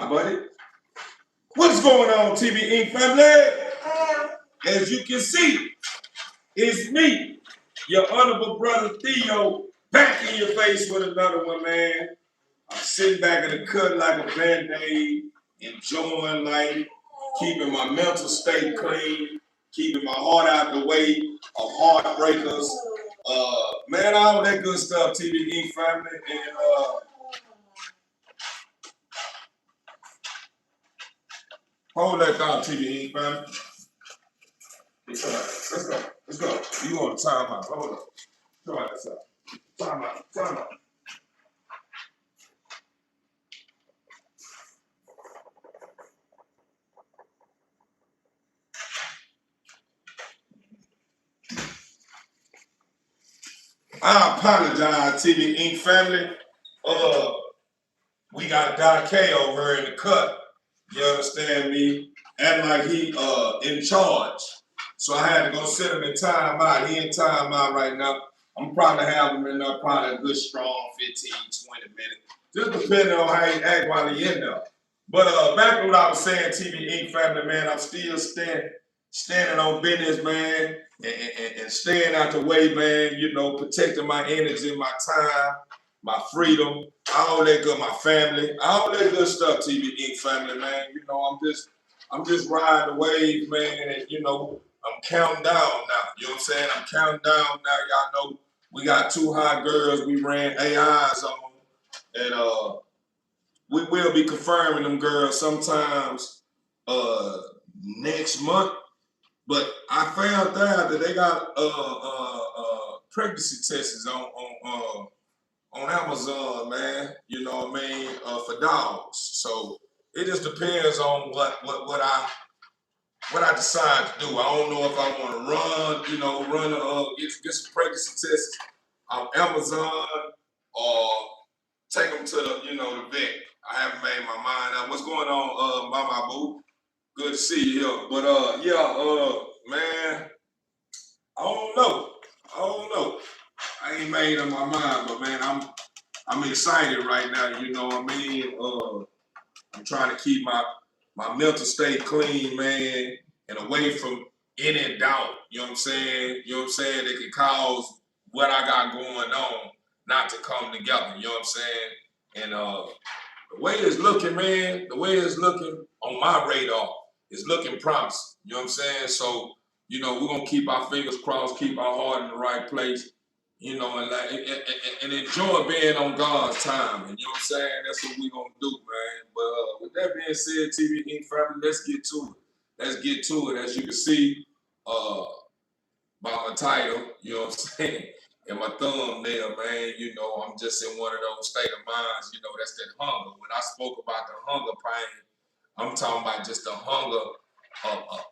my buddy. What's going on, TV Inc. family? As you can see, it's me, your honorable brother THEO, back in your face with another one, man. I'm sitting back in the cut like a band-aid, enjoying life, keeping my mental state clean, keeping my heart out the way of heartbreakers. Man, all that good stuff, TV Inc. family. And hold that down, TV Inc. family. Let's go. You on the timeout. Hold up. Try this out. Time out. I apologize, TV Inc. family. We got Doc K over here in the cut. You understand me? Acting like he in charge. So I had to go sit him in timeout. He in timeout right now. I'm probably have him in there probably a good strong 15, 20 minutes. Just depending on how he act while he in there. But back to what I was saying, TV Inc. family, man, I'm still standing on business, man, and staying out the way, man, you know, protecting my energy, my time, my freedom, all that good, my family, all that good stuff, TV Inc. family, man. You know, I'm just riding the wave, man, and you know, I'm counting down now. You know what I'm saying? I'm counting down now. Y'all know we got two hot girls we ran AIs on, and we will be confirming them girls sometimes next month. But I found out that they got pregnancy tests on Amazon, man. You know what I mean? For dogs. So it just depends on what I decide to do. I don't know if I want to get some pregnancy tests on Amazon or take them to the vet. I haven't made my mind up. What's going on, Mama Boo? Good to see you here. But man, I don't know. I ain't made up my mind, but man, I'm excited right now. You know what I mean? I'm trying to keep my mental state clean, man, and away from any doubt. You know what I'm saying? You know what I'm saying? That can cause what I got going on not to come together. You know what I'm saying? And the way it's looking, man, on my radar, it's looking promising. You know what I'm saying? So, you know, we're gonna keep our fingers crossed, keep our heart in the right place, you know, and enjoy being on God's time. And you know what I'm saying? That's what we're gonna do, man. But with that being said, TV Inc. family, let's get to it. As you can see, by my title, you know what I'm saying? And my thumbnail, man, you know, I'm just in one of those state of minds, you know, that's that hunger. When I spoke about the hunger pain, I'm talking about just the hunger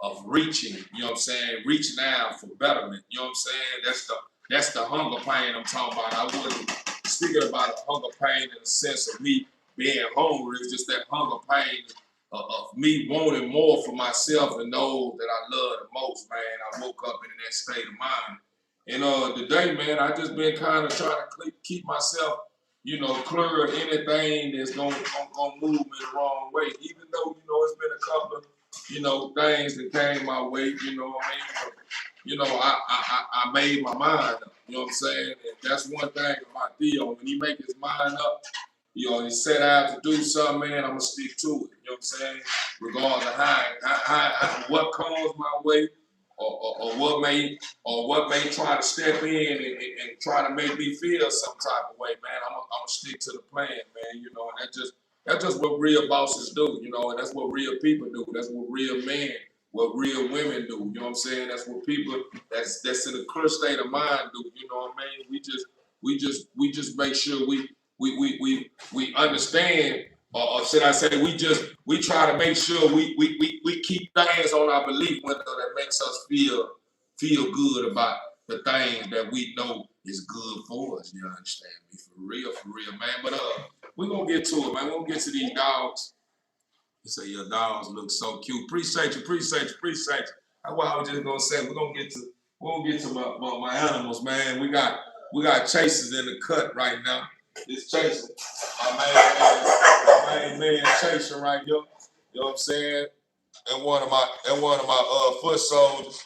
of reaching, you know what I'm saying? Reaching out for betterment, you know what I'm saying? That's the hunger pain I'm talking about. I wasn't speaking about a hunger pain in the sense of me being hungry. It's just that hunger pain of me wanting more for myself and those that I love the most, man. I woke up in that state of mind. And today, man, I just been kind of trying to keep myself, you know, clear of anything that's gonna move me the wrong way. Even though, you know, it's been a couple of, you know, things that came my way, you know what I mean? But, you know, I made my mind up, you know what I'm saying? And that's one thing about THEO. When he make his mind up, you know, he set out to do something, man, I'm gonna stick to it. You know what I'm saying? Regardless of how what comes my way, or what may try to step in and try to make me feel some type of way, man. I'm gonna stick to the plan, man. You know, and that's just what real bosses do, you know, and that's what real people do. That's what real men, what real women do. You know what I'm saying? That's what people that's in a clear state of mind do. You know what I mean? We just make sure we understand, or should I say, we try to make sure we keep things on our belief window that makes us feel good about the things that we know is good for us. You understand me? For real, man. But we're gonna get to it, man. We're gonna get to these dogs. You say your dogs look so cute. Appreciate you. That's why I was just gonna say we're gonna get to my animals, man. We got Chases in the cut right now. This chasing. My main man chasing right here. You know what I'm saying? And one of my foot soldiers.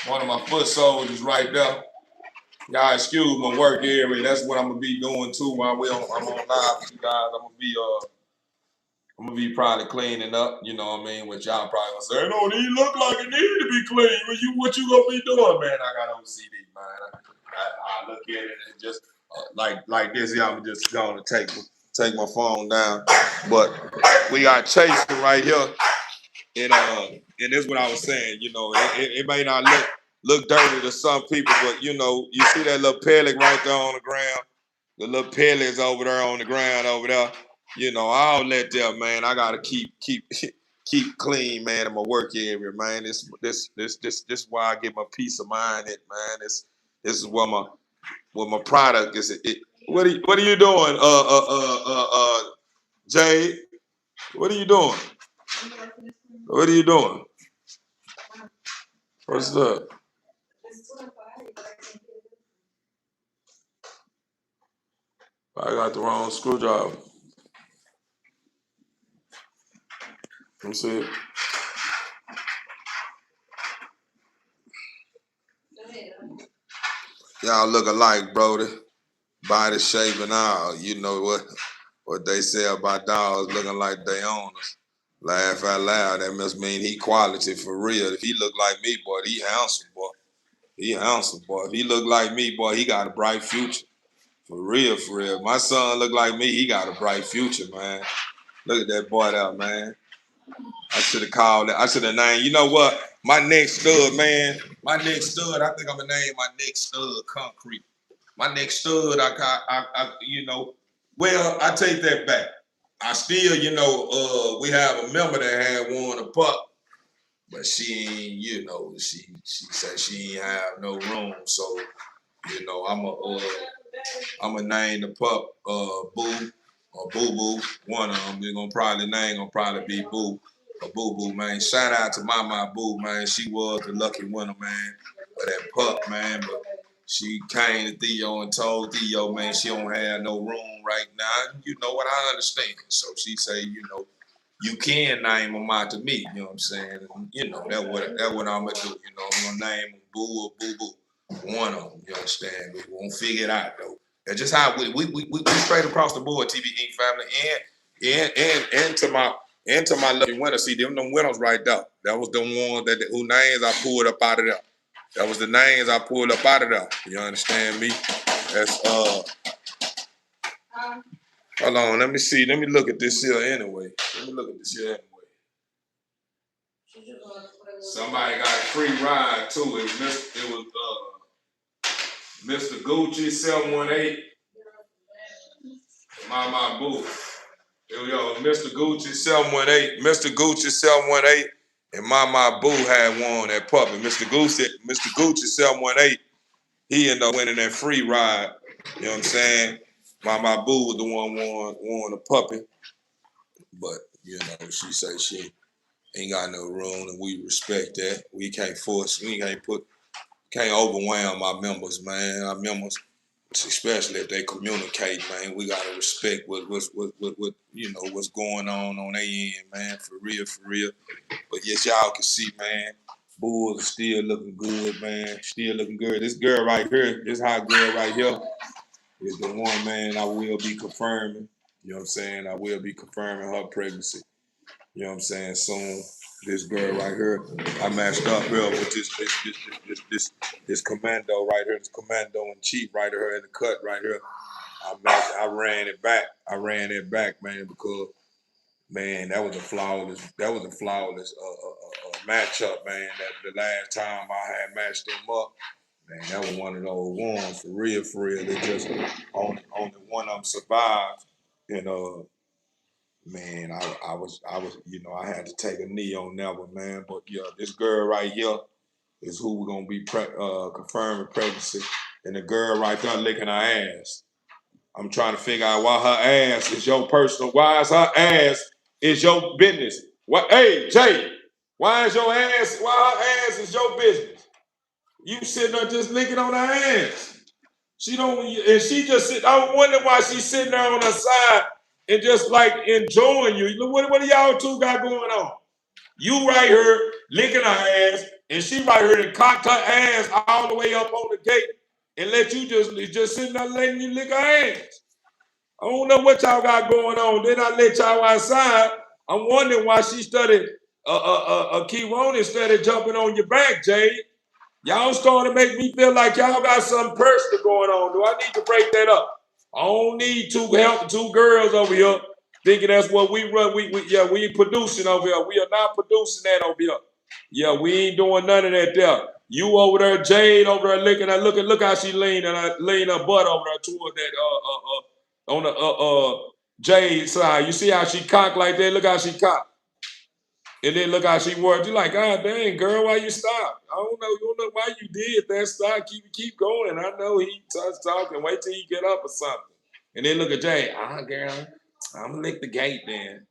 One of my foot soldiers right there. Y'all excuse my work area. That's what I'm gonna be doing too while I'm on live with you guys. I'm gonna be probably cleaning up, you know what I mean? Which y'all probably gonna say, no, these look like it need to be clean. What you gonna be doing, man? I got OCD, man. I look at it and just like this. Yeah, I'm just gonna take my phone down. But we got chasing right here. And this is what I was saying, you know, it may not look dirty to some people, but you know, you see that little pellet right there on the ground, the little pellets over there on the ground over there. You know, I don't let them, man. I gotta keep keep clean, man, in my work area, man. This why I get my peace of mind at, man. This is what my product is. What are you doing, Jade? What are you doing? What are you doing? What's up? I got the wrong screwdriver. Let me see it. Y'all look alike, Brody. Body shape and all. You know what they say about dogs looking like they owners. Laugh out loud. That must mean he quality for real. If he look like me, boy, he handsome, boy. He handsome, boy. If he look like me, boy, he got a bright future. For real, for real. My son look like me, he got a bright future, man. Look at that boy out, man. I should have called it. I should have named. You know what? My next stud, man. My next stud. I think I'm gonna name my next stud Concrete. My next stud. You know. Well, I take that back. I still, you know, we have a member that had won a pup, but she ain't, you know, she said she ain't have no room. So, you know, I'm a name the pup Boo or Boo Boo. One of them. They're gonna probably be Boo. A Boo Boo, man. Shout out to Mama Boo, man. She was the lucky winner, man, of that pup, man. But she came to Theo and told Theo, man, she don't have no room right now. You know what? I understand. So she say, you know, you can name them out to me. You know what I'm saying? And, you know, that's what I'm gonna do. You know, I'm gonna name them Boo or Boo Boo. One of them. You understand? We won't figure it out though. That's just how we straight across the board, TV Inc. family, and to my lucky winner. See them winners right there. That was the ones who names I pulled up out of there. That was the names I pulled up out of there. You understand me? That's hold on, let me see. Let me look at this here anyway. Somebody got a free ride too. It was Mr. Gucci 718. My boo. Yo, Mr. Gucci 718. Mr. Gucci 718 and my boo had won that puppy. Mr. Gucci 718. He ended up winning that free ride. You know what I'm saying? My boo was the one won the puppy. But, you know, she say she ain't got no room and we respect that. We can't can't overwhelm our members, man. Our members, especially if they communicate, man, we gotta respect what you know what's going on their end, man. For real, for real. But yes, y'all can see, man, Bulls are still looking good, man. Still looking good. This girl right here, this hot girl right here, is the one, man. I will be confirming. You know what I'm saying? I will be confirming her pregnancy. You know what I'm saying? Soon, this girl right here, I matched up here with this commando right here, this commando in chief right here in the cut right here. I ran it back. I ran it back, man, because man, that was a flawless matchup, man. That the last time I had matched them up, man, that was one of those ones for real, for real. They just only one of them survived, and man, I was, you know, I had to take a knee on that one, man. But yeah, this girl right here is who we're gonna be confirming pregnancy, and the girl right there licking her ass. I'm trying to figure out why her ass is your personal. Why is her ass is your business? What? Hey, Jay, why is your ass? Why her ass is your business? You sitting there just licking on her ass. She don't, and she just sit. I wonder why she's sitting there on her side and just like enjoying you. What do y'all two got going on? You right here licking her ass, and she right here and cocked her ass all the way up on the gate and let you just sitting there letting you lick her ass. I don't know what y'all got going on. Then I let y'all outside. I'm wondering why she started, Key Ronan started jumping on your back, Jade. Y'all starting to make me feel like y'all got something personal going on. Do I need to break that up? I don't need two girls over here thinking that's what we run. We ain't producing over here. We are not producing that over here. Yeah, we ain't doing none of that there. You over there, Jade over there licking her. Look how she leaning her butt over there toward that on the Jade side. You see how she cocked like that? Look how she cocked. And then look how she worked. You're like, God dang, girl, why you stop? I don't know. You don't know why you did that. Stop. Keep going. I know he starts talking. Wait till he get up or something. And then look at Jay. Girl, I'm gonna lick the gate then.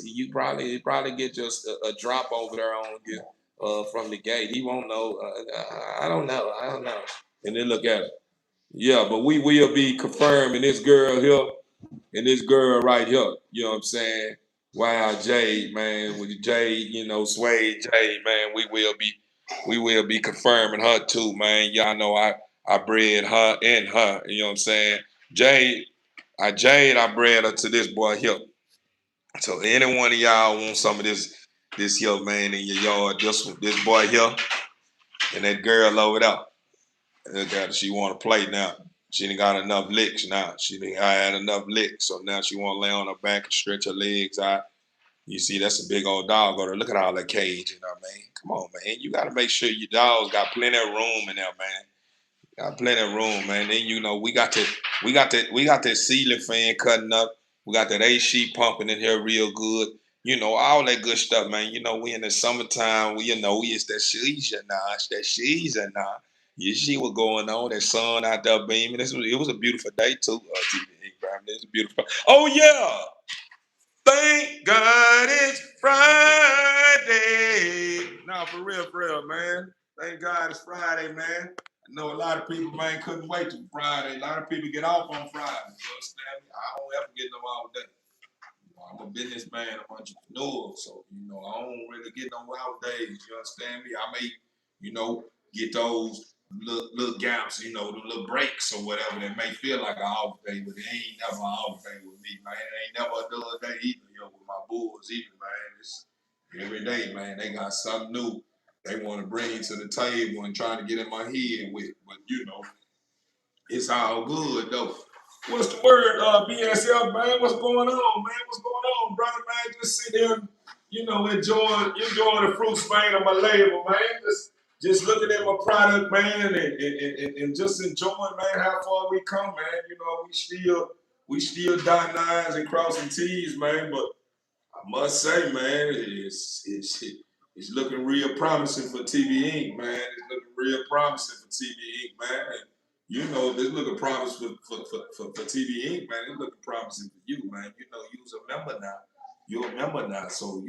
You probably get just a drop over there on you from the gate. He won't know. I don't know. And then look at it. Yeah, but we will be confirming this girl here and this girl right here. You know what I'm saying? Wow, Jade, man, with Jade, Suede Jade, man, we will be confirming her too, man. Y'all know I bred her and her. You know what I'm saying? I bred her to this boy here. So any one of y'all want some of this here man in your yard, this boy here and that girl over there. She want to play now. She didn't got enough licks now. She didn't had enough licks, so now she want to lay on her back and stretch her legs out. You see, that's a big old dog over there. Look at all that cage in there, man. Come on, man. You got to make sure your dogs got plenty of room in there, man. Got plenty of room, man. Then we got that ceiling fan cutting up. We got that AC pumping in here real good. All that good stuff, man. We in the summertime. We it's that season now. It's that season now. You see what's going on? That sun out there beaming. It was a beautiful day too. TV, it was beautiful. Oh yeah. Thank God it's Friday. No, for real, man. Thank God it's Friday, man. I know a lot of people, man, couldn't wait till Friday. A lot of people get off on Friday. You understand me? I don't ever get no off day. I'm a businessman, I'm an entrepreneur, so I don't really get no out days. You understand me? I may, get those little gaps, the little breaks or whatever that may feel like an off day, but it ain't never an off day with me, man. It ain't never a dull day either, with my bulls either, man. It's every day, man. They got something new they want to bring to the table and trying to get in my head with, but it's all good though. What's the word, BSF, man? What's going on, man? What's going on, brother, man? Just sit there, enjoying the fruits, man, of my label, man. Just looking at my product, man, and just enjoying, man, how far we come, man. We still dotting I's and crossing T's, man, but I must say, man, it's looking real promising for TV Inc., man. It's looking real promising for TV Inc., man. And, it's looking promising for TV Inc., man. It's looking promising for you, man. You's a member now. You're a member now, so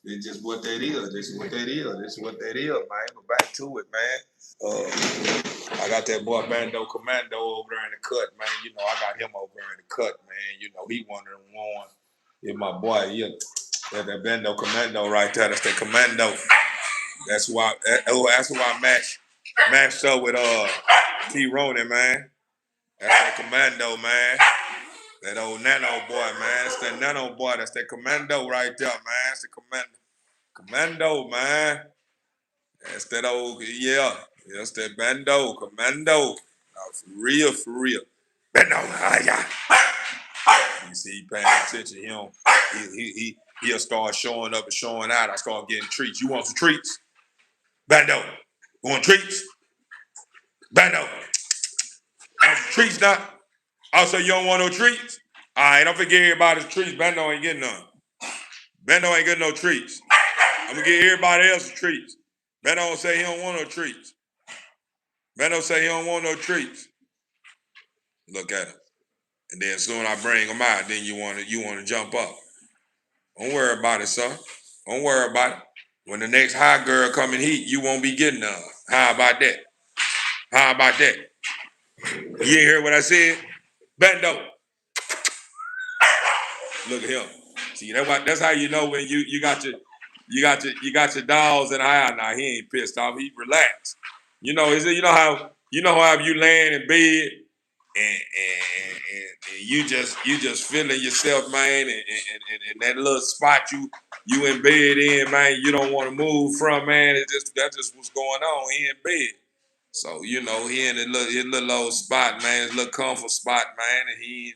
it's just what that is. This is what that is. This is what that is, man. But back to it, man. I got that boy Bando Commando over there in the cut, man. I got him over there in the cut, man. He one of them ones. Yeah, my boy, yeah, that Bando Commando right there. That's the Commando. That's why. That's why I matched up with T. Ronan, man. That's that Commando, man. That old Nano boy, man. That's that Nano boy. That's that Commando right there, man. That's the Commando. Commando, man. That's that old, yeah. That's that Bando Commando. For real, for real. Bando, yeah. You see, he paying attention. He'll start showing up and showing out. I start getting treats. You want some treats? Bando. You want treats? Bando. Want some treats now? Also, you don't want no treats? All right, don't forget everybody's treats. Bando ain't getting none. Bando ain't getting no treats. I'm going to get everybody else's treats. Bando say he don't want no treats. Bando say he don't want no treats. Look at him. And then soon I bring him out, then you want to jump up. Don't worry about it, son. Don't worry about it. When the next hot girl come in heat, you won't be getting none. How about that? How about that? You ain't hear what I said? Bando. Look at him. See, that's how you know when you got your dogs in the eye. Now he ain't pissed off. He relaxed. You know how you laying in bed and you just feeling yourself, man, and that little spot you in bed in, man, you don't want to move from, man. That's just what's going on. He in bed. So, he in his little old spot, man, his little comfort spot, man, and he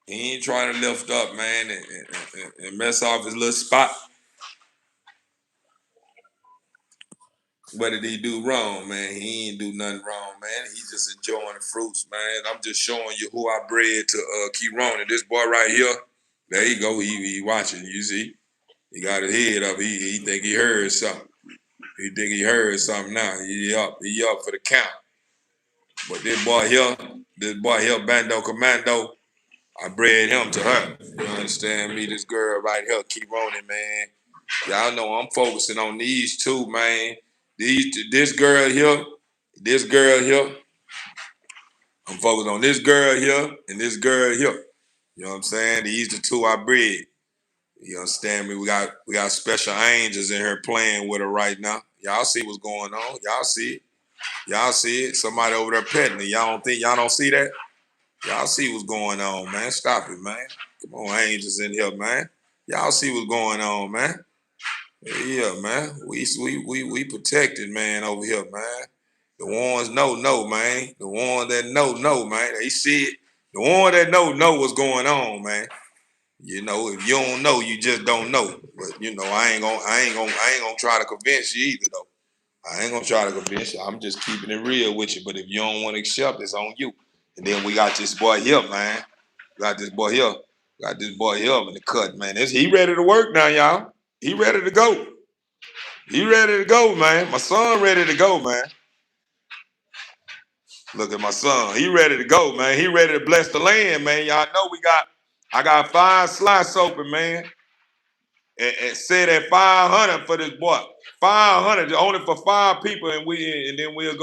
ain't trying to lift up, man, and mess off his little spot. What did he do wrong, man? He ain't do nothing wrong, man. He's just enjoying the fruits, man. I'm just showing you who I bred to keep running. This boy right here, there you go. He watching, you see. He got his head up. He think he heard something. He think he heard something now. He up for the count. But this boy here, Bando Commando, I bred him to her. You understand me? This girl right here, keep running, man. Y'all know I'm focusing on these two, man. This girl here, I'm focused on this girl here and this girl here. You know what I'm saying? These the two I bred. You understand me? We got special angels in here playing with her right now. Y'all see what's going on. Y'all see it. Y'all see it. Somebody over there petting her. Y'all don't see that? Y'all see what's going on, man. Stop it, man. Come on, angels in here, man. Y'all see what's going on, man. Yeah, man. We protected, man, over here, man. The ones know, man. The ones that know, man. They see it. The ones that know what's going on, man. If you don't know, you just don't know. But I ain't gonna try to convince you either, though. I ain't gonna try to convince you. I'm just keeping it real with you. But if you don't want to accept, it's on you. And then we got this boy here, man. Got this boy here. Got this boy here in the cut, man. He ready to work now, y'all. He ready to go. He ready to go, man. My son ready to go, man. Look at my son. He ready to go, man. He ready to bless the land, man. Y'all know I got 5 slots open, man. And set at 500 for this boy. 500 only for 5 people, and then we'll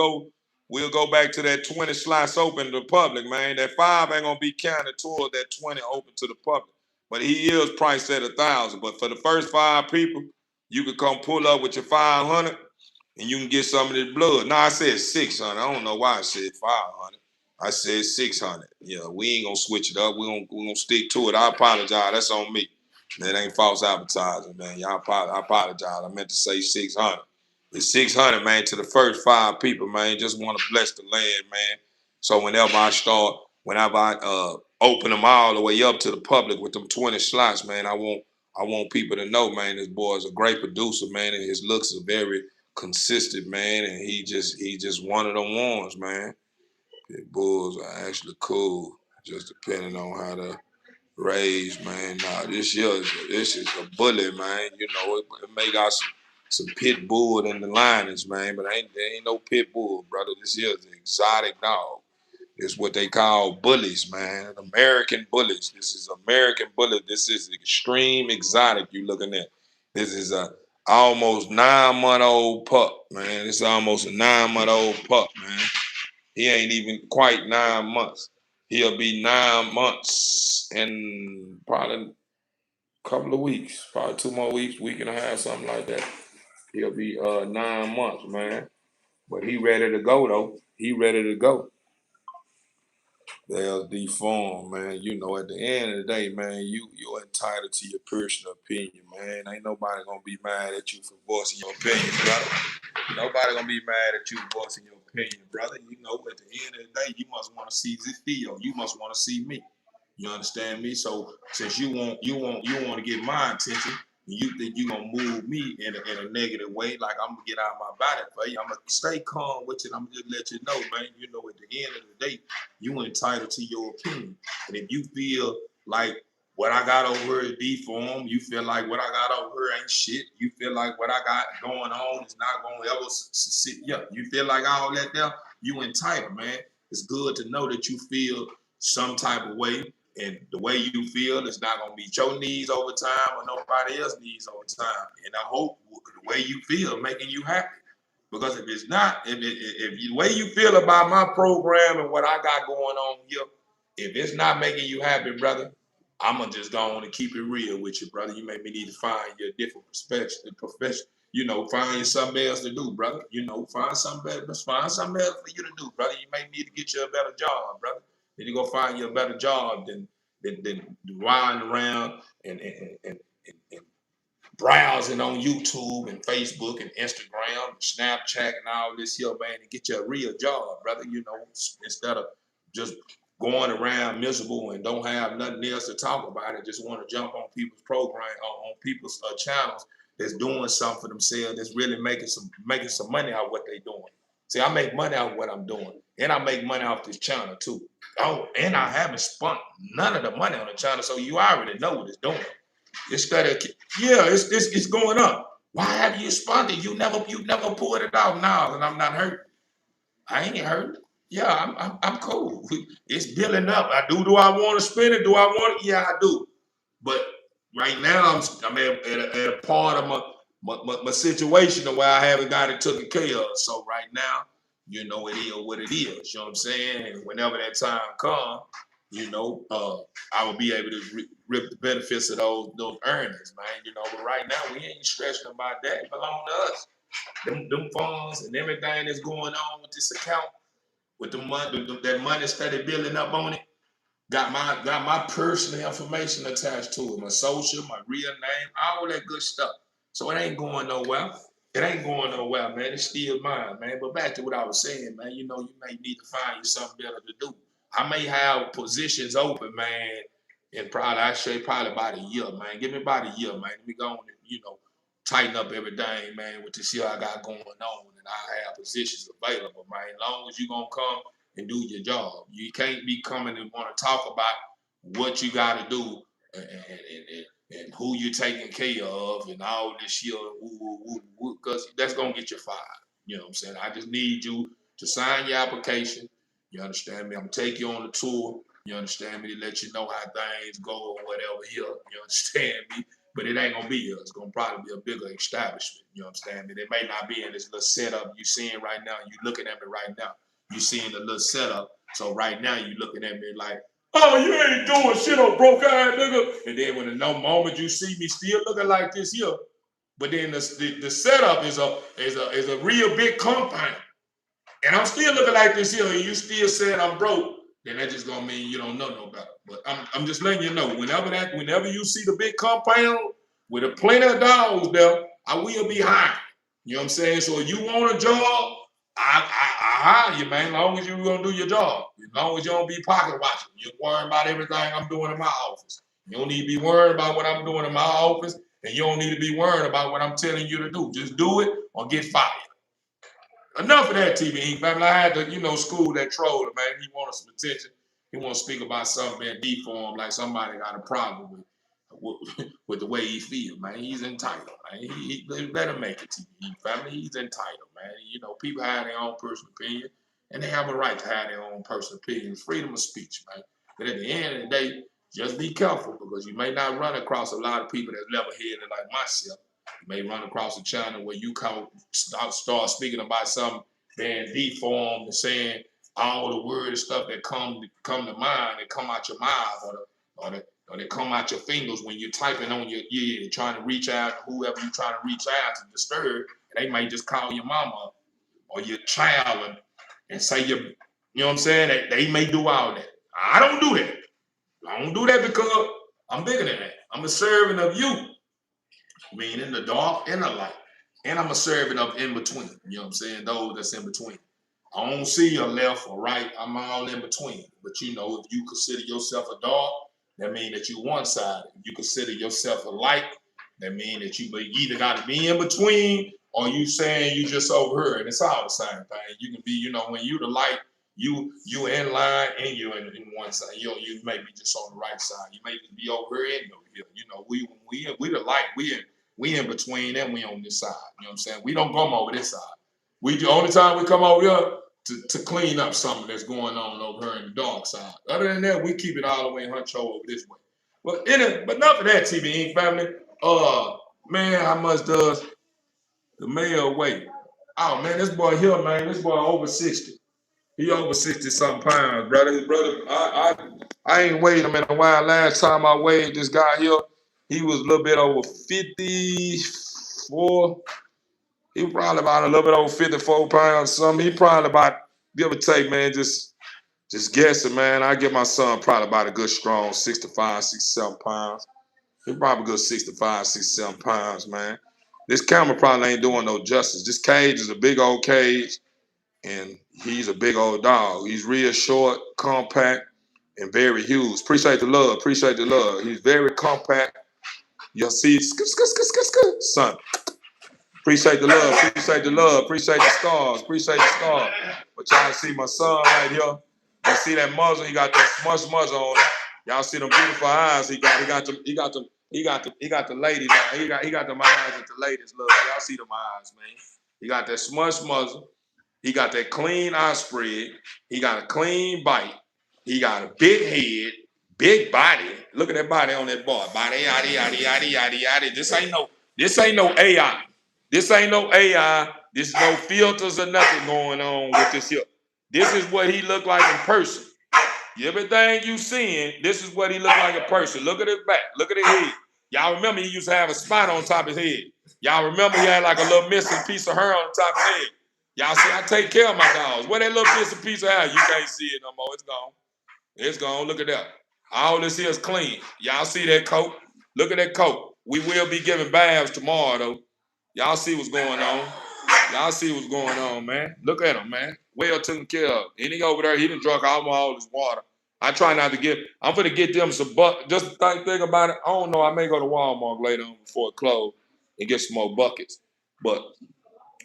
go back to that 20 slots open to the public, man. That 5 ain't gonna be counted toward that 20 open to the public. But he is priced at 1,000. But for the first 5 people, you can come pull up with your 500 and you can get some of this blood. No, I said 600. I don't know why I said 500. I said 600. Yeah, we ain't gonna switch it up. We gonna stick to it. I apologize. That's on me. That ain't false advertising, man. I apologize. I meant to say 600. It's 600, man, to the first 5 people, man. Just want to bless the land, man. So whenever I open them all the way up to the public with them 20 slots, man, I want people to know, man, this boy is a great producer, man, and his looks are very consistent, man, and he just one of them ones, man. The bulls are actually cool, just depending on how to raise, man. Nah, this is a bully, man. It may got some pit bull in the lineage, man, but there ain't no pit bull, brother. This here is an exotic dog. It's what they call bullies, man. American bullies. This is American bully. This is extreme exotic you looking at. This is a almost 9-month-old pup, man. It's almost a 9-month-old pup, man. He ain't even quite 9 months. He'll be 9 months in probably a couple of weeks, probably 2 more weeks, week and a half, something like that. He'll be 9 months, man. But he ready to go though. He ready to go. They'll deform, man. At the end of the day, man, you're entitled to your personal opinion, man. Ain't nobody gonna be mad at you for voicing your opinion, brother. Nobody gonna be mad at you for voicing your opinion, brother. At the end of the day, you must want to see this THEO. You must want to see me. You understand me? So since you want to get my attention, you think you gonna move me in a negative way, like I'm gonna get out of my body for you. I'm gonna stay calm with you. I'm gonna just let you know, man. At the end of the day, you entitled to your opinion. And if you feel like what I got over here is deformed, you feel like what I got over here ain't shit, you feel like what I got going on is not gonna ever sit. Yeah, you feel like all that there, you entitled, man. It's good to know that you feel some type of way. And the way you feel is not gonna meet your needs over time or nobody else's needs over time. And I hope the way you feel making you happy. Because if it's not, if the way you feel about my program and what I got going on here, if it's not making you happy, brother, I'm gonna just go on and keep it real with you, brother. You may need to find your different perspective, profession. You know, find you something else to do, brother. You know, find something better. Find something else for you to do, brother. You may need to get you a better job, brother. You need to go find you a better job than riding around and browsing on YouTube and Facebook and Instagram and Snapchat and all this here, man, to get you a real job, brother. You know, instead of just going around miserable and don't have nothing else to talk about and just want to jump on people's program on people's channels that's doing something for themselves, that's really making some money out of what they're doing. See, I make money out of what I'm doing, and I make money off this channel too. Oh, and I haven't spent none of the money on the channel, so you already know what it's doing. Instead of it's going up. Why have you spent it? You never pulled it out now, and I'm not hurt. I ain't hurt. Yeah, I'm cool. It's building up. Do I want to spend it? Do I want it? Yeah, I do. But right now I'm at a part of my situation where I haven't got it taken care of. So right now, you know, it is what it is. You know what I'm saying? And whenever that time comes, you know, I will be able to reap the benefits of those earnings, man. You know, but right now we ain't stressing about that. It belongs to us. Them funds and everything that's going on with this account, with the money, that money started building up on it. Got my personal information attached to it, my social, my real name, all that good stuff. So it ain't going nowhere. It ain't going nowhere, man. It's still mine, man. But back to what I was saying, man, you know, you may need to find you something better to do. I may have positions open, man, in probably about a year, man. Give me about a year, man. Let me go on and, you know, tighten up everything, man, with this year I got going on. And I have positions available, man. As long as you gonna come and do your job. You can't be coming and want to talk about what you got to do and who you're taking care of and all this shit, because that's going to get you fired. You know what I'm saying? I just need you to sign your application. You understand me? I'm going to take you on a tour. You understand me? To let you know how things go or whatever here. You understand me? But it ain't going to be here. It's going to probably be a bigger establishment. You understand me? They may not be in this little setup you're seeing right now. You're looking at me right now. You seeing the little setup. So right now you looking at me like, oh, you ain't doing shit on broke ass nigga. And then when the no moment you see me still looking like this here, but then the setup is a real big compound. And I'm still looking like this here, and you still saying I'm broke, then that just gonna mean you don't know no better. But I'm just letting you know, whenever you see the big compound with a plenty of dogs there, I will be hiring. You know what I'm saying? So if you want a job, I hire you, man, as long as you're gonna do your job. As long as you don't be pocket watching. You're worrying about everything I'm doing in my office. You don't need to be worried about what I'm doing in my office, and you don't need to be worried about what I'm telling you to do. Just do it or get fired. Enough of that TV family. I had to, you know, school that troller, man. He wanted some attention. He want to speak about something being deformed, like somebody got a problem with the way he feel, man. He's entitled, man. He let him make it, TV family. He's entitled, man. You know, people have their own personal opinion, and they have a right to have their own personal opinions. Freedom of speech, man. But at the end of the day, just be careful, because you may not run across a lot of people that's level-headed like myself. You may run across a channel where you start speaking about something being deformed and saying all the weird stuff that come to mind, that come out your mouth, or they come out your fingers when you're typing on your ear, trying to reach out to whoever you're trying to reach out to disturb. And they might just call your mama or your child and say you know what I'm saying? They may do all that. I don't do that. I don't do that because I'm bigger than that. I'm a servant of you, meaning the dark and the light. And I'm a servant of in between. You know what I'm saying? Those that's in between. I don't see a left or right. I'm all in between. But you know, if you consider yourself a dark, that means that you one side. If you consider yourself a light, that means that you either got to be in between, or you saying you just over here. And it's all the same thing. You can be, you know, when you the light, you in line and you in one side. You may be just on the right side. You may just be over here and over here. You know, we the light. We in between and we on this side. You know what I'm saying? We don't come over this side. The only time we come over here to clean up something that's going on over here in the dark side. Other than that, we keep it all the way in huncho over this way. But enough of that, TV Inc. family. Man, how much does the mail weigh? Oh man, this boy here, man, this boy over 60. He over 60 something pounds, brother. I ain't weighed him in a while. Last time I weighed this guy here, he was a little bit over 54. He was probably about a little bit over 54 pounds. Something. He probably about, give or take, man, just guessing, man. I give my son probably about a good strong 65, 67 pounds. He probably good 65, 67 pounds, man. This camera probably ain't doing no justice. This cage is a big old cage, and he's a big old dog. He's real short, compact, and very huge. Appreciate the love. Appreciate the love. He's very compact. You'll see, son. Appreciate the love. Appreciate the love. Appreciate the scars. Appreciate the scars. But y'all see my son right here. You see that muzzle? He got that smush muzzle on him. Y'all see them beautiful eyes? He got the ladies. He got them eyes that the ladies love. Y'all see them eyes, man. He got that smush muzzle. He got that clean eye spread. He got a clean bite. He got a big head, big body. Look at that body on that boy. Body, yaddy, yaddy, yaddy, yaddy, yaddy. This ain't no AI. This ain't no AI. There's no filters or nothing going on with this here. This is what he look like in person. Everything you seeing, this is what he look like in person. Look at his back. Look at his head. Y'all remember he used to have a spot on top of his head. Y'all remember he had like a little missing piece of hair on top of his head. Y'all see, I take care of my dogs. Where that little missing piece of hair? You can't see it no more. It's gone. It's gone. Look at that. All this here is clean. Y'all see that coat? Look at that coat. We will be giving baths tomorrow, though. Y'all see what's going on. Y'all see what's going on, man. Look at him, man. Well taken care of. And he over there, he done drunk all his water. I try not to get, I'm gonna get them some buckets. Just think about it. I don't know. I may go to Walmart later on before it close and get some more buckets. But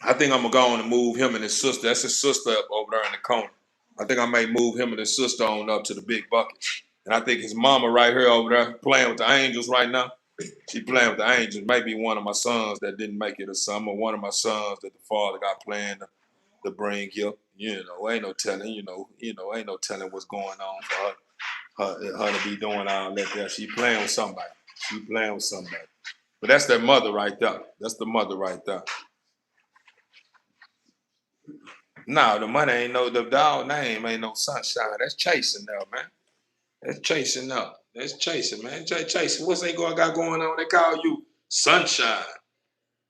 I think I'm gonna go on and move him and his sister. That's his sister up over there in the corner. I think I may move him and his sister on up to the big buckets. And I think his mama right here over there playing with the angels right now. She playing with the angels. Maybe one of my sons that didn't make it or something, or one of my sons that the father got planned to bring here. You know, ain't no telling. Ain't no telling what's going on for her to be doing all that there. She playing with somebody. She playing with somebody. But that's that mother right there. That's the mother right there. No, the money ain't the dog name ain't no Sunshine. That's chasing now, man. That's chasing up. That's chasing, man. Chasing. What's they got going on? They call you Sunshine.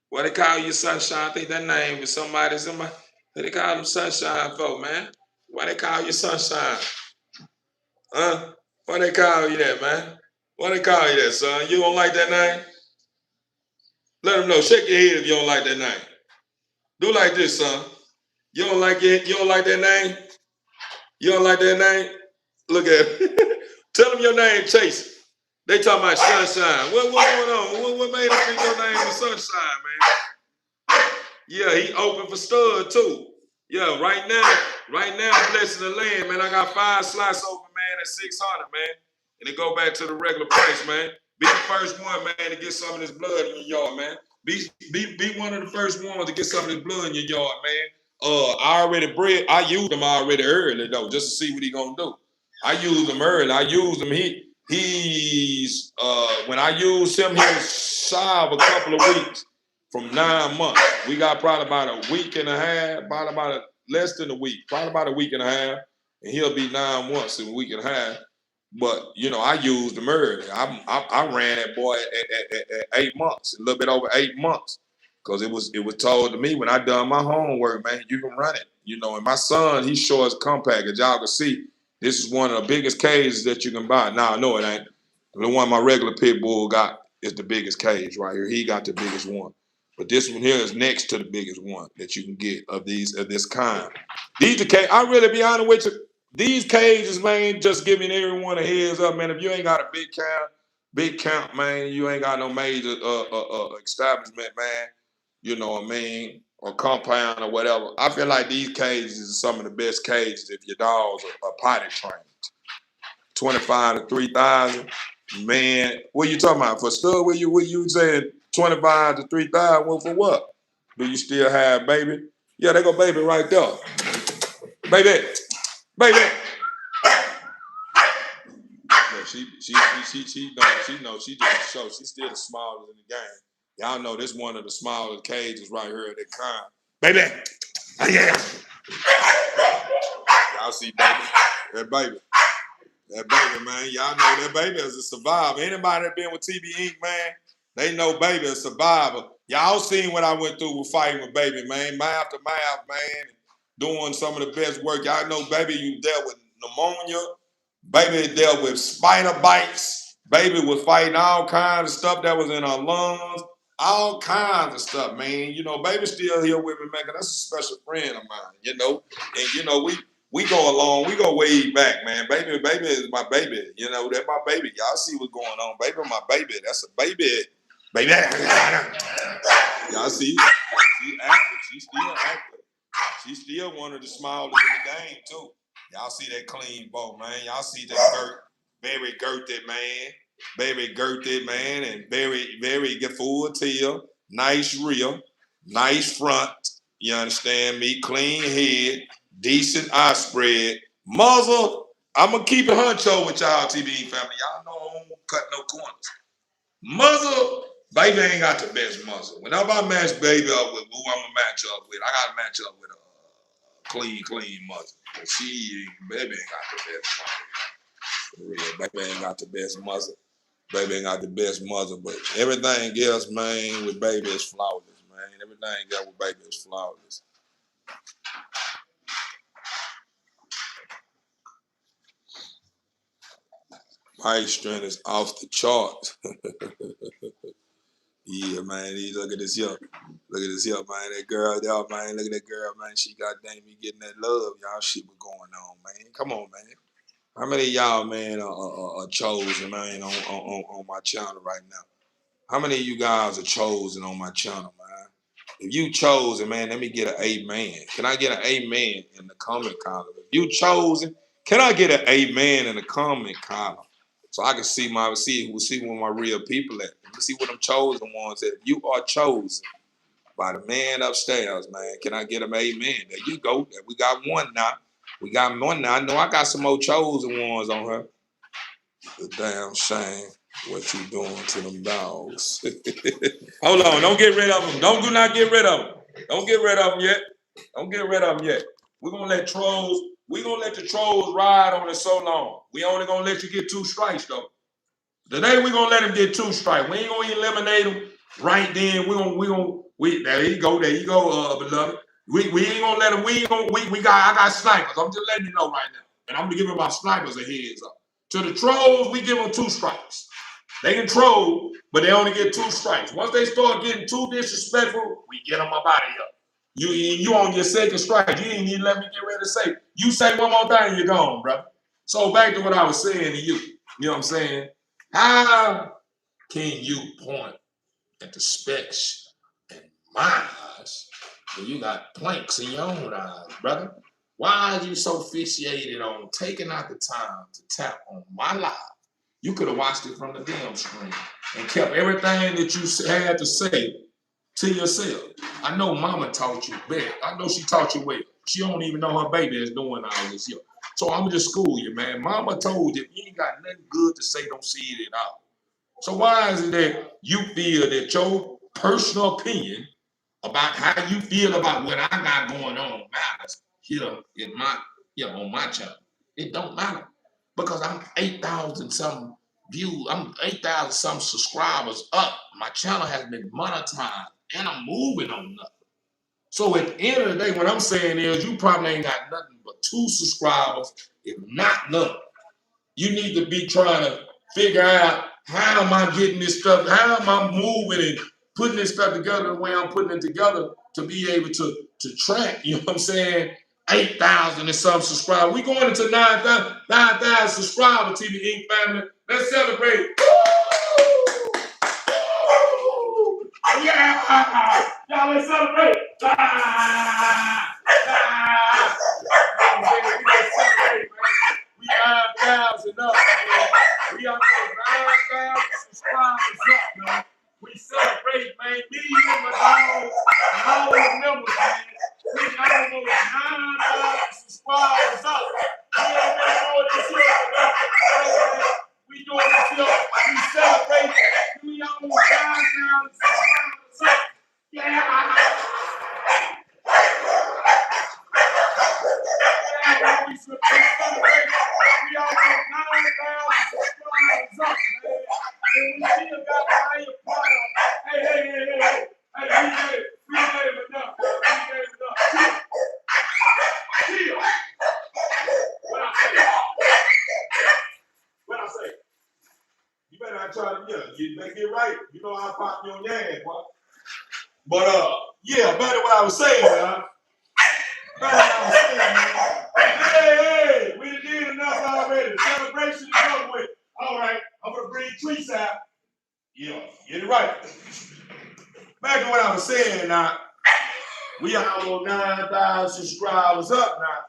What they call you Sunshine? I think that name is somebody. What they call them Sunshine for, man? Why they call you Sunshine? Huh? Why they call you that, man? Why they call you that, son? You don't like that name? Let them know. Shake your head if you don't like that name. Do like this, son. You don't like it? You don't like that name? You don't like that name? Look at it. Tell them your name, Chase. They talking about Sunshine. What going on? What made them think your name was Sunshine, man? Yeah, he open for stud too. Yeah, right now, blessing the land, man. I got 5 slots open, man, at 600, man. And it go back to the regular price, man. Be the first one, man, to get some of this blood in your yard, man. Be one of the first ones to get some of this blood in your yard, man. I used them already early though, just to see what he gonna do. I used him early. I used him. He's when I used him, he was shy of a couple of weeks from 9 months. We got probably about a week and a half, less than a week, probably about a week and a half, and he'll be 9 months in a week and a half. But I used him early. I ran that boy at 8 months, a little bit over 8 months. Cause it was told to me when I done my homework, man, you can run it. And my son, he's sure as compact. As y'all can see, this is one of the biggest cages that you can buy. Now I know it ain't. The one my regular pit bull got is the biggest cage right here. He got the biggest one. But this one here is next to the biggest one that you can get of this kind. These the cage. I really be honest with you. These cages, man, just giving everyone a heads up, man. If you ain't got a big count, man, you ain't got no major establishment, man. You know what I mean, or compound or whatever. I feel like these cages are some of the best cages if your dogs are potty trained. 25 to 3,000, man. What you talking about for stud? What you saying 25 to 3,000? Well, for what? Do you still have baby? Yeah, they go baby right there. Baby. Yeah, she knows she just show she's still the smallest in the game. Y'all know this one of the smallest cages right here at that kind. Baby. Yeah. Y'all see baby? That baby. That baby, man. Y'all know that baby is a survivor. Anybody that been with TB Inc., man, they know baby is a survivor. Y'all seen what I went through with fighting with baby, man. Mouth to mouth, man. Doing some of the best work. Y'all know baby, you dealt with pneumonia. Baby dealt with spider bites. Baby was fighting all kinds of stuff that was in her lungs. All kinds of stuff, man. You know, baby's still here with me, man, 'cause that's a special friend of mine, you know. And, you know, we go along, we go way back, man. Baby is my baby. You know, that's my baby. Y'all see what's going on. Baby, my baby. That's a baby. Baby. Y'all see? She active. She's still active. She's still one of the smallest in the game, too. Y'all see that clean bow, man. Y'all see that very girthy, man. Very girthy, man, and very get full tail. Nice rear. Nice front. You understand me? Clean head. Decent eye spread. Muzzle. I'm going to keep it huncho with y'all, TB family. Y'all know I don't cut no corners. Muzzle. Baby ain't got the best muzzle. Whenever I match baby up with who I'm going to match up with, I got to match up with a clean muzzle. Baby ain't got the best muzzle. For real, baby ain't got the best muzzle. Baby ain't got the best muzzle, but everything else, man, with baby is flawless, man. Everything else with baby is flawless. Bite strength is off the charts. Yeah, man. Look at this here. Look at this here, man. That girl there, man. Look at that girl, man. She got dang me getting that love. Y'all shit was going on, man. Come on, man. How many of y'all, man, are chosen, man, on my channel right now? How many of you guys are chosen on my channel, man? If you chosen, man, let me get an amen. Can I get an amen in the comment column? If you chosen, can I get an amen in the comment column? So I can see where my real people at. Let me see what them chosen ones at. If you are chosen by the man upstairs, man, can I get an amen? There you go. We got one now. We got one now. I know I got some more chosen ones on her. The damn shame what you doing to them dogs. Hold on, don't get rid of them. Do not get rid of them. Don't get rid of them yet. Don't get rid of them yet. We're gonna let the trolls ride on it so long. We only gonna let you get 2 strikes though. Today we're gonna let him get 2 strikes. We ain't gonna eliminate him right then. There you go, beloved. We ain't gonna let him, I got snipers. I'm just letting you know right now. And I'm gonna give him my snipers a heads up. To the trolls, we give them 2 strikes. They can troll, but they only get 2 strikes. Once they start getting too disrespectful, we get them up out of here. You on your 2nd strike. You ain't even let me get ready to say. You say one more thing, you're gone, brother. So back to what I was saying to you. You know what I'm saying? How can you point at the specks in my eyes when you got planks in your own eyes, brother? Why are you so fixated on taking out the time to tap on my live? You could have watched it from the damn screen and kept everything that you had to say to yourself. I know mama taught you well. I know she taught you well. She don't even know her baby is doing all this here. So I'm just school you, man. Mama told you, if you ain't got nothing good to say, don't say it at all. So why is it that you feel that your personal opinion about how you feel about what I got going on matters here on my channel? It don't matter because I'm 8,000 some views. I'm 8,000 some subscribers up. My channel has been monetized and I'm moving on nothing. So at the end of the day, what I'm saying is you probably ain't got nothing but 2 subscribers, if not none. You need to be trying to figure out how am I getting this stuff, how am I moving and putting this stuff together the way I'm putting it together to be able to track, you know what I'm saying, 8,000 and some subscribers. We going into 9,000 subscribers, TB Inc. family. Let's celebrate. Woo! Woo! Yeah! Y'all, let's celebrate. We 9,000 up, man. We up to 9,000 subscribers up, man. We celebrate, man. Me and my dogs and all the members, man. We almost 9,000 subscribers up. We ain't been doing this here, man. We doing this here. We celebrate. We almost 9,000 subscribers up. Yeah. Make it right. You know I pop you on your ass, boy. But yeah, back to what I was saying, man. Back to what I was saying, man. Hey, we did enough already. The celebration is over with. All right, I'm gonna bring treats out. Yeah, get it right. Back to what I was saying now. We almost 9,000 subscribers up now.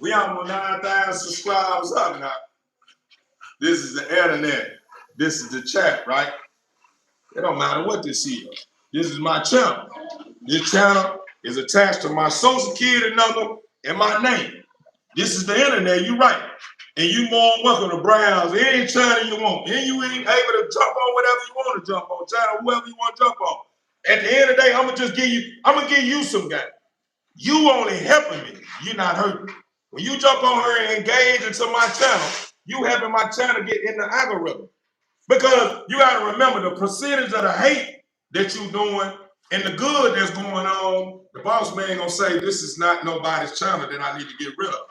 We almost 9,000 subscribers up now. This is the internet. This is the chat, right? It don't matter what this is. This is my channel. This channel is attached to my social security number and my name. This is the internet, you right. And you more than welcome to browse any channel you want. And you ain't able to jump on whatever you want to jump on, channel, whoever you want to jump on. At the end of the day, I'm gonna give you some game. You only helping me. You're not hurting me. When you jump on her and engage into my channel, you helping my channel get in the algorithm. Because you gotta remember the percentage of the hate that you're doing and the good that's going on, the boss man gonna say, this is not nobody's channel that I need to get rid of.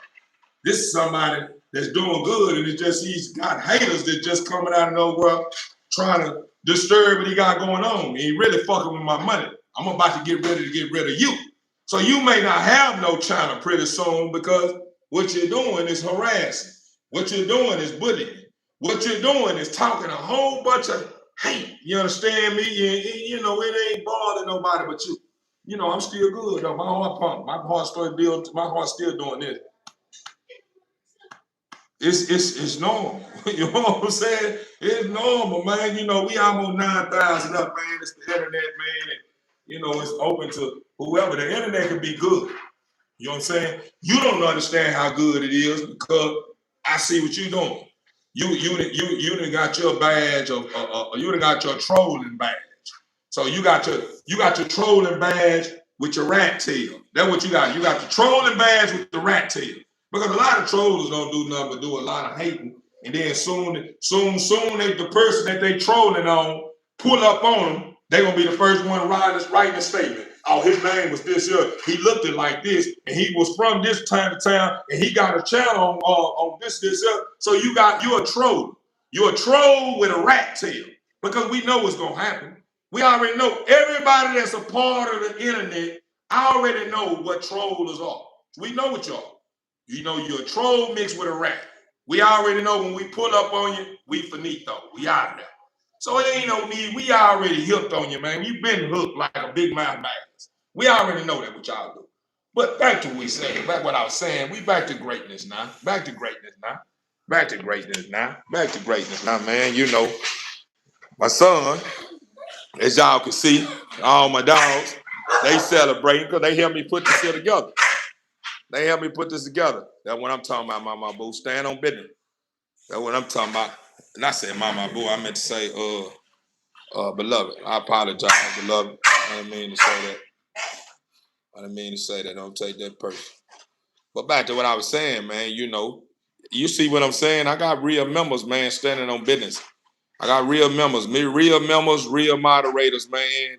This is somebody that's doing good, and he's got haters that just coming out of nowhere trying to disturb what he got going on. And he really fucking with my money. I'm about to get ready to get rid of you. So you may not have no channel pretty soon because what you're doing is harassing. What you're doing is bullying. What you're doing is talking a whole bunch of hate. You understand me? You know, it ain't bothering nobody but you. You know, I'm still good though. My heart pump. My heart's still doing this. It's normal. You know what I'm saying? It's normal, man. You know, we almost 9,000 up, man. It's the internet, man. And, you know, it's open to whoever. The internet can be good. You know what I'm saying? You don't understand how good it is because I see what you're doing. You done got your badge of you done got your trolling badge. So you got your trolling badge with your rat tail. That's what you got. You got the trolling badge with the rat tail. Because a lot of trollers don't do nothing but do a lot of hating. And then soon the person that they trolling on pull up on them, they gonna be the first one writing a statement. Oh, his name was this year. He looked it like this, and he was from this time to town, and he got a channel on this year. So you're a troll. You're a troll with a rat tail. Because we know what's gonna happen. We already know everybody that's a part of the internet. I already know what trollers are. We know what y'all. You know, you're a troll mixed with a rat. We already know when we pull up on you, we finito. We out of there. So it ain't no need. We already hooked on you, man. You've been hooked like a big mouth bass. We already know that what y'all do. But back to what we saying, back what I was saying, we back to greatness now. Back to greatness now. Back to greatness now. Back to greatness now, man. You know, my son, as y'all can see, all my dogs, they celebrating because they helped me put this here together. They helped me put this together. That's what I'm talking about, Mama Boo. Stand on business. That's what I'm talking about. And I said Mama Boo, I meant to say beloved. I apologize, beloved. I didn't mean to say that. I didn't mean to say that. Don't take that personal. But back to what I was saying, man, you know, you see what I'm saying? I got real members, man, standing on business. I got real members, real moderators, man.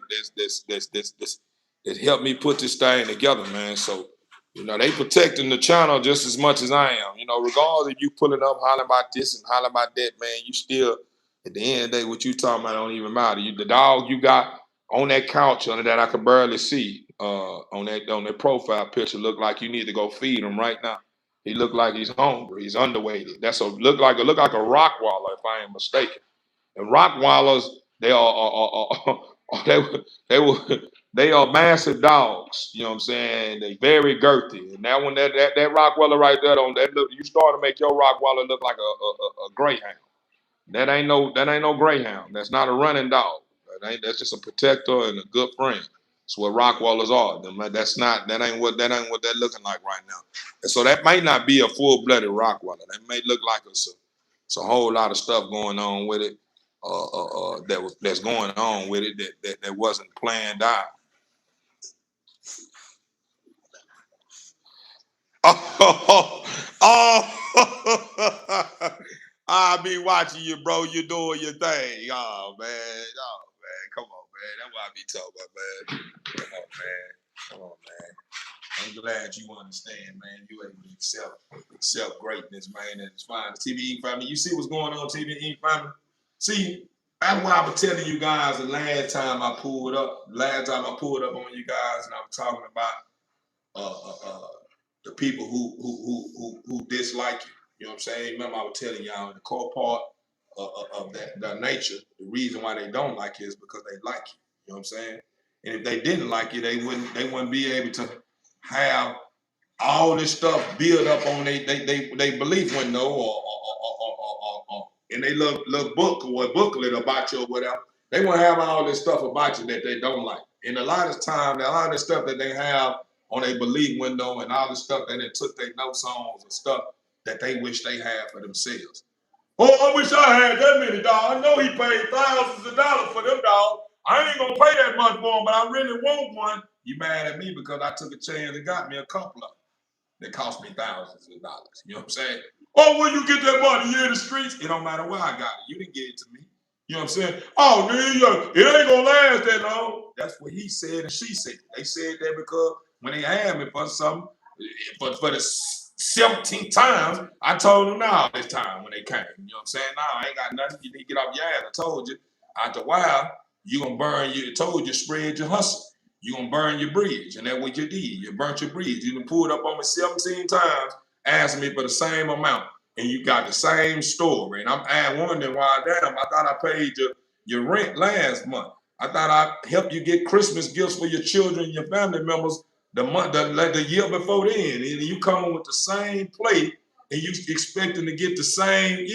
That helped me put this thing together, man. So, you know, they protecting the channel just as much as I am. You know, regardless if you pulling up, hollering about this and hollering about that, man, you still, at the end of the day, what you talking about don't even matter. The dog you got on that couch under that I could barely see, on that profile picture, look like you need to go feed him right now. He look like he's hungry. He's underweighted. That's look like a Rottweiler, if I ain't mistaken. And Rottweilers, they they are massive dogs. You know what I'm saying? They very girthy. And that one, that Rottweiler right there, you start to make your Rottweiler look like a greyhound. That ain't no greyhound. That's not a running dog. That's just a protector and a good friend. That's what Rottweilers are. That ain't what they're looking like right now. And so that might not be a full-blooded Rottweiler. That may look like it's a whole lot of stuff going on with it. That's going on with it that wasn't planned out. I'll be watching you, bro. You're doing your thing. Oh man, come on, man. That's what I be talking about, man. Come on, man. I'm glad you understand, man. You able to accept greatness, man. And it's fine. TVE family, you see what's going on, TVE family? See, That's why I was telling you guys the last time I pulled up on you guys, and I was talking about the people who dislike you. You know what I'm saying? Remember, I was telling y'all the core part of that nature. The reason why they don't like you is because they like you. You know what I'm saying? And if they didn't like you, they wouldn't be able to have all this stuff build up on they belief window or and they little book or booklet about you or whatever. They want to have all this stuff about you that they don't like. And a lot of time, a lot of the stuff that they have on a belief window and all the stuff that they took their notes on and stuff that they wish they had for themselves. Oh, I wish I had that many dollars. I know he paid thousands of dollars for them dogs. I ain't gonna pay that much for them, but I really want one. You mad at me because I took a chance and got me a couple of them that cost me thousands of dollars. You know what I'm saying? Oh, where you get that money? You in the streets? It don't matter where I got it. You didn't get it to me. You know what I'm saying? Oh, nigga, it ain't gonna last that long. That's what he said and she said. They said that because when they had me for something, for the 17th time, I told them now this time when they came. You know what I'm saying? No, I ain't got nothing. You need to get off your ass. I told you. After a while, you gonna burn you. I told you, spread your hustle. You gonna burn your bridge. And that's what you did. You burnt your bridge. You done pulled up on me 17 times, asking me for the same amount. And you got the same story. And I'm wondering why, damn, I thought I paid your rent last month. I thought I helped you get Christmas gifts for your children and your family members the year before then. And you coming with the same plate and you expecting to get the same,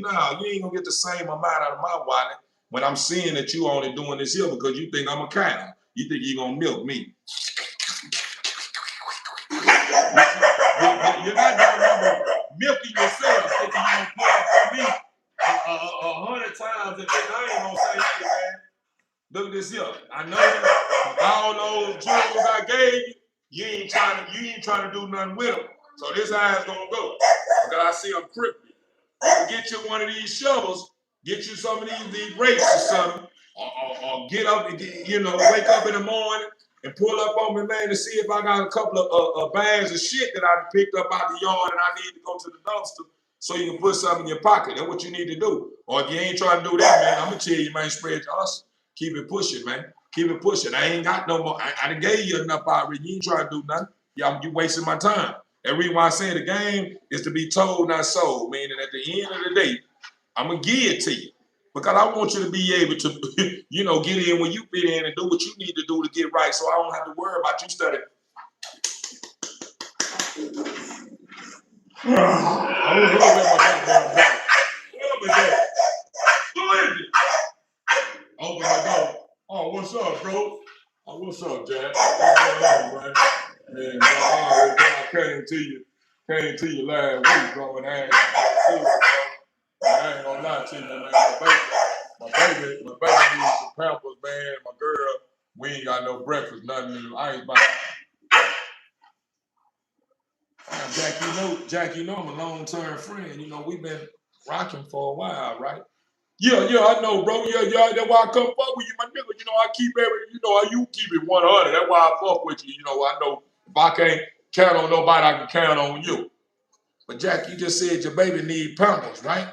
no, you ain't gonna get the same amount out of my wallet when I'm seeing that you only doing this here because you think I'm a cow. You think you're gonna milk me. You're not gonna milking yourself thinking you're gonna put up for me 100 times and think I ain't gonna say, hey man, look at this here. I know all those jewels I gave you, you ain't trying to do nothing with them. So this how it's gonna go. Because I see them crippled. You can get you one of these shovels, get you some of these rakes or something, or get up and wake up in the morning and pull up on me, man, to see if I got a couple of bags of shit that I picked up out the yard and I need to go to the dumpster so you can put something in your pocket. That's what you need to do. Or if you ain't trying to do that, man, I'm gonna tell you, man, spread your hustle. Keep it pushing, man. Keep it pushing. I ain't got no more. I done gave you enough already. You ain't trying to do nothing. You wasting my time. And reason why I say the game is to be told, not sold. Meaning at the end of the day, I'm gonna give it to you. Because I want you to be able to, get in when you fit in and do what you need to do to get right. So I don't have to worry about you studying. I was looking at my goddamn back. Who is it? Open my door. Oh, what's up, bro? Oh, what's up, Jack? What's going on, man? Man, I came to you last week, bro, and I ain't gonna lie to you, man. My baby needs some Pampers, man. My girl, we ain't got no breakfast, nothing. I ain't about. Jack, I'm a long-term friend. We've been rocking for a while, right? Yeah, I know, bro. Yeah, that's why I come fuck with you, my nigga. I keep you keep it 100. That's why I fuck with you. I know if I can't count on nobody, I can count on you. But Jack, you just said your baby need Pampers, right?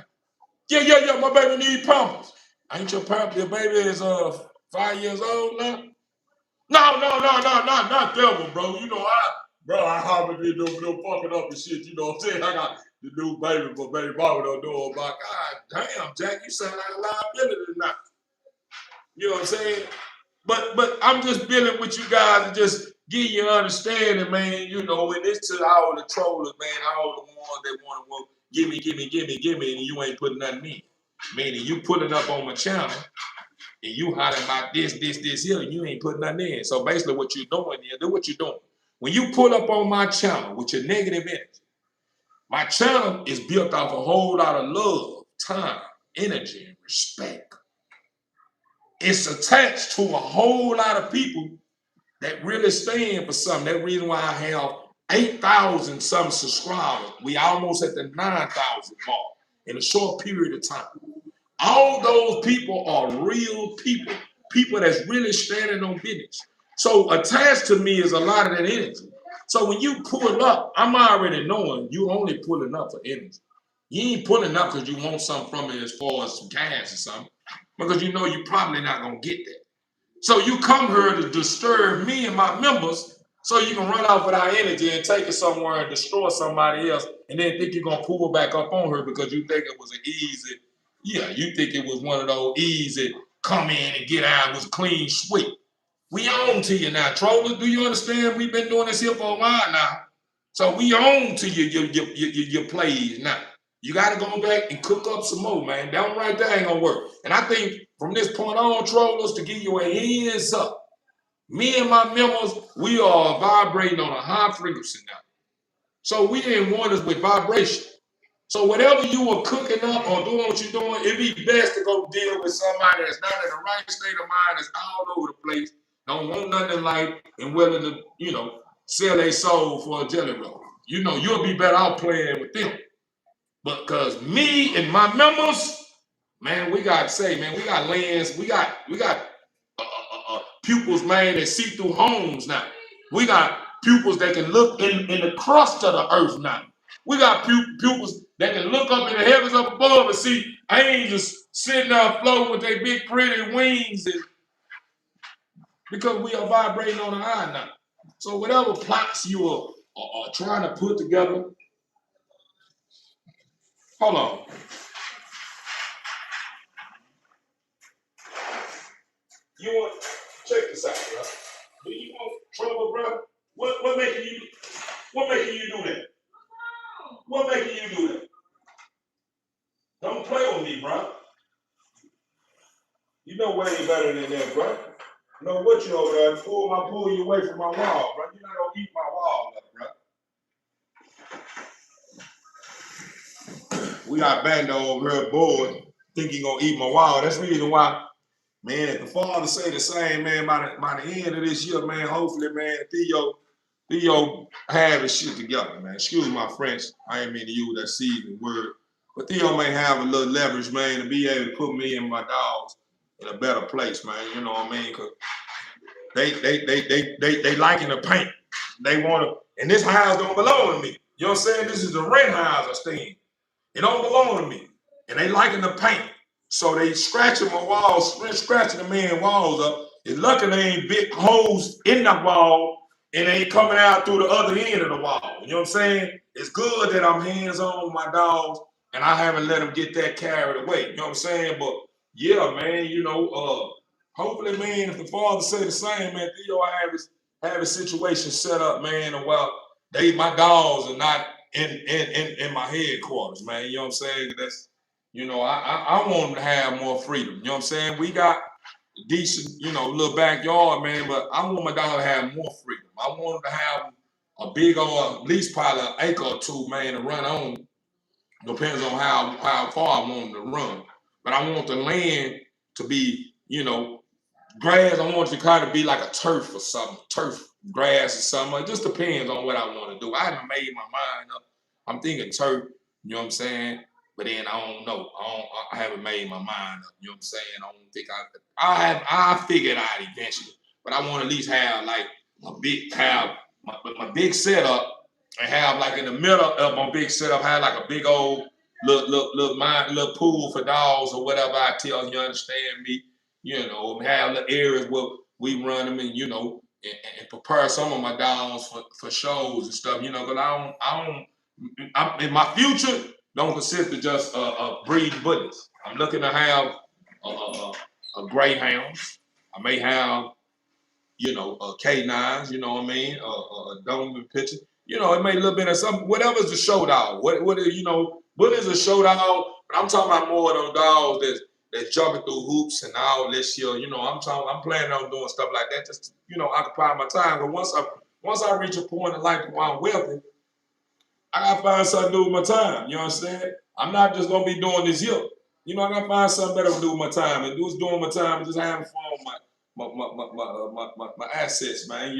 Yeah, my baby need Pampers. Ain't your baby is 5 years old now? No, not that one, bro. I hardly do no fucking up and shit. You know what I'm saying? I got the new baby, but baby mama don't know about. God damn, Jack, you sound like a liability now. You know what I'm saying? But I'm just dealing with you guys and just give you understanding, man. And this to all the trollers, man, all the ones that want to give me, and you ain't putting nothing in. Meaning you putting up on my channel and you hollering about this here, and you ain't putting nothing in. So basically what you're doing is, do what you're doing. When you pull up on my channel with your negative energy, my channel is built off a whole lot of love, time, energy, and respect. It's attached to a whole lot of people that really stand for something. That reason why I have 8,000 some subscribers. We almost at the 9,000 mark in a short period of time. All those people are real people that's really standing on business. So attached to me is a lot of that energy. So when you pull up, I'm already knowing you only pulling up for energy. You ain't pulling up because you want something from it as far as some cash or something. because you know you're probably not gonna get that. So you come here to disturb me and my members so you can run off with our energy and take it somewhere and destroy somebody else and then think you're gonna pull back up on her because you think it was an easy, you think it was one of those easy come in and get out was clean sweep. We on to you now, trollers. Do you understand? We've been doing this here for a while now. So we on to your plays now. You got to go back and cook up some more, man. That one right there ain't gonna work. And I think from this point on, trollers, to give you a heads up, me and my members, we are vibrating on a high frequency now. So we in oneness with vibration. So whatever you are cooking up or doing what you're doing, it'd be best to go deal with somebody that's not in the right state of mind, that's all over the place, don't want nothing in life, and willing to, sell their soul for a jelly roll. You'll be better off playing with them. But because me and my members, man, we got lands, we got pupils, man, that see through homes now. We got pupils that can look in the crust of the earth now. We got pupils that can look up in the heavens up above and see angels sitting there floating with their big pretty wings, and because we are vibrating on the high now. So whatever plots you are trying to put together, hold on. You want check this out, bro. Do you want trouble, bro? What making you do that? What making you do that? Don't play with me, bro. You know way better than that, bro. You know what you over there? Pull you away from my wall, bro. You're not gonna eat my wall up, bro. We got Bando over here bored, think he gonna eat my wall. That's the reason why, man, if the father say the same, man, by the end of this year, man, hopefully, man, Theo have his shit together, man. Excuse my French. I ain't mean to use that seasoned word. But Theo may have a little leverage, man, to be able to put me and my dogs in a better place, man. You know what I mean? Cause they liking the paint. They wanna, and this house don't belong to me. You know what I'm saying? This is the rent house I stay in. It don't belong to me. And they liking the paint. So they scratching my walls, scratching the man walls up. It's lucky they ain't big holes in the wall and they ain't coming out through the other end of the wall. You know what I'm saying? It's good that I'm hands-on with my dogs and I haven't let them get that carried away. You know what I'm saying? But yeah, man, hopefully, man, if the father say the same, man, Theo have his situation set up, man, and while my dogs are not in my headquarters, man. You know what I'm saying? That's, I want them to have more freedom. You know what I'm saying? We got decent, little backyard, man, but I want my dog to have more freedom. I want them to have a big old, at least probably an acre or two, man, to run on. Depends on how far I want them to run. But I want the land to be, grass. I want it to kind of be like a turf or something, turf grass or something. It just depends on what I want to do. I haven't made my mind up. I'm thinking turf, you know what I'm saying? But then I don't know. I haven't made my mind up. You know what I'm saying? I don't think I figure it out eventually. But I want to at least have like my big setup and have like in the middle of my big setup, have like a big old little pool for dogs or whatever I tell you, understand me? Have the areas where we run them and, and prepare some of my dogs for shows and stuff, because in my future, don't consist of just breeding bullies. I'm looking to have a greyhounds. I may have, K9s, you know what I mean? A Doberman picture. It may a little bit of something, whatever's the show dog. What is a show dog? But I'm talking about more of those dogs that's jumping through hoops and all this year. I'm planning on doing stuff like that just to, occupy my time. But once I reach a point in life where I'm wealthy, I gotta find something to do with my time. You understand? I'm not just gonna be doing this here. I gotta find something better to do with my time. And doing my time and just having fun with my assets, man.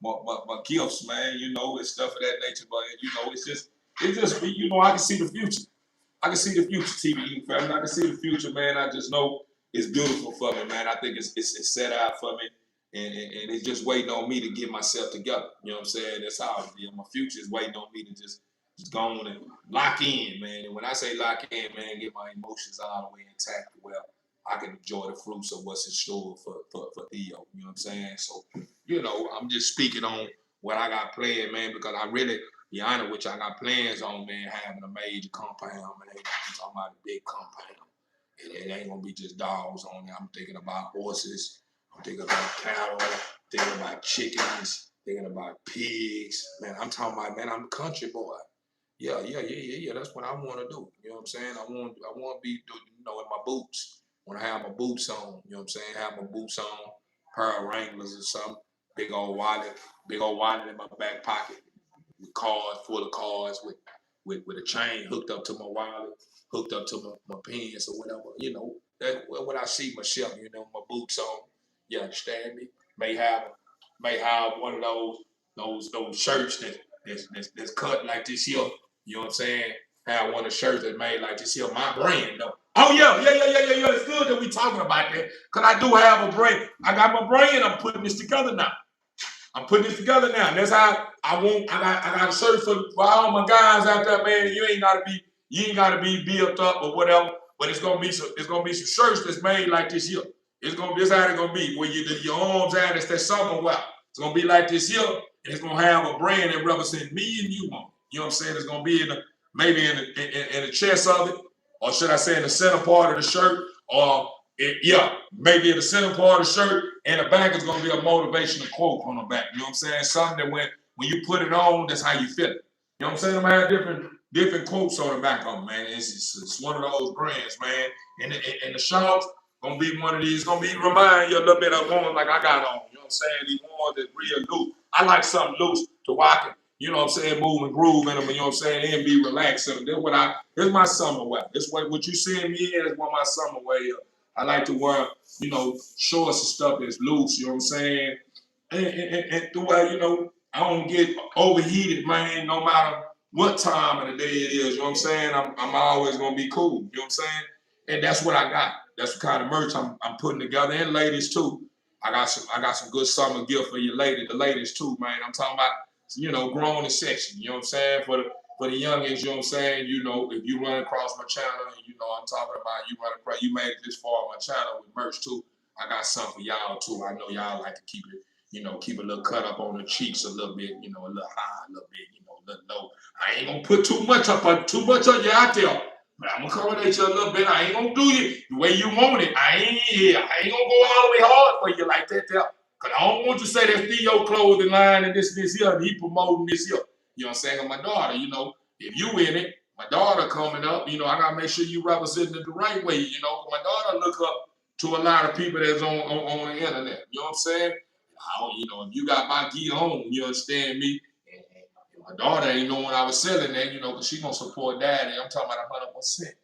My gifts, man. And stuff of that nature. But it's just I can see the future. I can see the future, TVE family. I can see the future, man. I just know it's beautiful for me, man. I think it's set out for me. And it's just waiting on me to get myself together. You know what I'm saying? That's how it is. My future is waiting on me to just go on and lock in, man. And when I say lock in, man, get my emotions all the way intact. Well, I can enjoy the fruits of what's in store for THEO. You know what I'm saying? So, you know, I'm just speaking on what I got planned, man, because I really, be honest with you, I got plans on, man, having a major compound, man. I'm talking about a big compound. It ain't gonna be just dogs on there. I'm thinking about horses. I'm thinking about cattle. Thinking about chickens. Thinking about pigs. Man, I'm talking about, man, I'm a country boy. Yeah. That's what I want to do. You know what I'm saying? I want to be, you know, in my boots. Want to have my boots on. You know what I'm saying? Have my boots on, pair of Wranglers or something. Big old wallet in my back pocket with cards, full of cards, with a chain hooked up to my wallet, hooked up to my pants or whatever. You know, that what I see myself. You know, my boots on. You understand me? May have one of those shirts that's cut like this here. You know what I'm saying? Have one of the shirts that made like this here, my brand though. Oh yeah. It's good that we talking about that. Cause I do have a brand. I got my brand. I'm putting this together now. I'm putting this together now. And that's how I want. I got a shirt for all my guys out there, man. You ain't gotta be built up or whatever. But it's gonna be some shirts that's made like this here. This how it's gonna be. Where your arms out, it's that summer wear. It's gonna be like this here, and it's gonna have a brand that represents me and you on. You know what I'm saying? It's gonna be maybe in the chest of it, or should I say in the center part of the shirt, or maybe in the center part of the shirt, and the back is gonna be a motivational quote on the back. You know what I'm saying? Something that when you put it on, that's how you feel it. You know what I'm saying? I'm gonna have different quotes on the back of them, man. It's one of those brands, man. And the shorts gonna be one of these, gonna be remind you a little bit of one like I got on. You know what I'm saying? These ones that's real loose. I like something loose to walk it. You know what I'm saying, move and groove in them, you know what I'm saying, and be relaxed in them. This is my summer wear. This what you seeing me in is what my summer wear is. I like to wear, you know, shorts and stuff that's loose, you know what I'm saying? And throughout, you know, I don't get overheated, man, no matter what time of the day it is, you know what I'm saying? I'm always gonna be cool, you know what I'm saying? And that's what I got. That's the kind of merch I'm putting together. And ladies too. I got some good summer gift for you ladies, the ladies too, man. I'm talking about, you know, grown and sexy, you know what I'm saying? For the youngins, you know what I'm saying? You know, if you run across my channel, and you know I'm talking about you made it this far on my channel with merch too. I got something for y'all too. I know y'all like to keep it, you know, keep a little cut up on the cheeks a little bit, you know, a little high, a little bit, you know, a little low. I ain't gonna put too much on you out there. But I'm gonna accommodate you a little bit. I ain't gonna do you the way you want it. I ain't gonna go all the way hard for you like that there. Cause I don't want you to say that THEO clothing line and this here, and he promoting this here. You know what I'm saying? And my daughter, you know, if you in it, my daughter coming up, you know, I gotta make sure you representing it the right way, you know. My daughter look up to a lot of people that's on the internet. You know what I'm saying? You know, if you got my gear on, you understand me? And my daughter ain't know when I was selling that, you know, because she gonna support daddy. I'm talking about 100%.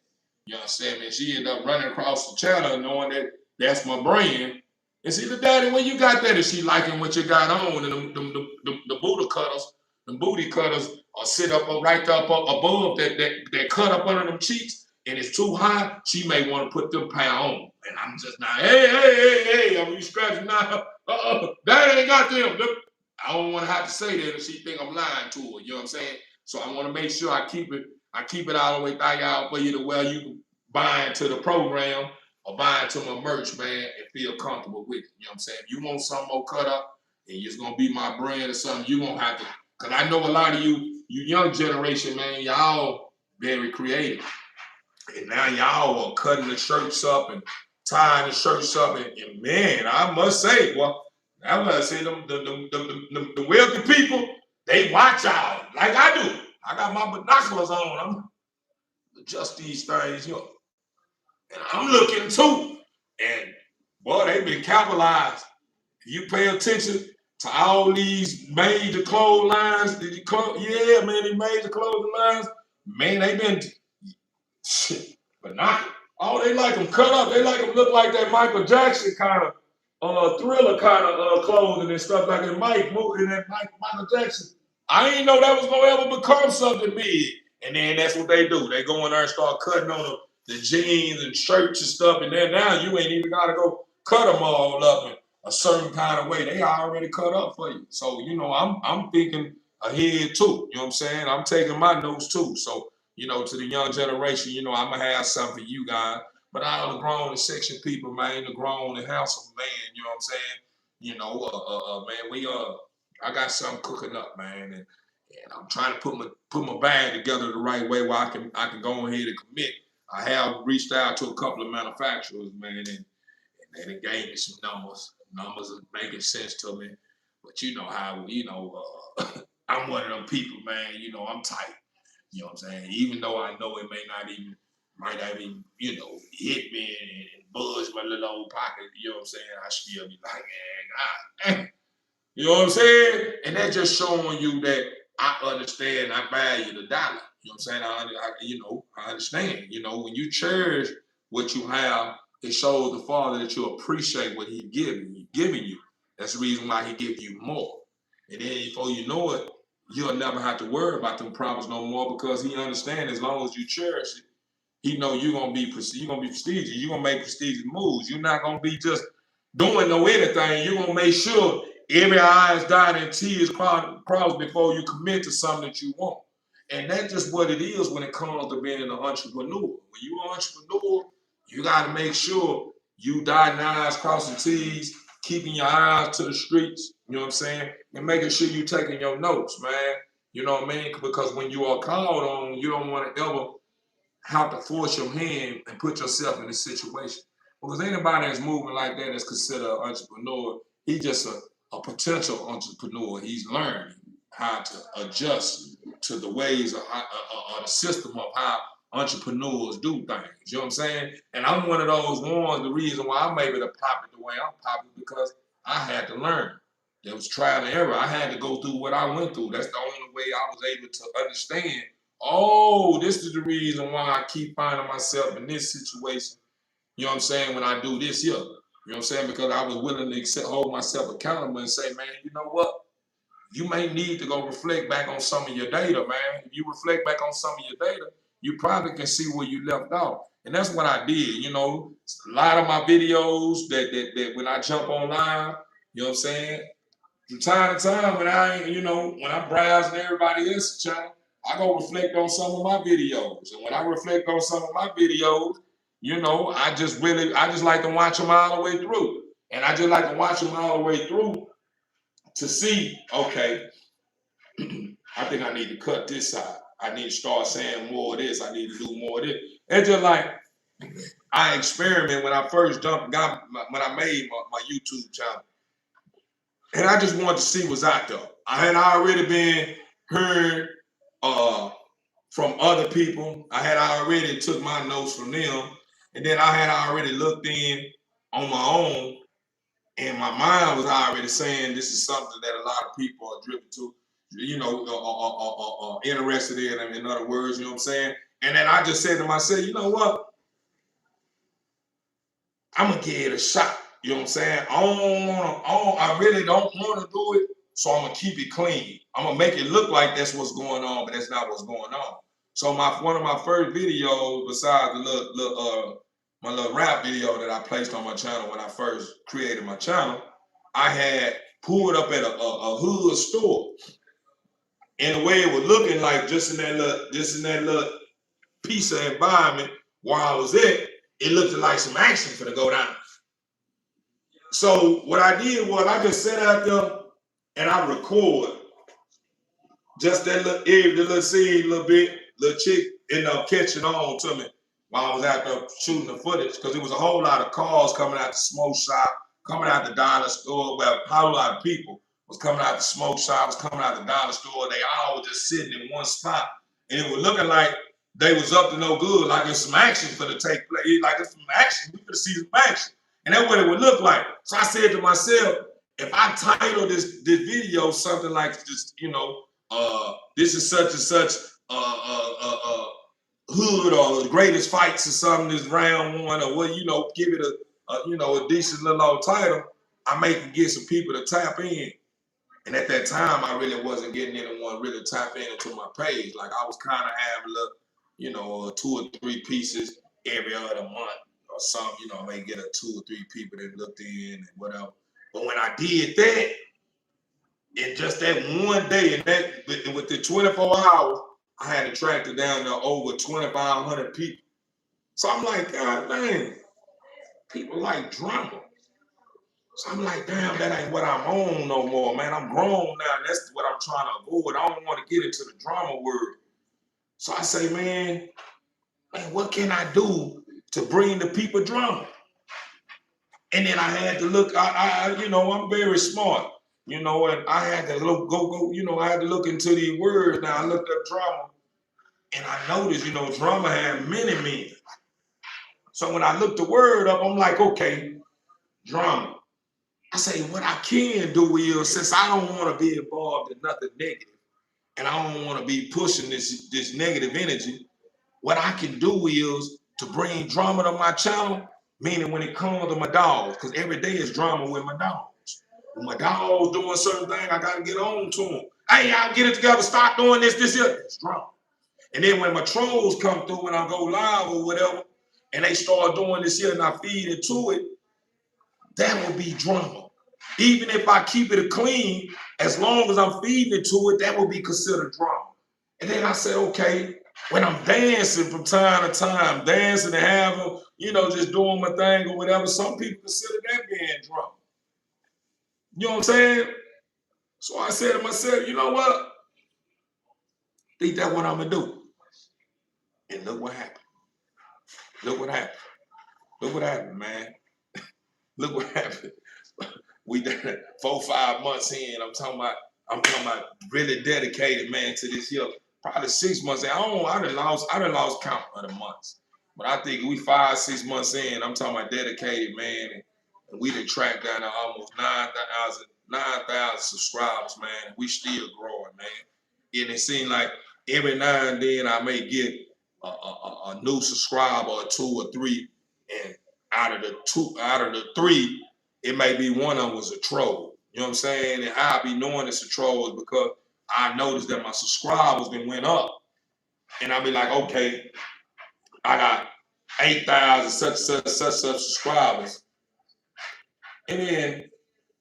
You understand me? She ended up running across the channel knowing that that's my brand. And see, the daddy, when you got that, is she liking what you got on? And the booty cutters are sit up right up above that cut up under them cheeks, and it's too high, she may want to put them pound on. And I'm just not, hey, I'm scratching now. Daddy ain't got them. I don't want to have to say that if she think I'm lying to her. You know what I'm saying? So I want to make sure I keep it all the way back out for you to where you can buy into the program or buy into my merch, man, and feel comfortable with it. You know what I'm saying? If you want something more cut up and it's gonna be my brand or something, you gonna have to, cause I know a lot of you young generation, man, y'all very creative. And now y'all are cutting the shirts up and tying the shirts up, and man, I must say, well, I must say the wealthy people, they watch y'all like I do. I got my binoculars on. I'm adjust these things, you know, and I'm looking too. And boy, they been capitalized. If you pay attention to all these major clothes lines, yeah, man, these major clothing lines, man, they been shit, but not. Oh, they like them cut up. They like them look like that Michael Jackson kind of Thriller kind of clothing and stuff like that. Michael Jackson. I ain't know that was gonna ever become something big. And then that's what they do. They go in there and start cutting on the jeans and shirts and stuff. And then now you ain't even gotta go cut them all up in a certain kind of way. They already cut up for you. So you know, I'm thinking ahead too. You know what I'm saying? I'm taking my notes too. So you know, to the young generation, you know, I'm gonna have something for you guys. But all the grown and sexy people, man, the grown and handsome man, you know what I'm saying? You know, man, I got something cooking up, man, and I'm trying to put my bag together the right way where I can go ahead and commit. I have reached out to a couple of manufacturers, man, and they gave me some numbers. Numbers are making sense to me, but you know how I'm one of them people, man. You know, I'm tight. You know what I'm saying? Even though I know it might not even, hit me and buzz my little old pocket. You know what I'm saying? I still be like, man, God. You know what I'm saying? And that's just showing you that I understand, I value the dollar. You know what I'm saying? I understand. You know, when you cherish what you have, it shows the Father that you appreciate what He's giving you. That's the reason why He gives you more. And then before you know it, you'll never have to worry about them problems no more because He understands as long as you cherish it, He know you're gonna be prestigious. You're gonna make prestigious moves. You're not gonna be just doing no anything. You're gonna make sure every I is dotted and T is crossed before you commit to something that you want. And that's just what it is when it comes to being an entrepreneur. When you're an entrepreneur, you gotta make sure you dotting I's, crossing T's, keeping your eyes to the streets, you know what I'm saying? And making sure you taking your notes, man. You know what I mean? Because when you are called on, you don't want to ever have to force your hand and put yourself in a situation. Because anybody that's moving like that is considered an entrepreneur. He's just a potential entrepreneur. He's learning how to adjust to the ways of the system of how entrepreneurs do things. You know what I'm saying? And I'm one of those ones, the reason why I'm able to pop it the way I'm popping because I had to learn. There was trial and error. I had to go through what I went through. That's the only way I was able to understand. Oh, this is the reason why I keep finding myself in this situation. You know what I'm saying? When I do this here. You know what I'm saying? Because I was willing to hold myself accountable and say, man, you know what? You may need to go reflect back on some of your data, man. If you reflect back on some of your data, you probably can see where you left off. And that's what I did. You know, a lot of my videos that when I jump online, you know what I'm saying? From time to time, when I'm browsing everybody else's channel, I go reflect on some of my videos. And when I reflect on some of my videos, I just like to watch them all the way through. And I just like to watch them all the way through to see, okay, I think I need to cut this side. I need to start saying more of this. I need to do more of this. It's just like I experiment when I first when I made my YouTube channel. And I just wanted to see what's out there. I had already been heard from other people. I had already took my notes from them. And then I had already looked in on my own. And my mind was already saying this is something that a lot of people are driven to, interested in other words, you know what I'm saying? And then I just said to myself, you know what? I'm gonna give it a shot. You know what I'm saying? I really don't want to do it, so I'm gonna keep it clean. I'm gonna make it look like that's what's going on, but that's not what's going on. So one of my first videos, besides the my little rap video that I placed on my channel when I first created my channel, I had pulled up at a hood store. And the way it was looking like just in that little piece of environment where I was at, it looked like some action for to go down. So what I did was I just sat out there and I record just that little area, the little scene, little bit, little chick ended up catching on to me while I was out there shooting the footage because it was a whole lot of cars coming out the smoke shop, coming out the dollar store, where a whole lot of people was coming out the smoke shop, was coming out the dollar store. They all were just sitting in one spot. And it was looking like they was up to no good, like there's some action for the take place, like it's some action. We could see some action. And that's what it would look like. So I said to myself, if I title this video something like this, this is such and such hood or the greatest fights or something, this round one, or what, give it a decent little old title, I may can get some people to tap in. And at that time, I really wasn't getting anyone really tap into my page. Like I was kind of having look, 2 or 3 pieces every other month or something. I may get 2 or 3 people that looked in and whatever. But when I did that, in just that one day, and with the 24 hours, I had attracted down to over 2,500 people. So I'm like, God dang, people like drama. So I'm like, damn, that ain't what I'm on no more, man. I'm grown now. And that's what I'm trying to avoid. I don't want to get into the drama world. So I say, man, what can I do to bring the people drama? And then I had to look, I'm very smart, and I had to I had to look into these words. Now I looked up drama and I noticed, drama had many meanings. So when I looked the word up, I'm like, okay, drama. I say, what I can do is, since I don't want to be involved in nothing negative, and I don't want to be pushing this negative energy, what I can do is to bring drama to my channel, meaning when it comes to my dogs, because every day is drama with my dogs. When my dog's doing certain things, I got to get on to them. Hey, y'all get it together, stop doing this, here. It's drama. And then when my trolls come through and I go live or whatever, and they start doing this here and I feed into it, that will be drama. Even if I keep it clean, as long as I'm feeding it to it, that will be considered drama. And then I said, okay, when I'm dancing from time to time, dancing and having, just doing my thing or whatever, some people consider that being drama. You know what I'm saying? So I said to myself, you know what? I think that's what I'm going to do. And look what happened. Look what happened. Look what happened, man. Look what happened. We done 4, 5 months in. I'm talking about really dedicated, man, to this year. Probably 6 months in. I done lost count of the months. But I think we 5, 6 months in. I'm talking about dedicated, man. And we done tracked down to almost 9,000 subscribers, man. We still growing, man. And it seems like every now and then I may get a new subscriber or 2 or 3, and out of the 3, it may be one of them was a troll. You know what I'm saying? And how I be knowing it's a troll is because I noticed that my subscribers then went up. And I be like, okay, I got 8,000 such subscribers. And then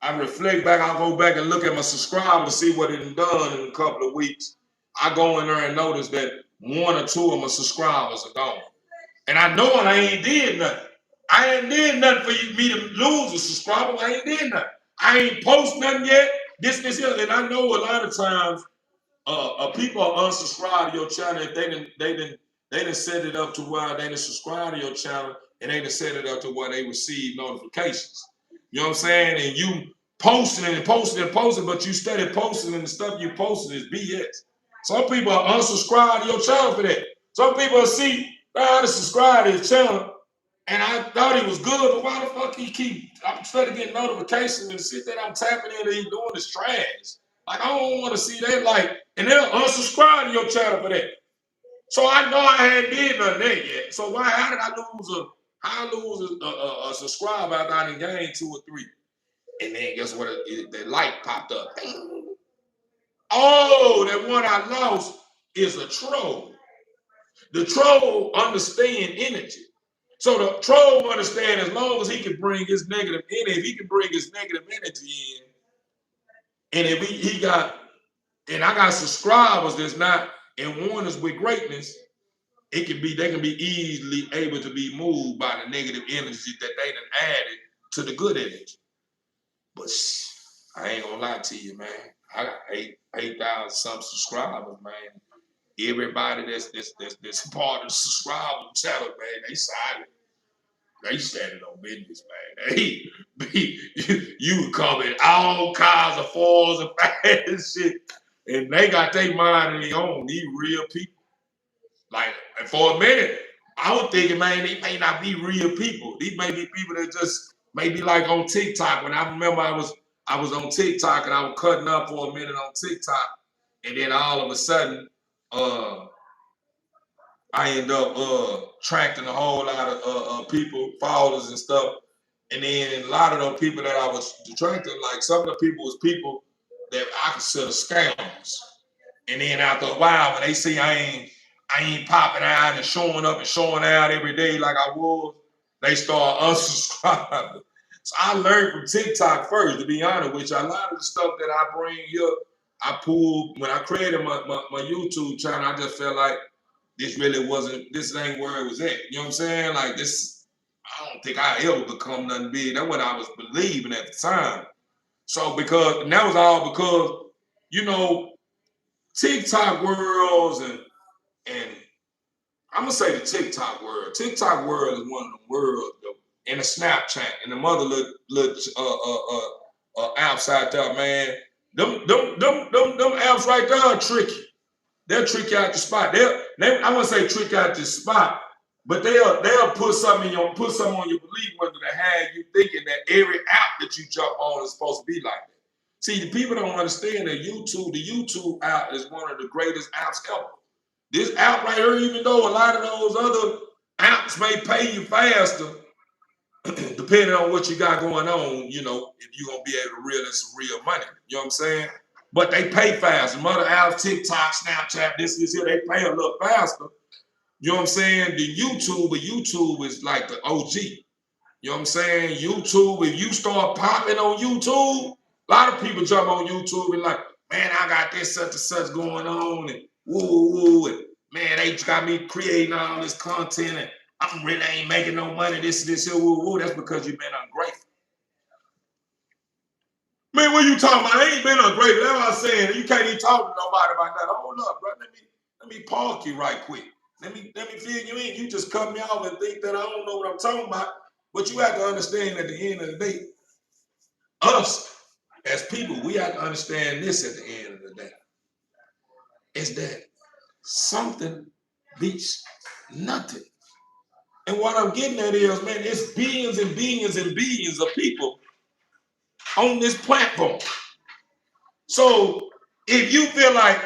I reflect back, I'll go back and look at my subscribers to see what it done in a couple of weeks. I go in there and notice that 1 or 2 of my subscribers are gone. And I know I ain't did nothing. I ain't did nothing for me to lose a subscriber. I ain't did nothing. I ain't post nothing yet. This, here. And I know a lot of times people are unsubscribed to your channel if they didn't set it up to where they didn't subscribe to your channel and they didn't set it up to where they receive notifications. You know what I'm saying? And you posting and posting and posting, but you started posting and the stuff you posting is BS. Some people are unsubscribed to your channel for that. Some people see, I subscribe to his channel and I thought he was good, but why the fuck I'm starting to get notifications and the shit that I'm tapping in that he's doing is trash. Like, I don't want to see that, and they'll unsubscribe to your channel for that. So I know I hadn't did nothing there yet. So how did I lose a subscriber after I done gained 2 or 3? And then guess what? The light popped up. Oh, that one I lost is a troll. The troll understand energy. So the troll understand as long as he can bring his negative energy, if he can bring his negative energy in, and if he got, and I got subscribers that's not in warnings with greatness, they can be easily able to be moved by the negative energy that they done added to the good energy. But I ain't gonna lie to you, man. I got 8,000 some subscribers, man. Everybody that's part of the subscriber channel, man, they silent. They standing on business, man. You come in all kinds of forms and fashion shit, and they got their mind in their own. These real people. Like, and for a minute, I was thinking, man, they may not be real people. These may be people that just maybe like on TikTok. When I remember I was on TikTok and I was cutting up for a minute on TikTok, and then all of a sudden, I end up attracting a whole lot of people, followers and stuff. And then a lot of those people that I was attracting, like some of the people was people that I consider scammers. And then after a while, when they see I ain't popping out and showing up and showing out every day like I was, they start unsubscribing. So I learned from TikTok first, to be honest with you. A lot of the stuff that I bring here, I pulled when I created my YouTube channel. I just felt like this really wasn't, this ain't where it was at. You know what I'm saying? Like this, I don't think I ever become nothing big. That's what I was believing at the time. So because, and that was all because, you know, TikTok worlds and I'm gonna say the TikTok world. TikTok world is one of the worlds, and the Snapchat and the other little apps out there, man. Them apps right there are tricky. They'll trick you out the spot. I wouldn't say trick you out the spot, but they'll put something on your belief whether to have you thinking that every app that you jump on is supposed to be like that. See, the people don't understand that the YouTube app is one of the greatest apps ever. This app right here, even though a lot of those other apps may pay you faster, depending on what you got going on, you know, if you're gonna be able to reel in some real money. You know what I'm saying? But they pay faster. Mother apps, TikTok, Snapchat, this here, they pay a little faster. You know what I'm saying? Than YouTube, but YouTube is like the OG. You know what I'm saying? YouTube, if you start popping on YouTube, a lot of people jump on YouTube and like, man, I got this such and such going on, and woo, and man, they got me creating all this content, and I'm really ain't making no money, this, here, woo. That's because you've been ungrateful. Man, what you talking about? I ain't been ungrateful. That's what I'm saying. You can't even talk to nobody about that. Hold up, bro. Let me park you right quick. Let me fill you in. You just cut me off and think that I don't know what I'm talking about. But you have to understand at the end of the day, us as people, we have to understand this at the end of the day. Is that something beats nothing. And what I'm getting at is, man, it's billions and billions and billions of people on this platform. So if you feel like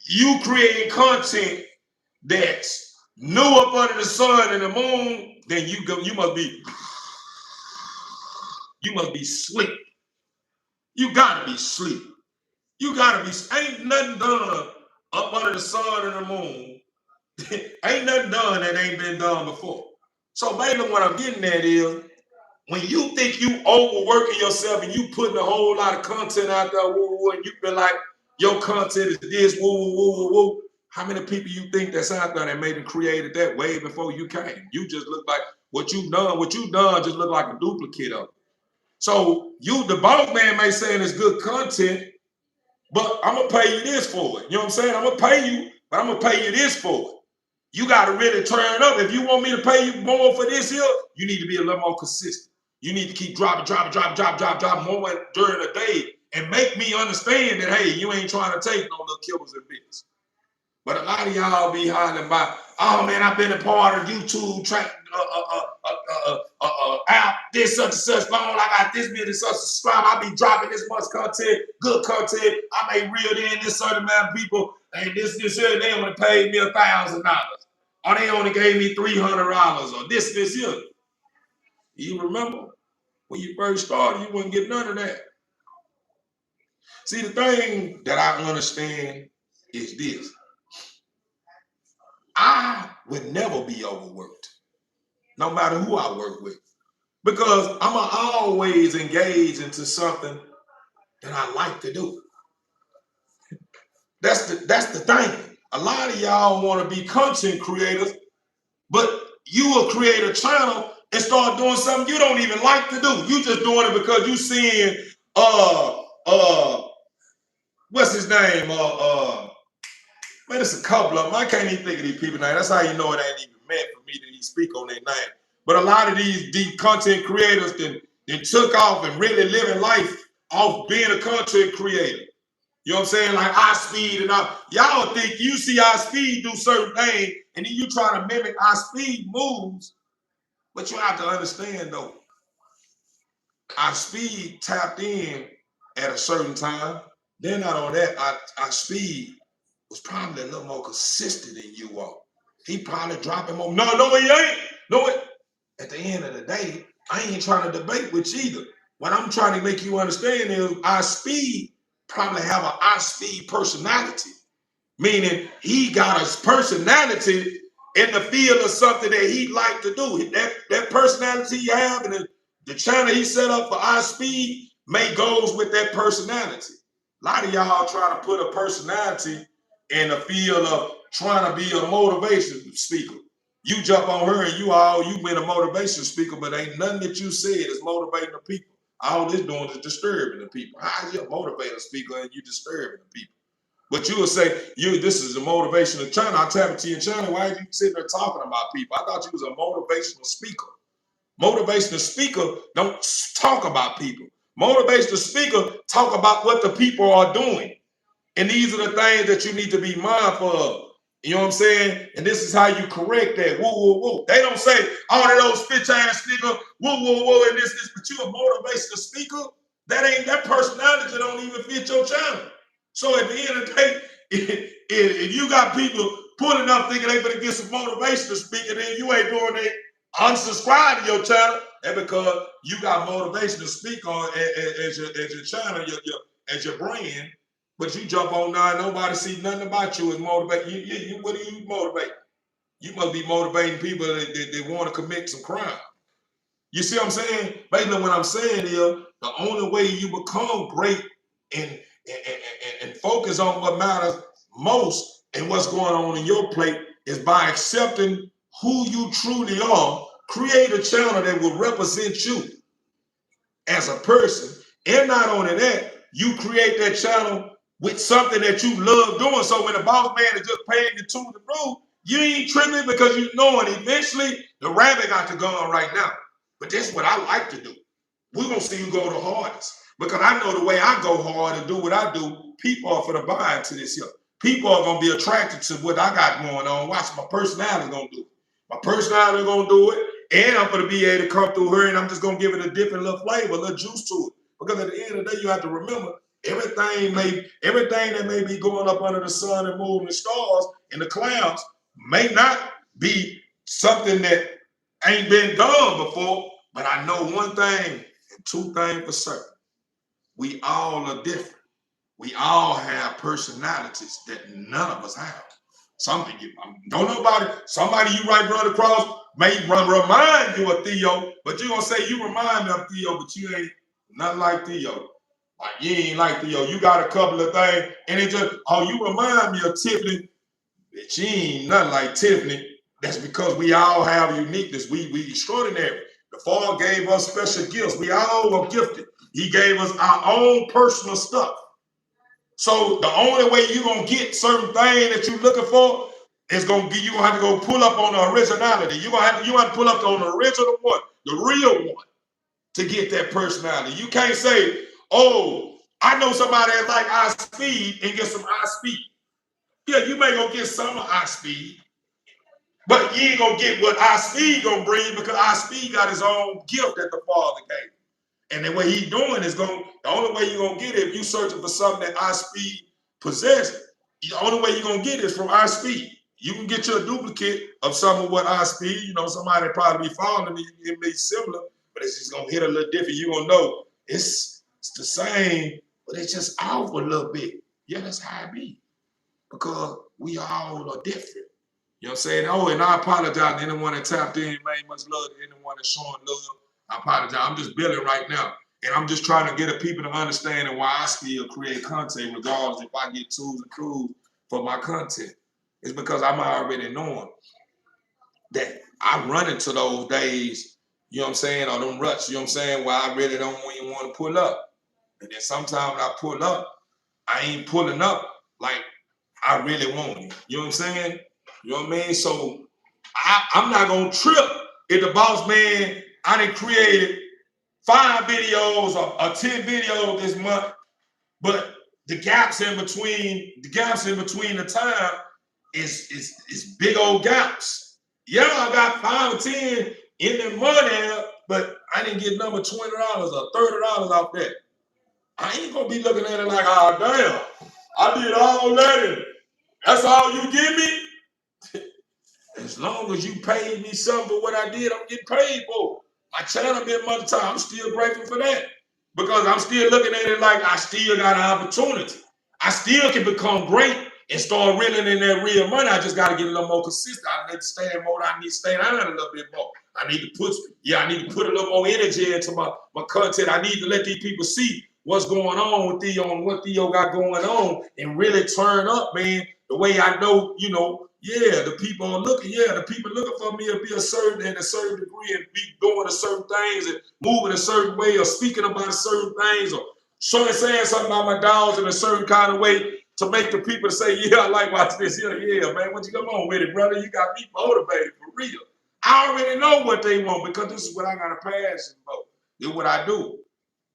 you creating content that's new up under the sun and the moon, then you must be sleep. You gotta be sleep. You gotta be, ain't nothing done up under the sun and the moon. Ain't nothing done that ain't been done before. So basically what I'm getting at is, when you think you overworking yourself and you putting a whole lot of content out there, and you feel like your content is this, how many people you think that's out there that made and created that way before you came? You just look like what you done just look like a duplicate of it. So the boss man may say it's good content, but I'm gonna pay you this for it. You know what I'm saying? I'm gonna pay you, but I'm gonna pay you this for it. You gotta really turn up. If you want me to pay you more for this here, you need to be a little more consistent. You need to keep dropping more during the day and make me understand that, hey, you ain't trying to take no little killers and bits. But a lot of y'all be hollering about, oh man, I've been a part of YouTube app, this such and such long, I got this many such subscribe, I be dropping this much content, good content, I may reel in this certain amount of people, and this here, they only paid me $1,000. Or they only gave me $300 or this here. You remember when you first started, you wouldn't get none of that. See, the thing that I understand is this. I would never be overworked, no matter who I work with, because I'm always engage into something that I like to do. That's the thing. A lot of y'all want to be content creators, but you will create a channel and start doing something you don't even like to do. You just doing it because you seeing what's his name? Man, it's a couple of them. I can't even think of these people now. That's how you know it ain't even meant for me to even speak on their name. But a lot of these content creators then took off and really living life off being a content creator. You know what I'm saying? Like iSpeed and all. Y'all think you see iSpeed do certain things, and then you try to mimic iSpeed moves. But you have to understand though, iSpeed tapped in at a certain time. Then not on that, iSpeed was probably a little more consistent than you are. He probably dropping more. No, he ain't. No, at the end of the day, I ain't trying to debate with you either. What I'm trying to make you understand is iSpeed probably have an iSpeed personality. Meaning he got his personality in the field of something that he like to do. That personality he have and the channel he set up for iSpeed may goes with that personality. A lot of y'all try to put a personality in the field of trying to be a motivation speaker. You jump on her and you been a motivation speaker, but ain't nothing that you said is motivating the people. All this doing is disturbing the people. How is you a motivator speaker and you disturbing the people? But you will say, this is a motivational channel. I tap into your channel. Why are you sitting there talking about people? I thought you was a motivational speaker. Motivational speaker don't talk about people. Motivational speaker talk about what the people are doing. And these are the things that you need to be mindful of. You know what I'm saying? And this is how you correct that. Woo, woo, woo. They don't say all of those bitch-ass nigga, woo, woo, woo, and this, but you a motivational speaker. That personality don't even fit your channel. So at the end of the day, if you got people pulling up thinking they better get some motivational speaker, then you ain't doing it, unsubscribe to your channel, and because you got motivational speaker as your channel, as your brand. But you jump on now, nobody see nothing about you as motivate. What do you motivate? You must be motivating people that want to commit some crime. You see what I'm saying? Basically, what I'm saying is the only way you become great and focus on what matters most and what's going on in your plate is by accepting who you truly are. Create a channel that will represent you as a person. And not only that, you create that channel with something that you love doing. So when the boss man is just paying you to the roof, you ain't tripping because you knowing eventually the rabbit got the gun right now. But that's what I like to do. We're going to see who go the hardest. Because I know the way I go hard and do what I do, people are for the buy into this here. People are going to be attracted to what I got going on. Watch, my personality going to do it. My personality going to do it. And I'm going to be able to come through her and I'm just going to give it a different little flavor, a little juice to it. Because at the end of the day, you have to remember, everything that may be going up under the sun and moon and stars and the clouds may not be something that ain't been done before. But I know one thing and two things for certain. We all are different. We all have personalities that none of us have. Something somebody you right run across may remind you of Theo, but you're gonna say you remind me of Theo, but you ain't nothing like Theo. Like you ain't like Theo. You got a couple of things, and it just, you remind me of Tiffany, but she ain't nothing like Tiffany. That's because we all have uniqueness. We extraordinary. The Father gave us special gifts. We all are gifted. He gave us our own personal stuff. So the only way you're gonna get certain thing that you're looking for is gonna be, you're gonna have to go pull up on the originality. You have to pull up on the original one, the real one, to get that personality. You can't say, oh, I know somebody that like I speed and get some I speed. Yeah, you may go get some of I speed, but you ain't gonna get what I speed gonna bring because I speed got his own gift that the Father gave. And the way he's doing is the only way you're gonna get it if you searching for something that I speed possesses. The only way you're gonna get it is from I speed. You can get you a duplicate of some of what I speed. You know, somebody probably be following me, it may be similar, but it's just gonna hit a little different. You're gonna know it's the same, but it's just off a little bit. Yeah, that's how it be. Because we all are different. You know what I'm saying? Oh, and I apologize to anyone that tapped in, made much love to anyone that's showing love. I apologize. I'm just building right now. And I'm just trying to get the people to understand and why I still create content regardless if I get tools and tools for my content. It's because I'm already knowing that I run into those days, you know what I'm saying, or them ruts, you know what I'm saying, where I really don't even want to pull up. And then sometimes when I pull up, I ain't pulling up like I really want it. You know what I'm saying? You know what I mean? So I'm not going to trip if the boss man, I done created 5 videos or 10 videos this month, but the gaps in between the time is big old gaps. Yeah, I got 5 or 10 in the money, but I didn't get number $20 or $30 off that. I ain't gonna be looking at it like, oh damn, I did all that and that's all you give me? As long as you paid me something for what I did, I'm getting paid for. My channel been much time. I'm still grateful for that. Because I'm still looking at it like I still got an opportunity. I still can become great and start reeling in that real money. I just got to get a little more consistent. I need to stay in mode. I need to stay down a little bit more. I need to put a little more energy into my content. I need to let these people see what's going on with Theo and what Theo got going on and really turn up, man. The way I know, yeah, the people are looking, the people looking for me to be a certain degree and be doing a certain things and moving a certain way or speaking about a certain things or saying something about my dogs in a certain kind of way to make the people say, yeah, I like watching this. Yeah, man, what you come on with it, brother? You got me motivated for real. I already know what they want because this is what I got a passion for. This is what I do.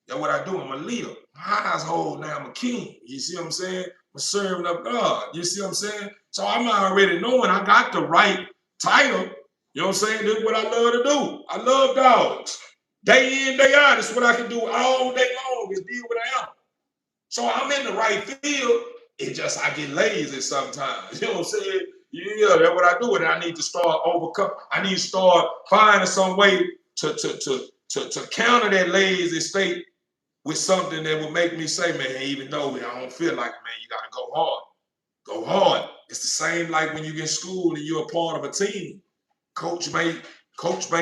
That's what I do. I'm a leader. My household now, I'm a king. You see what I'm saying? I'm serving up God. You see what I'm saying? So I'm already knowing I got the right title. You know what I'm saying? This is what I love to do. I love dogs. Day in, day out. This is what I can do all day long is deal with animals. So I'm in the right field. It's just I get lazy sometimes. You know what I'm saying? Yeah, that's what I do. And I need to start overcome. I need to start finding some way to counter that lazy state with something that will make me say, man, even though I don't feel like it, man, you gotta go hard. Go hard. It's the same like when you get in school and you're a part of a team. Coach may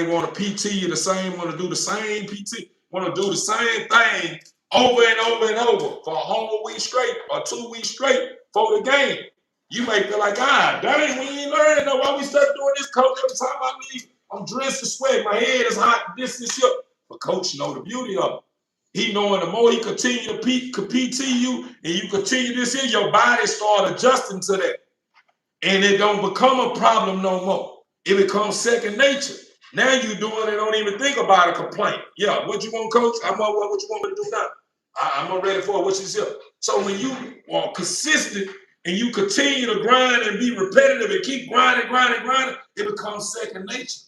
want to PT you the same, want to do the same PT, want to do the same thing over and over and over for a whole week straight or 2 weeks straight for the game. You may feel like, God, dang, we ain't learning. No, why we start doing this, coach? Every time I leave, I'm drenched in sweat. My head is hot, this and shit. But coach know the beauty of it. He knowing the more he continue to PT you and you continue this here, your body start adjusting to that. And it don't become a problem no more. It becomes second nature. Now you doing it, don't even think about a complaint. Yeah, what you want, coach? What you want me to do now? I'm ready for it. What you say? So when you are consistent and you continue to grind and be repetitive and keep grinding, it becomes second nature.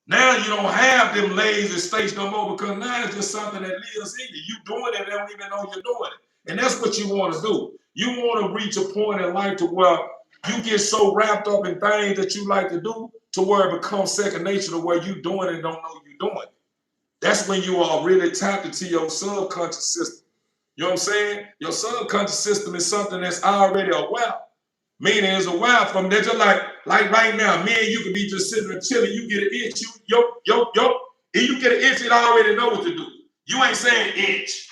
Now you don't have them lazy states no more because now it's just something that lives in you. You doing it and don't even know you're doing it. And that's what you want to do. You want to reach a point in life to where you get so wrapped up in things that you like to do to where it becomes second nature to where you doing it and don't know you're doing it. That's when you are really tapped into your subconscious system. You know what I'm saying? Your subconscious system is something that's already aware. Meaning it's aware from there, just like right now, me and you could be just sitting there chilling, you get an itch, and you get an itch, it already know what to do. You ain't saying itch.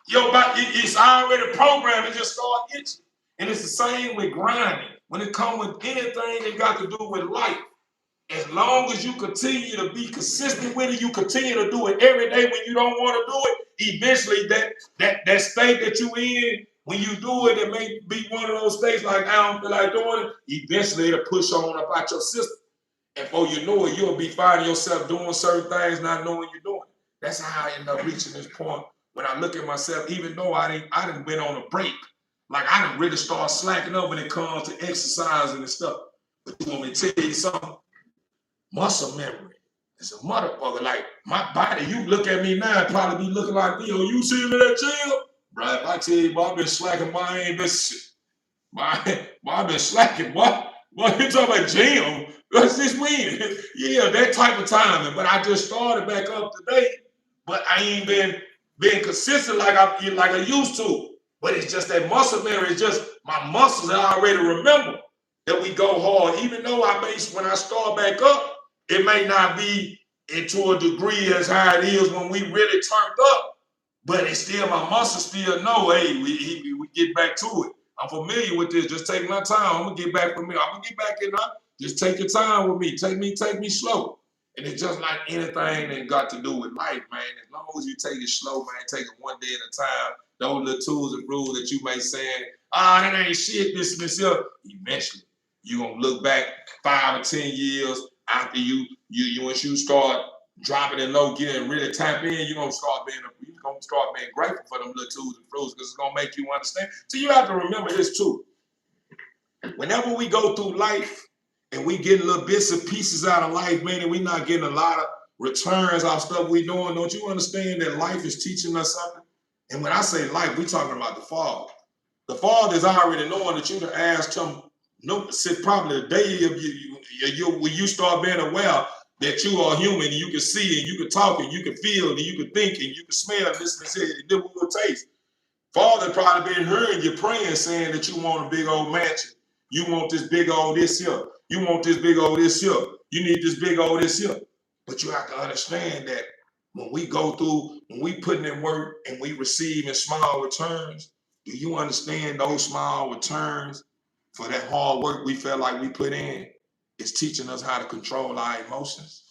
Your body, it's already programmed, it just start itching. And it's the same with grinding. When it comes with anything that got to do with life, as long as you continue to be consistent with it, you continue to do it every day when you don't want to do it, eventually that state that you in, when you do it, it may be one of those states like, I don't feel like doing it, eventually it'll push on about your system. And before you know it, you'll be finding yourself doing certain things, not knowing you're doing it. That's how I end up reaching this point when I look at myself, even though I didn't went on a break. Like I didn't really start slacking up when it comes to exercising and stuff. But you want me to tell you something? Muscle memory is a motherfucker. Like my body, you look at me now, probably be looking like THEO. You see me at gym? Bro, if I tell you, boy, I've been slacking, boy, I ain't been shit. I've been slacking, boy. What you talking about gym? What's this mean? Yeah, that type of timing. But I just started back up today, but I ain't been consistent like I used to. But it's just that muscle memory. It's just my muscles I already remember that we go hard. Even though when I start back up, it may not be into a degree as high it is when we really turned up, but it's still my muscles still know, hey, we get back to it. I'm familiar with this. Just take my time. I'm gonna get back with me. I'm gonna get back in there. Just take your time with me. Take me slow. And it's just like anything that got to do with life, man. As long as you take it slow, man, take it one day at a time. Those little tools and rules that you may say, that ain't shit, this and this. Eventually, you're gonna look back 5 or 10 years after you once you start dropping it low, getting really tap in, you're gonna start being grateful for them little tools and rules because it's gonna make you understand. So you have to remember this too. Whenever we go through life and we get little bits and pieces out of life, man, and we're not getting a lot of returns off stuff we doing, don't you understand that life is teaching us something? And when I say life, we talking about the Father. The Father is already knowing that you to ask him, probably the day of you when you start being aware that you are human and you can see and you can talk and you can feel and you can think and you can smell and listen and say and then we will taste. Father probably been hearing you praying saying that you want a big old mansion. You want this big old this here. You want this big old this here. You need this big old this here. But you have to understand that when we putting in work and we receiving small returns, do you understand those small returns for that hard work we feel like we put in, is teaching us how to control our emotions.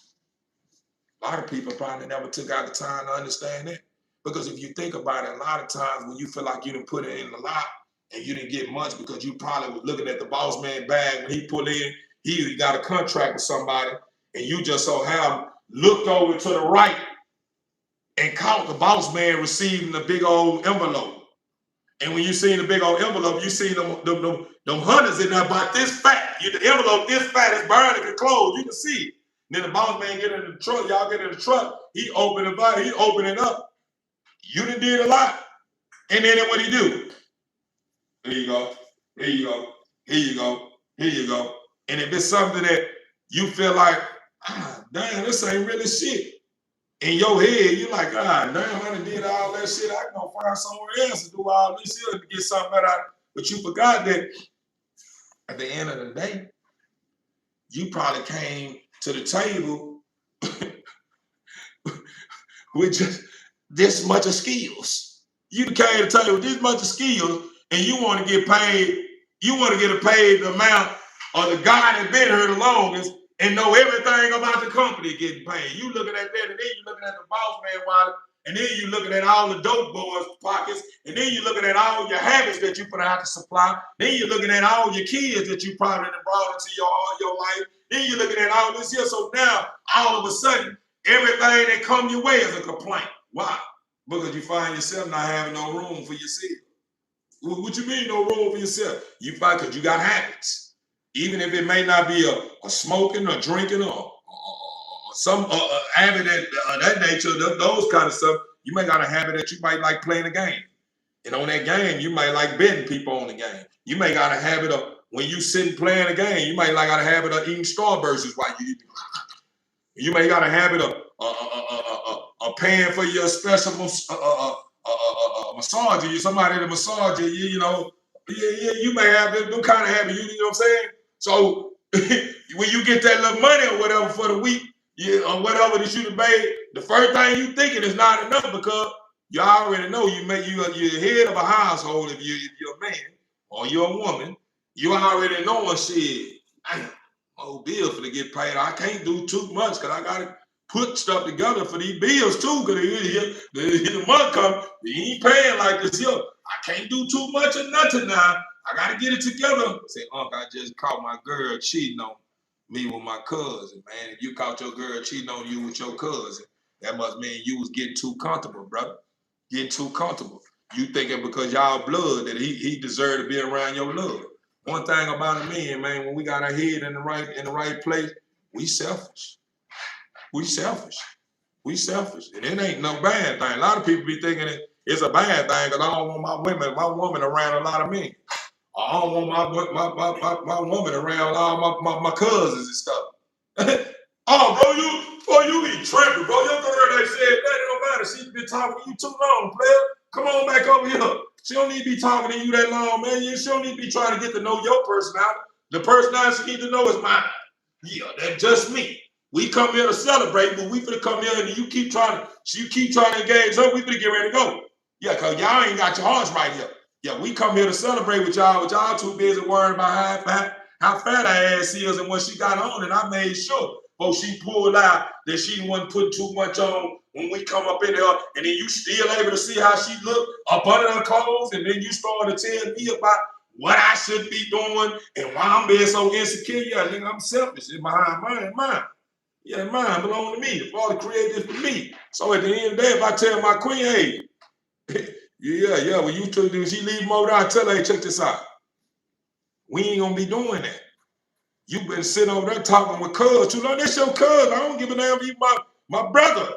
A lot of people probably never took out the time to understand that. Because if you think about it, a lot of times when you feel like you didn't put in a lot and you didn't get much because you probably was looking at the boss man bag when he pulled in, he got a contract with somebody, and you just so have looked over to the right and caught the boss man receiving the big old envelope. And when you seen the big old envelope, you seen them hundreds in there about this fat. The envelope this fat is burning the clothes. You can see it. Then the boss man get in the truck. Y'all get in the truck. He open it up. You done did a lot. And then what he do? Here you go. Here you go. Here you go. Here you go. And if it's something that you feel like, damn, this ain't really shit. In your head, you're like, damn, I done did all that shit. I can go find somewhere else to do all this shit to get something better out. But you forgot that at the end of the day, you probably came to the table with just this much of skills. You came to the table with this much of skills, and you want to get paid. You want to get paid the amount of the guy that been here the longest and know everything about the company getting paid. You looking at that, and then you looking at the boss man wallet, and then you looking at all the dope boys' pockets, and then you looking at all your habits that you put out to supply. Then you're looking at all your kids that you probably brought into your life. Then you're looking at all this here. So now, all of a sudden, everything that come your way is a complaint. Why? Because you find yourself not having no room for yourself. What you mean no room for yourself? You find because you got habits. Even if it may not be a smoking or drinking or some habit of that nature, those kind of stuff, you may got a habit that you might like playing a game. And on that game, you might like betting people on the game. You may got a habit of, when you sitting playing a game, you might like got a habit of eating Starbursts while you eat. You may got a habit of paying for your special massage. Somebody to massage you, you may have them kind of habit. You know what I'm saying? So when you get that little money or whatever for the week, or whatever that you made, the first thing you thinking is not enough because you already know you're head of a household. If you're a man or you're a woman, you already know shit. Bills for to get paid. I can't do too much because I gotta put stuff together for these bills too. Because the month come, he ain't paying like this here. I can't do too much or nothing now. I gotta get it together. Say, Uncle, I just caught my girl cheating on me with my cousin, man. If you caught your girl cheating on you with your cousin, that must mean you was getting too comfortable, brother. Getting too comfortable. You thinking because y'all blood that he deserved to be around your love. One thing about a man, when we got our head in the right place, we selfish. We selfish. We selfish. And it ain't no bad thing. A lot of people be thinking it's a bad thing because I don't want my woman around a lot of men. I don't want my woman around all my cousins and stuff. Oh, bro, you be tripping, bro. Your girl ain't said that. It don't matter. She's been talking to you too long, player. Come on back over here. She don't need to be talking to you that long, man. She don't need to be trying to get to know your personality. The personality she need to know is mine. Yeah, that's just me. We come here to celebrate, but we finna come here and you keep trying to engage her. We finna get ready to go. Yeah, cause y'all ain't got your hearts right here. Yeah, we come here to celebrate with y'all too busy worrying about how fat her ass is and what she got on. And I made sure, she pulled out that she wasn't putting too much on when we come up in there. And then you still able to see how she looked up under her clothes. And then you started to tell me about what I should be doing and why I'm being so insecure. Yeah, nigga, I'm selfish. It's mine. Yeah, mine belong to me. The Father created this for me. So at the end of the day, if I tell my queen, hey, yeah, when you took this, she leave them over there, I tell her, hey, check this out. We ain't gonna be doing that. You been sitting over there talking with cuz too long. That's your cuz. I don't give a damn if you my brother.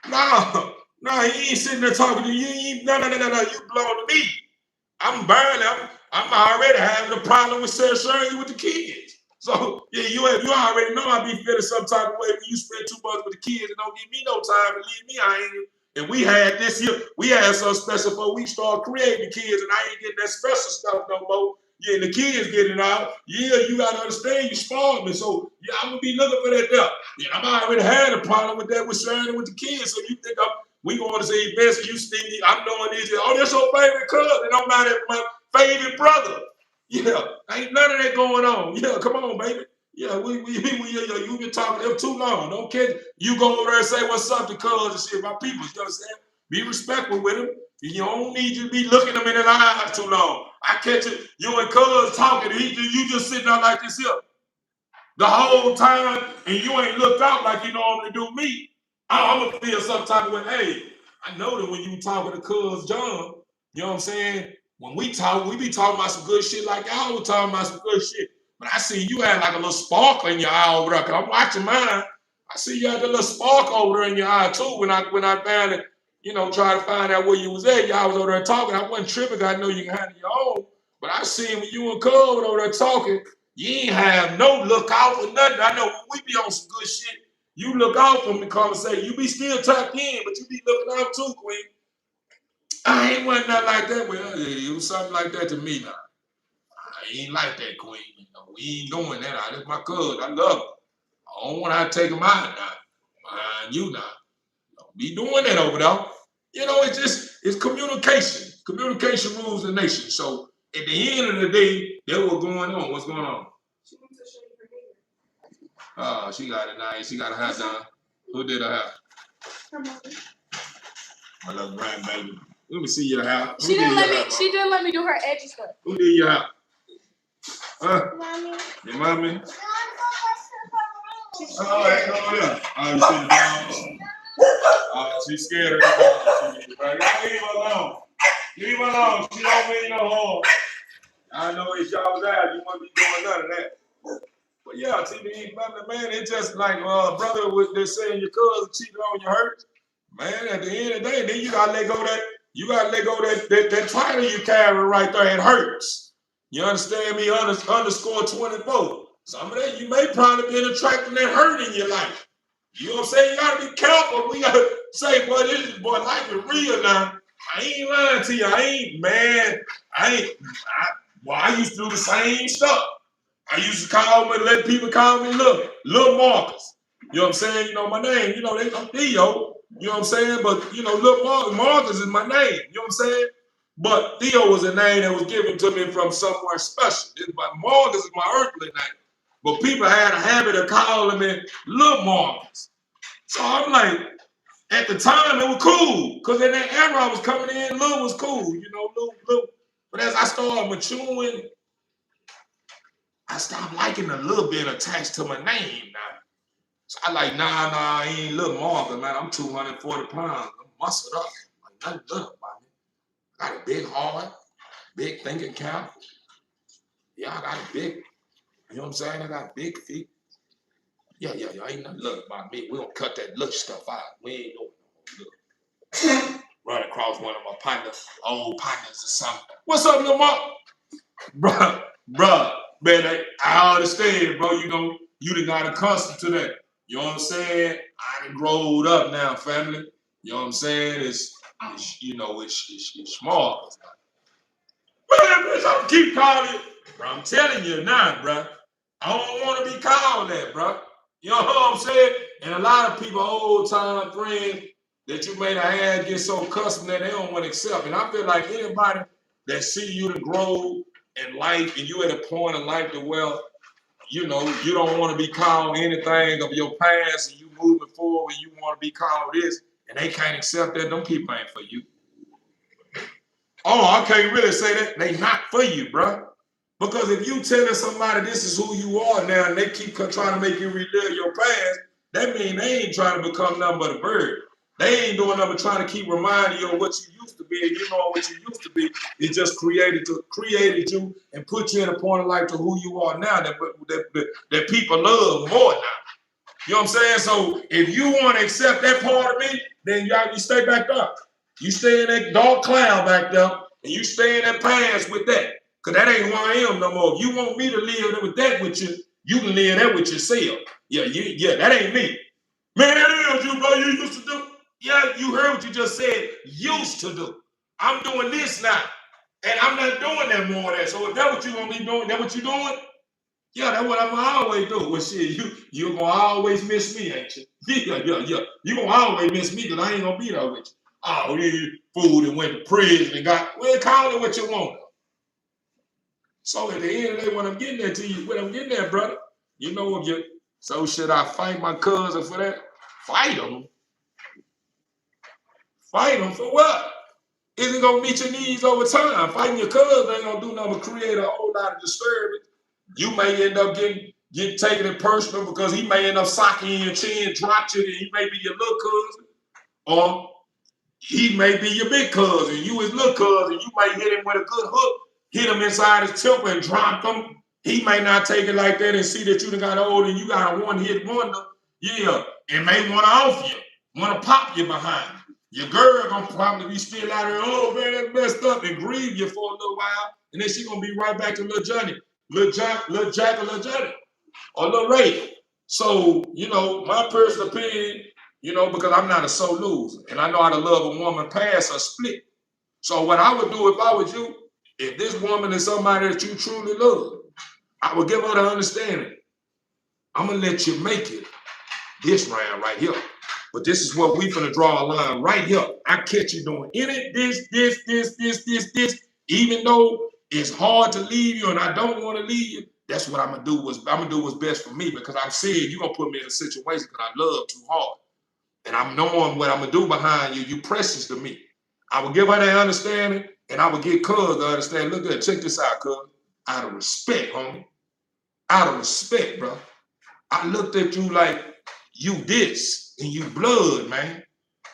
No, he ain't sitting there talking to you. No. You belong to me. I'm burning. I'm already having a problem with sharing you with the kids. So yeah, you already know I be feeling some type of way when you spend too much with the kids and don't give me no time to leave me hanging. And we had this here, we had something special before we started creating the kids, and I ain't getting that special stuff no more. Yeah, the kids getting out. Yeah, you gotta understand you spoiled me. So yeah, I'm gonna be looking for that there. Yeah, I'm already had a problem with that with sharing it with the kids. So you think we going to say events and you see me, I'm doing this. Oh, that's your favorite cousin. It don't matter if my favorite brother. Yeah, ain't none of that going on. Yeah, come on, baby. Yeah, you've been talking to them too long. Don't catch you go over there and say what's up to cuz and shit about people. You understand? Be respectful with them. You don't need you to be looking them in the eyes too long. I catch it. You and cuz talking. You just sitting there like this here the whole time, and you ain't looked out like you normally do me. I'm gonna feel some type of way. Hey, I know that when you talking to cuz John, you know what I'm saying? When we talk, we be talking about some good shit like y'all was talking about some good shit. But I see you had like a little sparkle in your eye over there. Cause I'm watching mine. I see you had a little spark over there in your eye too. When I found it, try to find out where you was at. Y'all was over there talking. I wasn't tripping. 'Cause I know you can handle your own. But I seen when you and Cuz over there talking, you ain't have no look out for nothing. I know when we be on some good shit, you look out from the conversation. You be still tapped in, but you be looking out too, Queen. I ain't want nothing like that. Well, it was something like that to me now. I ain't like that, Queen. We ain't doing that. That's my cuz. I love her. I don't want to take him out now. Mind you now. Don't be doing that over there. It's communication. Communication rules the nation. So at the end of the day, that's what's going on. What's going on? She wants to show you her hair. Oh, she got it nice. She got her hair done. Who did her hair? Her mom. My little grandbaby. Let me see your hair. She didn't let me do her edgy stuff. Who did your hair? Huh? Mommy. Your mommy? Oh, ain't going there. Oh, you see the dogs? Oh, she's scared of the dogs. Leave her alone. Leave her alone. She don't mean no harm. I know if y'all was out, you wouldn't be doing none of that. But yeah, TV, man, it's just like brother, they're saying your cousin cheated on you hurt. Man, at the end of the day, then you gotta let go of that. You gotta let go of that title you carry right there. It hurts. You understand me? Underscore 24. Some of that you may probably be attracting that hurt in your life. You know what I'm saying? You gotta be careful. We gotta say, boy, life is real now. I ain't lying to you. I used to do the same stuff. I used to let people call me Lil Marcus. You know what I'm saying? You know my name. I'm THEO. You know what I'm saying? But Lil Marcus is my name. You know what I'm saying? But THEO was a name that was given to me from somewhere special. Marcus is my earthly name. But people had a habit of calling me Lil Marcus. So I'm like, at the time it was cool. Because in that era I was coming in, Lil was cool. Lil. But as I started maturing, I stopped liking a little bit attached to my name now. So I like, nah, I ain't Lil Marcus, man. I'm 240 pounds. I'm muscled up. Like nothing good about me. Got a big heart, big thinking cap. Yeah, I got a big, you know what I'm saying? I got big feet. Yeah, ain't nothing look about me. We gonna cut that look stuff out. We ain't doing no look. Run across one of my partners, old partners or something. What's up, Lil Mark? Bruh, man, I understand, bro. You done got accustomed to that. You know what I'm saying? I done growed up now, family. You know what I'm saying? It's small. Man, bitch, I'm keep calling you. Bro, I'm telling you now, bro. I don't want to be called that, bro. You know what I'm saying? And a lot of people, old time friends that you may have had get so accustomed that they don't want to accept. And I feel like anybody that see you to grow in life and you at a point in life that, well, you don't want to be called anything of your past and you moving forward and you want to be called this and they can't accept that, them people ain't for you. Oh, I can't really say that. They not for you, bro. Because if you telling somebody this is who you are now and they keep trying to make you relive your past, that means they ain't trying to become nothing but a bird. They ain't doing nothing but trying to keep reminding you of what you used to be, and you know what you used to be. It just created you and put you in a point of life to who you are now that people love more now. You know what I'm saying? So if you want to accept that part of me, then you stay back up. You stay in that dark cloud back there, and you stay in that past with that. Because that ain't who I am no more. If you want me to live with that with you, you can live that with yourself. Yeah, that ain't me. Man, that is you, bro. You used to do. Yeah, you heard what you just said. Used to do. I'm doing this now. And I'm not doing that more of that. So if that's what you gonna be doing, that what you doing? Yeah, that's what I'm gonna always do. Well, shit, you gonna always miss me, ain't you? Yeah. You gonna always miss me because I ain't gonna be there with you. Oh, you fool that went to prison and got, well, call it what you want. So at the end of the day, when I'm getting that to you, when I'm getting that, brother, you know, so should I fight my cousin for that? Fight him? Fight him for what? Isn't gonna meet your needs over time. Fighting your cousin ain't gonna do nothing but create a whole lot of disturbance. You may end up getting taking it personal because he may end up socking you in your chin, drop you, and he may be your little cousin. Or he may be your big cousin, you his little cousin. You might hit him with a good hook, hit him inside his temple and drop him. He may not take it like that and see that you done got old and you got a one-hit wonder. Yeah, and may want to off you, want to pop you behind. Your girl gonna probably be still out there, oh man, that's messed up, and grieve you for a little while. And then she gonna be right back to little Johnny, little Jack, or little Johnny, or little Ray. So, you know, my personal opinion, you know, because I'm not a sore loser, and I know how to love a woman past a split. So what I would do if I was you, if this woman is somebody that you truly love, I would give her the understanding. I'm gonna let you make it this round right here. But this is what we finna draw a line right here. I catch you doing this. Even though it's hard to leave you and I don't want to leave you, that's what I'm gonna do. I'm gonna do what's best for me because I'm saying you're gonna put me in a situation because I love too hard. And I'm knowing what I'm gonna do behind you. You precious to me. I would give her that understanding, and I would get cuz to understand. Look at, check this out, cuz. Out of respect, homie. Out of respect, bro. I looked at you like you this, and you blood, man.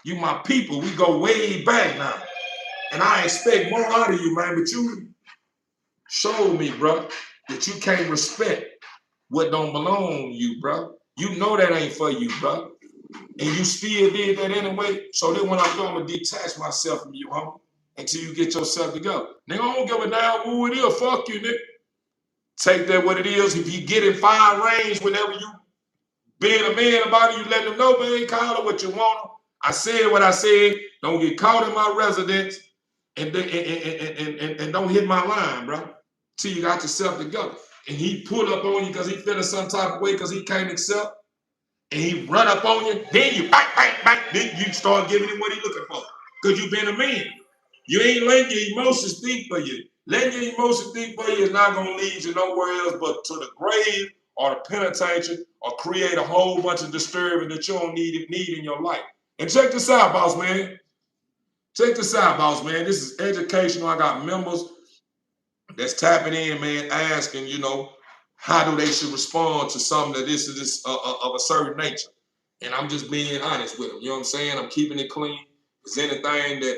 You my people. We go way back now. And I expect more out of you, man. But you showed me, bro, that you can't respect what don't belong to you, bro. You know that ain't for you, bro. And you still did that anyway. So then when I'm gonna detach myself from you, homie, until you get yourself together. Nigga, I don't give a damn who it is. Fuck you, nigga. Take that what it is. If you get in fire range whenever you being a man about it, you let them know, man, call it what you want. I said what I said. Don't get caught in my residence and don't hit my line, bro. Till you got yourself together. And he pull up on you because he feeling some type of way because he can't accept. And he run up on you, then you bang. Then you start giving him what he looking for. Because you been a man. You ain't letting your emotions think for you. Letting your emotions think for you is not going to lead you nowhere else but to the grave or the penitentiary or create a whole bunch of disturbance that you don't need in your life. And check this out, boss man. Check this out, boss man. This is educational. I got members that's tapping in, man, asking, you know, how do they should respond to something that this is of a certain nature. And I'm just being honest with them. You know what I'm saying? I'm keeping it clean. If there's anything that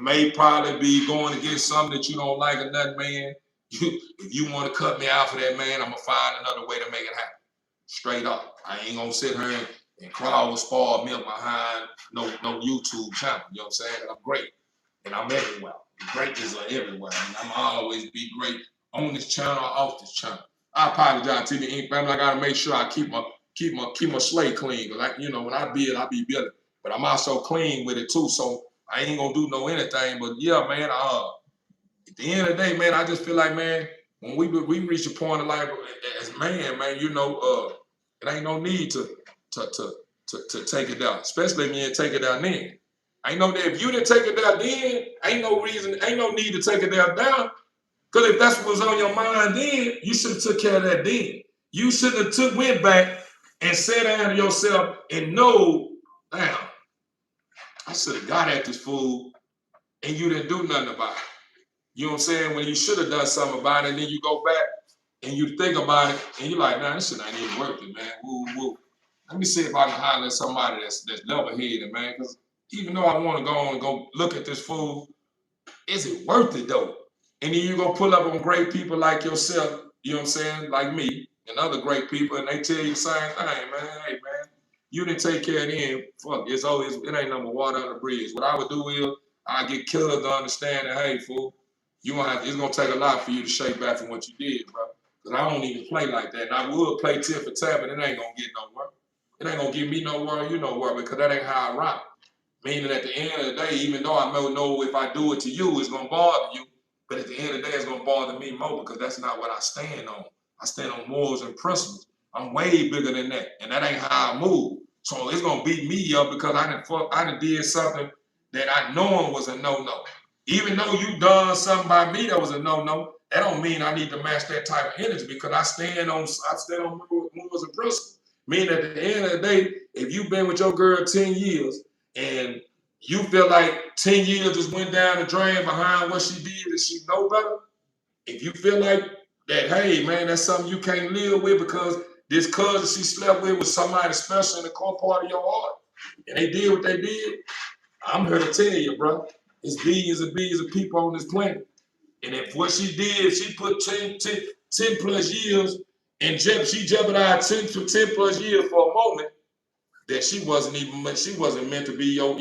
may probably be going against something that you don't like or nothing, man, if you want to cut me out for that, man, I'm going to find another way to make it happen. Straight up. I ain't going to sit here and crawl with spoiled milk behind no YouTube channel. You know what I'm saying? I'm great. And I'm everywhere. Greatness are everywhere. And I'm always be great on this channel or off this channel. I apologize to the Ink family. I gotta make sure I keep my slate clean. Like, you know, when I build, I be building. But I'm also clean with it too. So I ain't gonna do no anything. But yeah, man, at the end of the day, man, I just feel like, man, when we reach a point of life as man, you know, it ain't no need to take it down. Especially when you take it down then. I know that if you didn't take it down then, ain't no need to take it down. Because if that's what was on your mind then, you should have took care of that then. You should have went back and sat down to yourself and know, damn, I should have got at this fool and you didn't do nothing about it. You know what I'm saying? When you should have done something about it, and then you go back and you think about it and you're like, nah, this shit ain't even worth it, man. Woo. Let me see if I can holler at somebody that's level-headed, man. Because even though I want to go on and go look at this fool, is it worth it though? And then you're going to pull up on great people like yourself, you know what I'm saying, like me and other great people, and they tell you the same thing, man. Hey, man, you didn't take care of them. Fuck, it ain't no more water on the bridge. What I would do is I get killed to understand that, hey, fool, it's going to take a lot for you to shake back from what you did, bro. Because I don't even play like that. And I would play tit for tat, but it ain't going to get nowhere. It ain't going to give me nowhere, you nowhere, because that ain't how I rock. Meaning at the end of the day, even though I know if I do it to you, it's going to bother you, but at the end of the day, it's going to bother me more because that's not what I stand on. I stand on morals and principles. I'm way bigger than that, and that ain't how I move. So it's going to beat me up because I done did something that I know was a no-no. Even though you done something by me that was a no-no, That don't mean I need to match that type of energy because I stand on morals and principles. Meaning at the end of the day, if you've been with your girl 10 years and you feel like 10 years just went down the drain behind what she did and she know better, if you feel like that, hey man, that's something you can't live with because this cousin she slept with was somebody special in the core part of your heart, and they did what they did, I'm here to tell you, bro, it's billions and billions of people on this planet. And if what she did, she put 10 plus years in she jeopardized 10 plus years for a moment that she wasn't meant to be your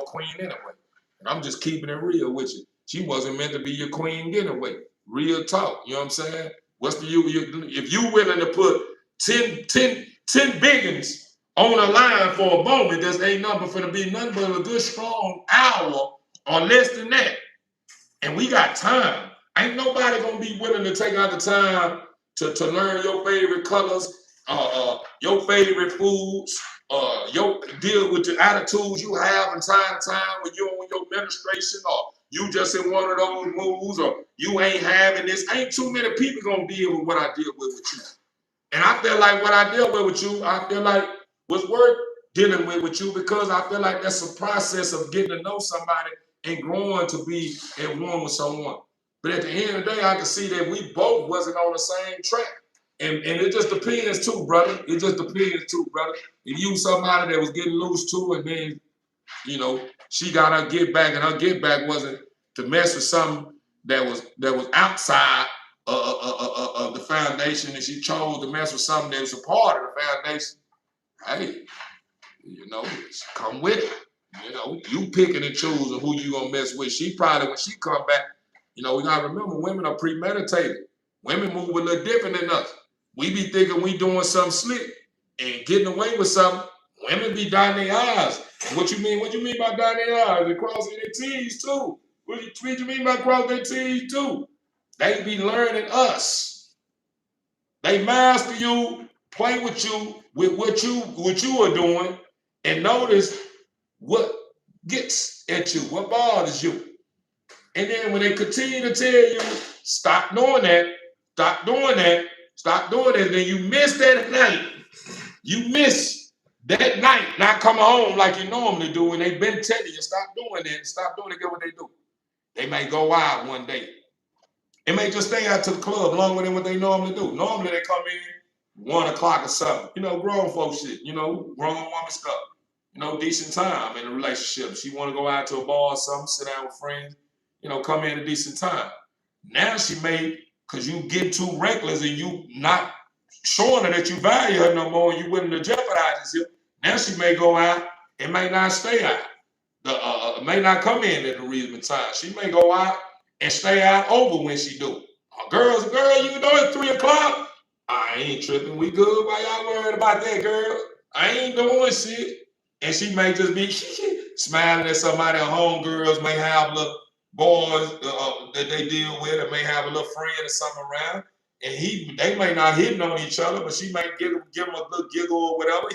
queen anyway. And I'm just keeping it real with you. She wasn't meant to be your queen anyway. Real talk. You know what I'm saying? What's the if you willing to put 10 biggins on a line for a moment, there's ain't nothing for to be nothing but a good strong hour or less than that. And we got time. Ain't nobody gonna be willing to take out the time to learn your favorite colors, your favorite foods, your deal with the attitudes you have from time to time when you're on your menstruation, or you just in one of those moods, or you ain't having this. Ain't too many people gonna deal with what I deal with you. And I feel like what I deal with you, I feel like was worth dealing with you because I feel like that's a process of getting to know somebody and growing to be at one with someone. But at the end of the day, I can see that we both wasn't on the same track. And it just depends too, brother. It just depends too, brother. If you somebody that was getting loose too, and then, you know, she got her get back, and her get back wasn't to mess with something that was outside of the foundation, and she chose to mess with something that was a part of the foundation. Hey, you know, come with it. You know, you picking and choosing who you gonna mess with. She probably, when she come back, you know, we gotta remember women are premeditated. Women move a little different than us. We be thinking we doing something slick and getting away with something. Women be dotting their eyes. What you mean? What you mean by dotting their eyes? They crossing their T's too. What you mean by crossing their T's too? They be learning us. They master you, play with you, with what you are doing, and notice what gets at you, what bothers you. And then when they continue to tell you, stop doing that, stop doing that, stop doing that, then you miss that night. You miss that night not coming home like you normally do, and they've been telling you, stop doing that, stop doing it, get what they do. They may go out one day. They may just stay out to the club longer than what they normally do. Normally they come in 1 o'clock or something. You know, grown folks shit, you know, grown woman stuff. You know, decent time in a relationship. She want to go out to a bar or something, sit down with friends, you know, come in a decent time. Now she may, because you get too reckless and you not showing her that you value her no more and you willing to jeopardize yourself. Now she may go out and may not stay out. May not come in at a reasonable time. She may go out and stay out over when she do. Girl, you know it's 3 o'clock. I ain't tripping. We good. Why y'all worried about that, girl? I ain't doing shit. And she may just be smiling at somebody. Her homegirls may have little boys that they deal with, or may have a little friend or something around. And they may not hitting on each other, but she might give him a little giggle or whatever.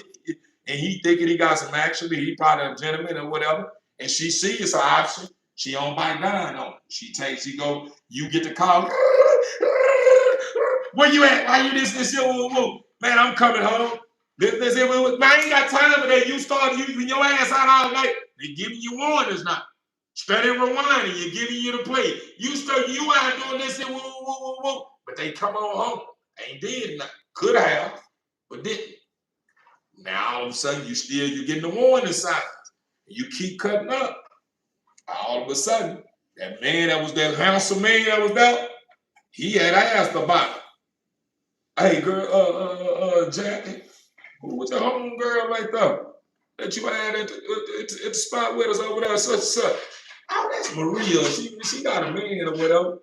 And he thinking he got some action, but he probably a gentleman or whatever. And she sees it's an option. She don't bite down on it. She go, you get the call. Where you at? Why you this, woo. Man, I'm coming home. Man, I ain't got time for that. You started using your ass out all night. They giving you warnings now. Steady rewinding, you're giving you the play. You out doing this and woo. But they come on home. Ain't did nothing. Could have, but didn't. Now all of a sudden you're getting the warning signs. You keep cutting up. All of a sudden, that handsome man that was there, he had asked about it. Hey girl, Jackie, who was your home girl right there that you had at the spot with us over there, such and such? Oh, that's Maria. She got a man or whatever.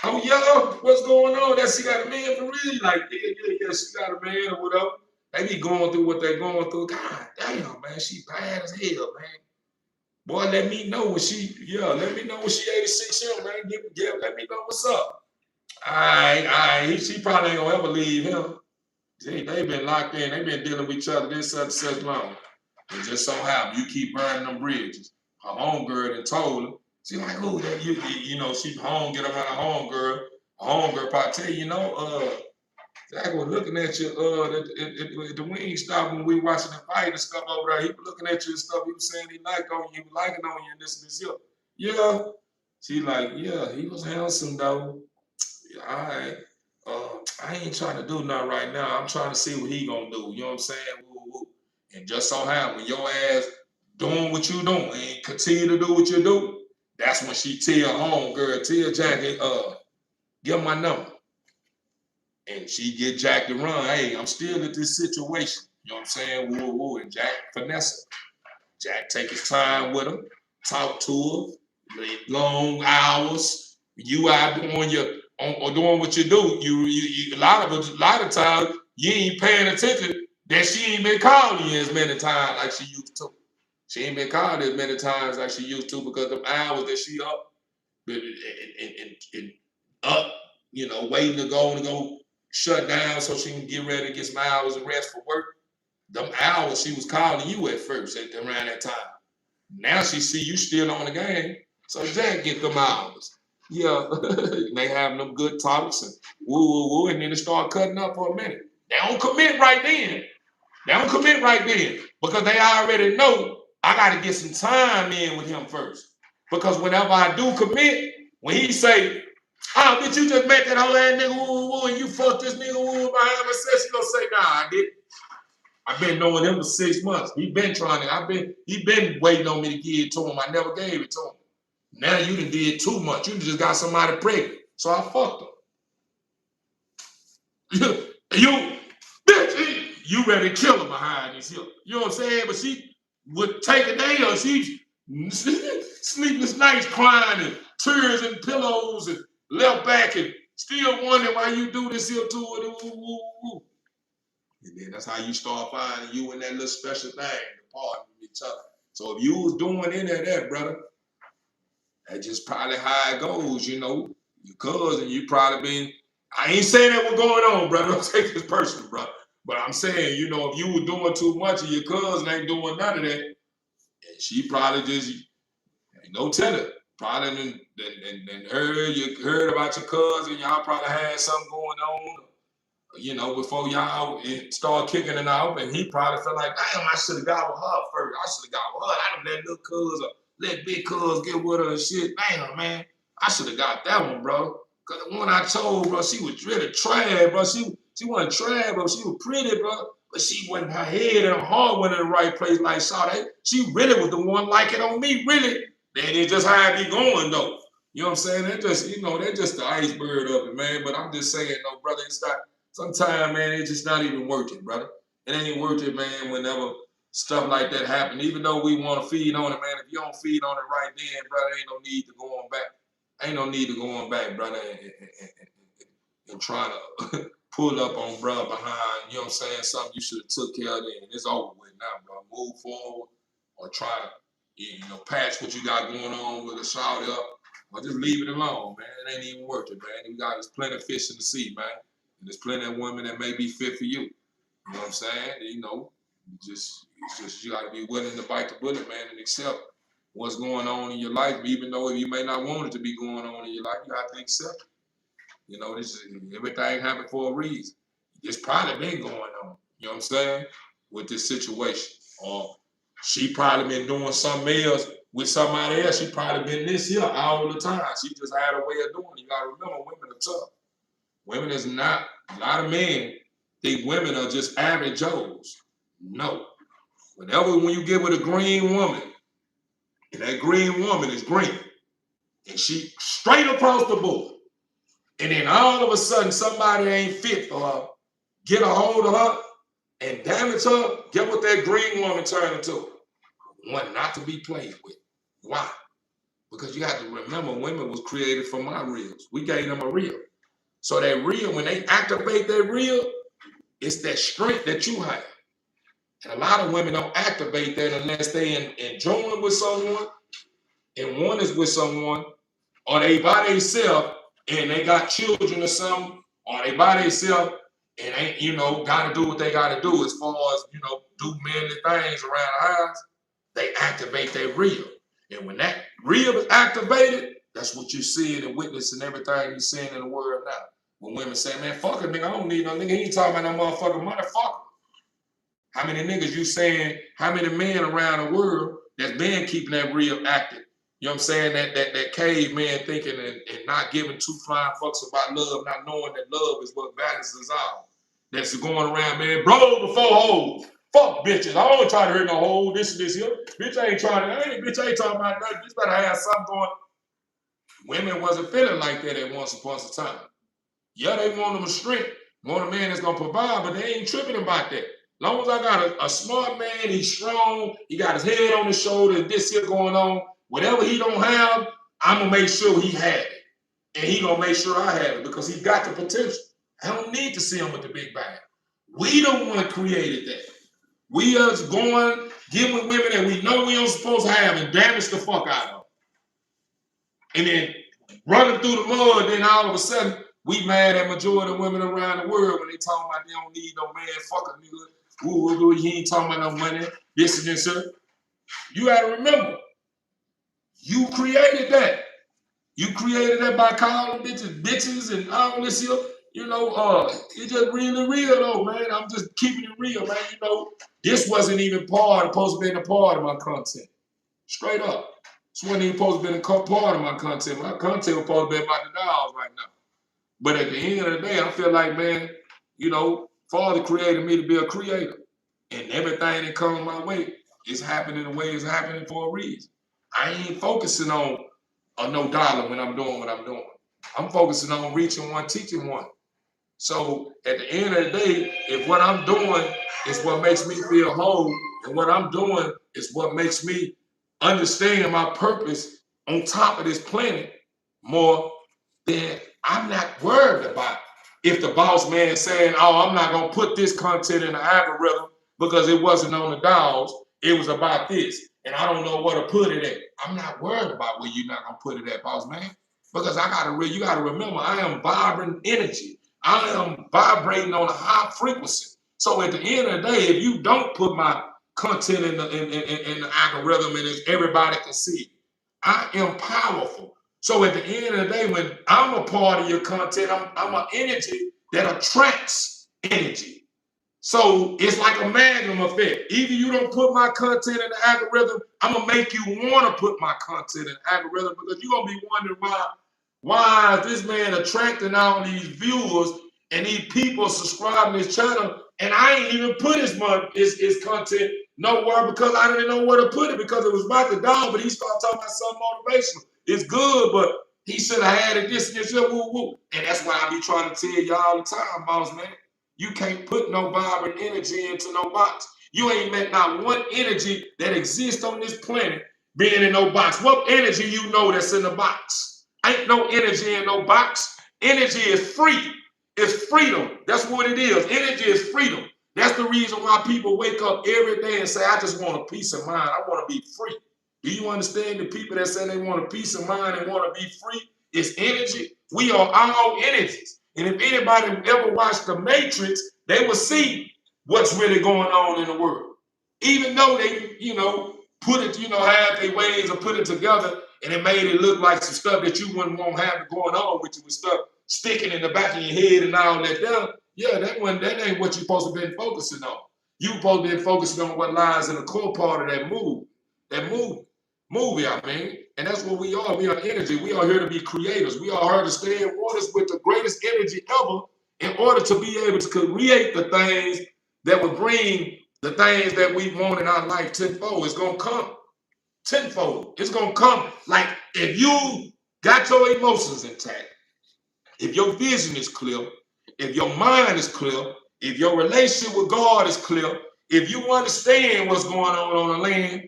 Oh yeah, what's going on? That she got a man for real? Like, yeah, she got a man or whatever. They be going through what they're going through. God damn, man, she bad as hell, man. Boy, let me know when she 86 years, man. Let me know what's up. She probably ain't gonna ever leave him. They been locked in. They been dealing with each other this such long. It just so happen you keep burning them bridges. Her homegirl done told her, She like, who that you know, she home, get around her homegirl. Homegirl probably tell you, you know, Jack was looking at you, the wing stop when we watching the fight and stuff over there. He was looking at you and stuff. He was saying he liked on you, he was liking on you and this and this here. Yeah. She like, yeah, he was handsome though. Yeah, all right. I ain't trying to do nothing right now. I'm trying to see what he gonna do. You know what I'm saying? Woo, woo. And just so happen when your ass doing what you doing and continue to do what you do, that's when she tell home girl, tell Jackie, give him my number. And she get Jack to run. Hey, I'm still at this situation. You know what I'm saying? Woo, woo. And Jack finesse her. Jack take his time with him, talk to her, long hours. You out doing or doing what you do. You a lot of times you ain't paying attention that she ain't been calling you as many times like she used to. She ain't been calling as many times like she used to because the hours that she up and up, you know, waiting to go shut down so she can get ready to get some hours of rest for work. Them hours she was calling you at first around that time. Now she see you still on the game, so Jack get them hours. Yeah, they having them good talks and woo woo woo, and then they start cutting up for a minute. They don't commit right then. Because they already know I got to get some time in with him first. Because whenever I do commit, when he say, "Oh, bitch, you just met that whole ass nigga woo woo, and you fucked this nigga woo behind my set," she gonna say, "Nah, I didn't. I've been knowing him for 6 months. He been waiting on me to give it to him. I never gave it to him. Now you done did too much. You just got somebody pregnant. So I fucked her." Bitch, you ready to kill her behind this hip. You know what I'm saying? But she would take a day or she sleepless nights crying and tears and pillows and left back and still wondering why you do this here to it. And then that's how you start finding you and that little special thing to partner with each other. So if you was doing any of that, brother, that's just probably how it goes, you know. Your cousin, you probably been, I ain't saying that what's going on, brother. Don't take this personal, bro. But I'm saying, you know, if you were doing too much and your cousin ain't doing none of that, and she probably just, ain't no telling. Probably then heard about your cousin, y'all probably had something going on, you know, before y'all start kicking it off, and he probably felt like, damn, I should have got with her first. I should have got with her. I done let little cuz or let big cuz get with her and shit. Damn, man, I should have got that one, bro. Cause the one I told, bro, she was really trash, bro. She wasn't trash, bro. She was pretty, bro. But she wasn't, her head and her heart wasn't in the right place like Sade. She really was the one liking on me, really. Then it's just how it be going, though. You know what I'm saying? That just, you know, that's just the iceberg of it, man. But I'm just saying, no, brother, it's not. Sometimes, man, it's just not even worth it, brother. It ain't worth it, man, whenever stuff like that happen. Even though we want to feed on it, man, if you don't feed on it right then, brother, ain't no need to go on back. Ain't no need to go on back, brother, and try to pull up on brother behind, you know what I'm saying, something you should have took care of then. It's over with now, bro. Move forward or try to, you know, patch what you got going on with a shout up or just leave it alone, man. It ain't even worth it, man. There's plenty of fish in the sea, man. And there's plenty of women that may be fit for you. You know what I'm saying? You know, it's just you got to be willing to bite the bullet, man, and accept what's going on in your life. Even though you may not want it to be going on in your life, you have to accept it. You know, everything happened for a reason. It's probably been going on. You know what I'm saying? With this situation, or she probably been doing something else with somebody else. She probably been this here all the time. She just had a way of doing it. You got to remember, women are tough. Women is not, a lot of men think women are just average Joes. No. When you get with a green woman, and that green woman is green, and she straight across the board, and then all of a sudden somebody ain't fit for her, get a hold of her, and damage her, get what that green woman turned into. One not to be played with. Why? Because you have to remember, women was created from our reels. We gave them a reel. So that reel, when they activate that reel, it's that strength that you have. And a lot of women don't activate that unless they enjoying with someone, and one is with someone, or they by themselves and they got children or something, or they by themselves and ain't, you know, gotta do what they gotta do as far as, you know, do manly things around the house. They activate their reel. And when that rib is activated, that's what you're seeing and witnessing everything you're seeing in the world now. When women say, man, fuck a nigga, I don't need no nigga. He ain't talking about no motherfucking money, fuck him. How many niggas you saying, how many men around the world that's been keeping that rib active? You know what I'm saying? That caveman thinking and not giving two flying fucks about love, not knowing that love is what balances all. That's going around, man, bro before hoes. Fuck bitches. I don't try to hurt no hoe, this and this here. Bitch ain't trying to, bitch ain't talking about nothing. Bitch better have something going. Women wasn't feeling like that at once upon a time. Yeah, they want them a strength, want a man that's gonna provide, but they ain't tripping about that. Long as I got a smart man, he's strong, he got his head on his shoulder, this here going on, whatever he don't have, I'm gonna make sure he have it. And he gonna make sure I have it because he got the potential. I don't need to see him with the big bag. We the one created that. We are going, giving women that we know we don't supposed to have and damage the fuck out of them. And then running through the mud, then all of a sudden, we mad at majority of women around the world when they talking about they don't need no man, fuck a nigga. Ooh, he ain't talking about no money, this and this, sir. You gotta remember, you created that. You created that by calling bitches and all this here. You know, it's just really real though, man. I'm just keeping it real, man. You know, this wasn't even supposed to be a part of my content. Straight up. This wasn't even supposed to be a part of my content. My content was supposed to be about the dogs right now. But at the end of the day, I feel like, man, you know, Father created me to be a creator. And everything that comes my way is happening the way it's happening for a reason. I ain't focusing on no dollar when I'm doing what I'm doing. I'm focusing on reaching one, teaching one. So at the end of the day, if what I'm doing is what makes me feel whole, and what I'm doing is what makes me understand my purpose on top of this planet more, then I'm not worried about if the boss man saying, oh, I'm not gonna put this content in the algorithm because it wasn't on the dogs, it was about this, and I don't know where to put it at. I'm not worried about where you're not gonna put it at, boss man, because you gotta remember, I am vibrant energy. I am vibrating on a high frequency. So at the end of the day, if you don't put my content in the algorithm and everybody can see it, I am powerful. So at the end of the day, when I'm a part of your content, I'm an energy that attracts energy. So it's like a magnum effect. Either you don't put my content in the algorithm, I'm gonna make you want to put my content in the algorithm because you're gonna be wondering why is this man attracting all these viewers and these people subscribing to his channel, and I ain't even put his content nowhere because I didn't know where to put it because it was about the dog, but he started talking about something motivational. It's good, but he should have had it this and this, woo, woo. And that's why I be trying to tell you all the time, boss man. You can't put no vibrant energy into no box. You ain't met not one energy that exists on this planet being in no box. What energy you know that's in the box? Ain't no energy in no box. Energy is free. It's freedom. That's what it is. Energy is freedom. That's the reason why people wake up every day and say, I just want a peace of mind. I want to be free. Do you understand the people that say they want a peace of mind and want to be free? It's energy. We are all energies. And if anybody ever watched The Matrix, they will see what's really going on in the world. Even though they, put it, have their ways of put it together, and it made it look like some stuff that you wouldn't want to have going on with you, with stuff sticking in the back of your head and all that down. Yeah, that ain't what you're supposed to be focusing on. You're supposed to be focusing on what lies in the core part of that movie, I mean. And that's what we are. We are energy. We are here to be creators. We are here to stay in waters with the greatest energy ever in order to be able to create the things that would bring the things that we want in our life tenfold. It's going to come tenfold. It's going to come. Like if you got your emotions intact, if your vision is clear, if your mind is clear, if your relationship with God is clear, if you understand what's going on the land,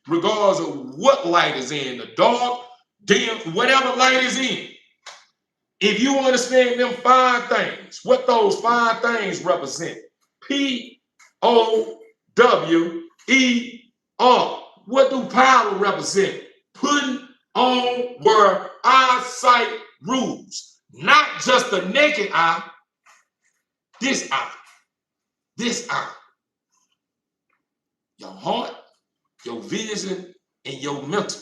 regardless of what light is in, the dark, dim, whatever light is in, if you understand them 5 things, what those 5 things represent, POWER. What do power represent? Putting on where eyesight rules. Not just the naked eye, this eye, this eye. Your heart, your vision, and your mental.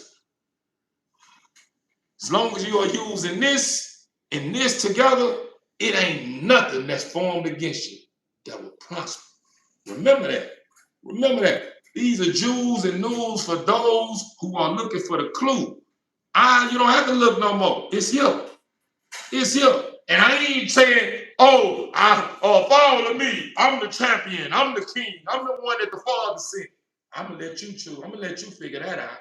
As long as you are using this and this together, it ain't nothing that's formed against you that will prosper. Remember that. Remember that. These are Jews and news for those who are looking for the clue. You don't have to look no more. It's here. It's here. And I ain't saying, follow me. I'm the champion. I'm the king. I'm the one that the Father sent. I'm going to let you choose. I'm going to let you figure that out.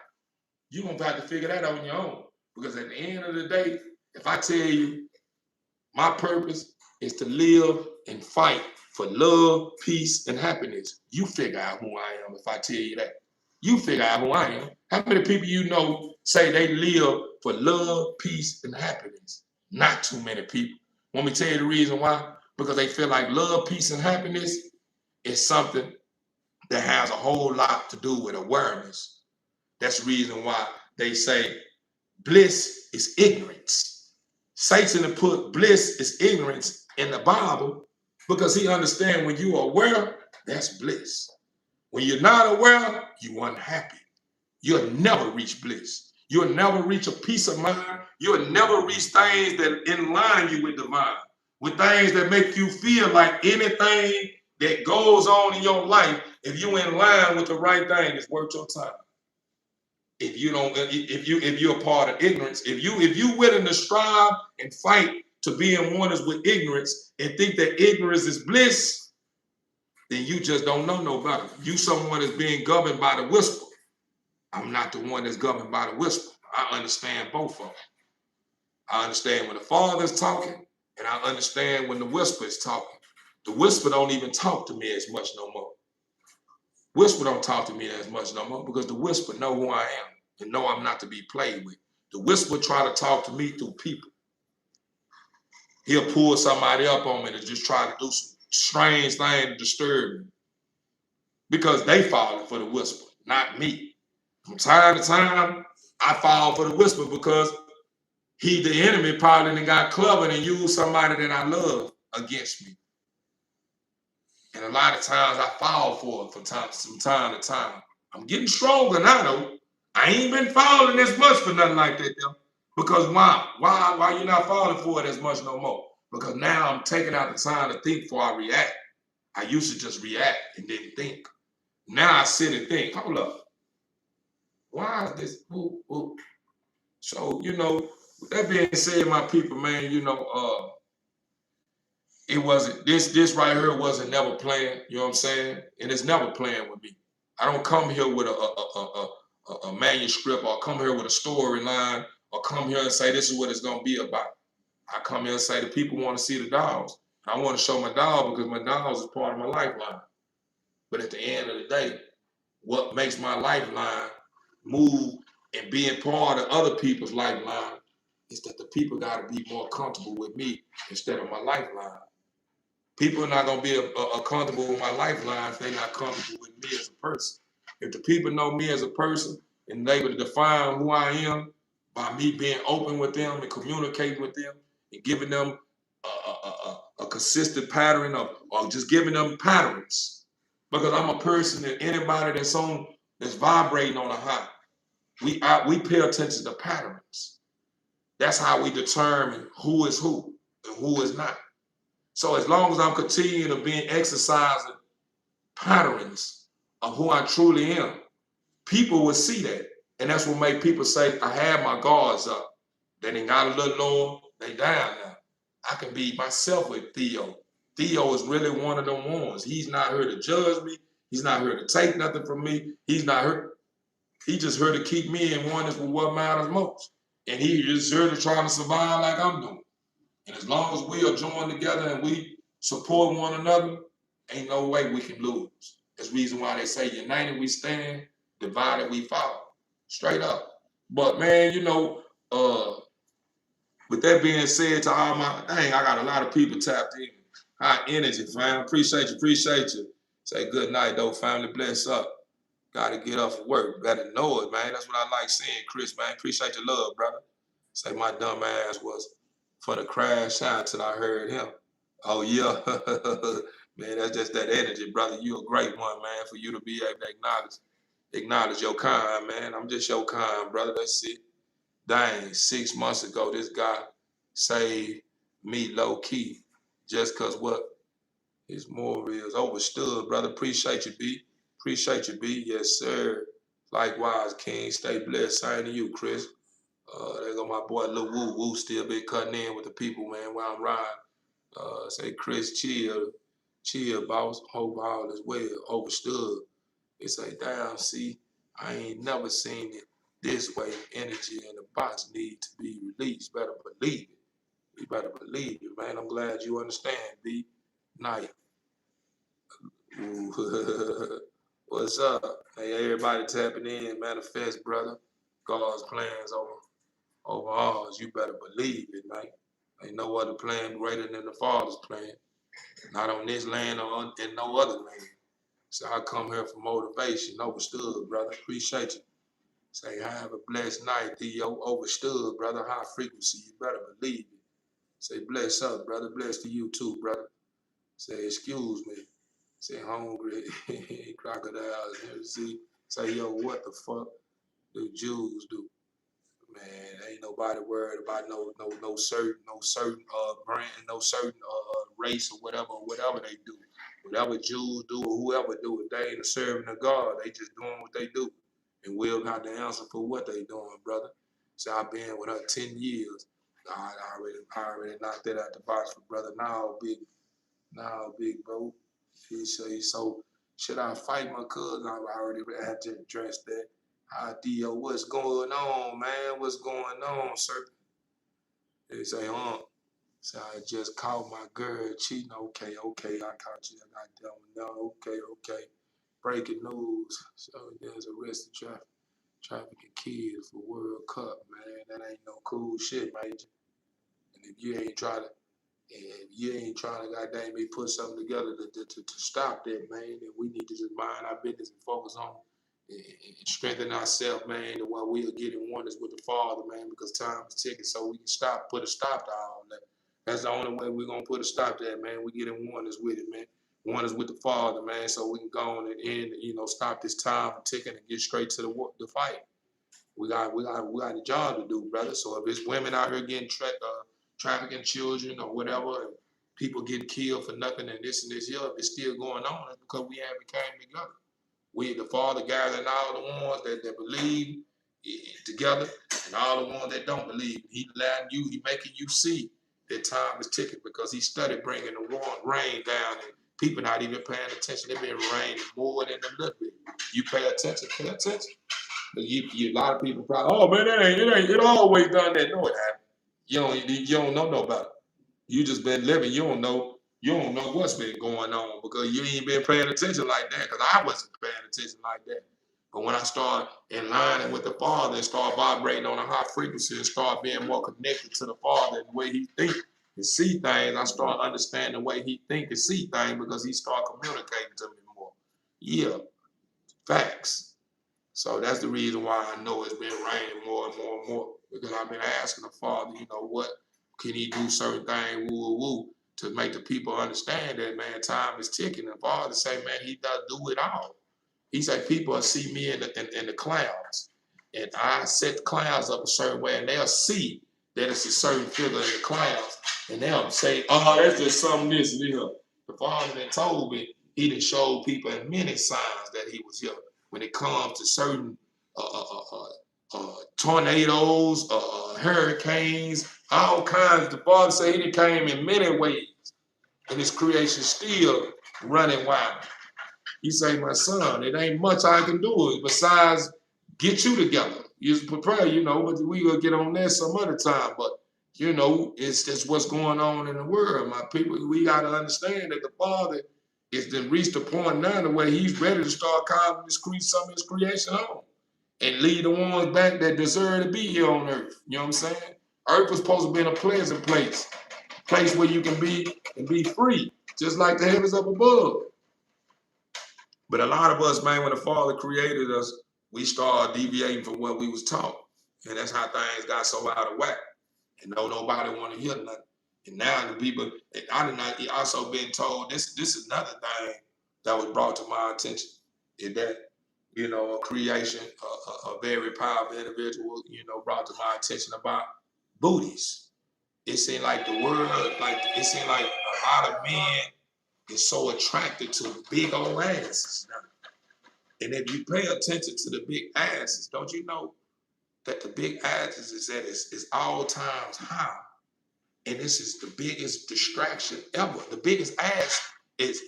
You're going to have to figure that out on your own. Because at the end of the day, if I tell you my purpose is to live and fight for love, peace, and happiness, you figure out who I am if I tell you that. You figure out who I am. How many people you know say they live for love, peace, and happiness? Not too many people. Want me to tell you the reason why? Because they feel like love, peace, and happiness is something that has a whole lot to do with awareness. That's the reason why they say bliss is ignorance. Satan has put bliss is ignorance in the Bible because he understands when you are aware, that's bliss. When you're not aware, you're unhappy. You'll never reach bliss. You'll never reach a peace of mind. You'll never reach things that align you with divine, with things that make you feel like anything that goes on in your life, if you're in line with the right thing, it's worth your time. If you're a part of ignorance, if you willing to strive and fight to be in oneness with ignorance and think that ignorance is bliss, then you just don't know no better. You someone that's being governed by the whisper. I'm not the one that's governed by the whisper. I understand both of them. I understand when the Father's talking, and I understand when the whisper is talking. The whisper don't even talk to me as much no more. Whisper don't talk to me as much no more because the whisper know who I am and know I'm not to be played with. The whisper try to talk to me through people. He'll pull somebody up on me to just try to do some strange thing to disturb me because they falling for the whisper, not me. From time to time, I fall for the whisper because the enemy probably got clever and used somebody that I love against me. And a lot of times I fall for it from time to time. I'm getting stronger now though. I ain't been falling as much for nothing like that though. Because why? Why you not falling for it as much no more? Because now I'm taking out the time to think before I react. I used to just react and didn't think. Now I sit and think, hold up. Why is this? Ooh. So, with that being said, my people, man, it wasn't this right here wasn't never playing, you know what I'm saying? And it's never playing with me. I don't come here with a manuscript or come here with a storyline or come here and say this is what it's gonna be about. I come here and say the people want to see the dogs. I want to show my dog because my dogs is part of my lifeline. But at the end of the day, what makes my lifeline move and being part of other people's lifeline is that the people got to be more comfortable with me instead of my lifeline. People are not going to be comfortable with my lifeline if they're not comfortable with me as a person. If the people know me as a person and they able to define who I am by me being open with them and communicating with them and giving them a consistent pattern or just giving them patterns. Because I'm a person that anybody that's vibrating on a high, we pay attention to patterns. That's how we determine who is who and who is not. So as long as I'm continuing to be exercising patterns of who I truly am, people will see that. And that's what make people say, I have my guards up. Then they got a little lower, they down now. I can be myself with THEO. THEO is really one of them ones. He's not here to judge me. He's not here to take nothing from me. He's not here. He just here to keep me in oneness with what matters most. And he just here to try to survive like I'm doing. And as long as we are joined together and we support one another, ain't no way we can lose. That's the reason why they say united we stand, divided we fall. Straight up. But man, with that being said, to all I got a lot of people tapped in. High energy, fam. Appreciate you. Say good night, though, family. Bless up. Got to get up for work. Better know it, man. That's what I like seeing, Chris, man. Appreciate your love, brother. Say my dumb ass was for the crash out till I heard him. Oh, yeah. Man, that's just that energy, brother. You a great one, man, for you to be able to acknowledge your kind, man. I'm just your kind, brother. That's it. Dang, 6 months ago, this guy saved me low key just cause what? His moral is overstood, brother. Appreciate you, B. Appreciate you, B. Yes, sir. Likewise, King. Stay blessed. Same to you, Chris. There go my boy Lil Woo. Woo still been cutting in with the people, man, while I'm riding. Say, Chris, chill. Chill, boss. Hope all is well. Overstood. They say, damn, see, I ain't never seen it this way. Energy in the box need to be released. Better believe it. You better believe it, man. I'm glad you understand, B. Night. Ooh. What's up? Hey, everybody tapping in. Manifest, brother. God's plans over ours. You better believe it, man. Ain't no other plan greater than the Father's plan. Not on this land or in no other land. So I come here for motivation. Overstood, brother. Appreciate you. Say, have a blessed night, THEO. Overstood, brother. High frequency. You better believe it. Say, bless up, brother. Bless to you too, brother. Say, excuse me. Say, hungry. Crocodiles. See? Say, yo, what the fuck do Jews do? Man, ain't nobody worried about no certain brand, no certain race or whatever they do. Whatever Jews do or whoever do it, they ain't serving the God. They just doing what they do. And we'll have to answer for what they doing, brother. So I've been with her 10 years. I already knocked that out the box for brother. Now, big bro. He say, so should I fight my cousin? I already had to address that. THEO, what's going on, man? What's going on, sir? They say, so I just caught my girl cheating. Okay, I caught you. I got that one. No, okay. Breaking news. So there's arrested trafficking kids for World Cup, man. That ain't no cool shit, major. And if you ain't trying to goddamn me put something together to stop that, man, then we need to just mind our business and focus on and strengthen ourselves, man, to where we'll get in oneness with the Father, man, because time is ticking, so we can put a stop to all that. That's the only way we're gonna put a stop to that, man. We get in oneness with it, man. Oneness with the Father, man, so we can go on and end, stop this time from ticking and get straight to the fight. We got a job to do, brother. So if it's women out here getting trafficking children or whatever, and people getting killed for nothing and this here, if it's still going on, it's because we haven't came together. We, the Father, gathering all the ones that believe together and all the ones that don't believe. He letting you, he making you see that time is ticking because he started bringing the rain down and people not even paying attention. They've been raining more than a little bit. You pay attention. But a lot of people probably, oh man, it always done that. No, it hasn't. You don't know no better. You just been living. You don't know what's been going on because you ain't been paying attention like that. Because I wasn't paying attention like that. But when I start in line with the Father and start vibrating on a high frequency and start being more connected to the Father and the way He think and see things, I start understanding the way He think and see things because He start communicating to me more. Yeah, facts. So that's the reason why I know it's been raining more and more and more because I've been asking the Father, what can He do certain things, woo, to make the people understand that, man, time is ticking. And the Father say, man, He does do it all. He said, people will see me in the clouds, and I set the clouds up a certain way, and they'll see that it's a certain figure in the clouds, and they'll say, oh, that's just something this and here. The Father that told me, He done showed people in many signs that He was here. When it comes to certain tornadoes, hurricanes, all kinds, the Father said He done came in many ways, and His creation still running wild. He say, my son, it ain't much I can do besides get you together. You just prepare, but we gonna get on that some other time. But, it's just what's going on in the world, my people. We got to understand that the Father is then reached a point now where He's ready to start calling some of His creation home and lead the ones back that deserve to be here on earth. You know what I'm saying? Earth was supposed to be in a pleasant place where you can be free, just like the heavens up above. But a lot of us, man, when the Father created us, we started deviating from what we was taught. And that's how things got so out of whack. And nobody want to hear nothing. And now the people, I also been told, this is another thing that was brought to my attention, is that you know, a creation, a very powerful individual, you know, brought to my attention about booties. It seemed like the world, like it seemed like a lot of men is so attracted to big old asses now. And if you pay attention to the big asses, don't you know that the big asses is at its all times high? And this is the biggest distraction ever. The biggest ass is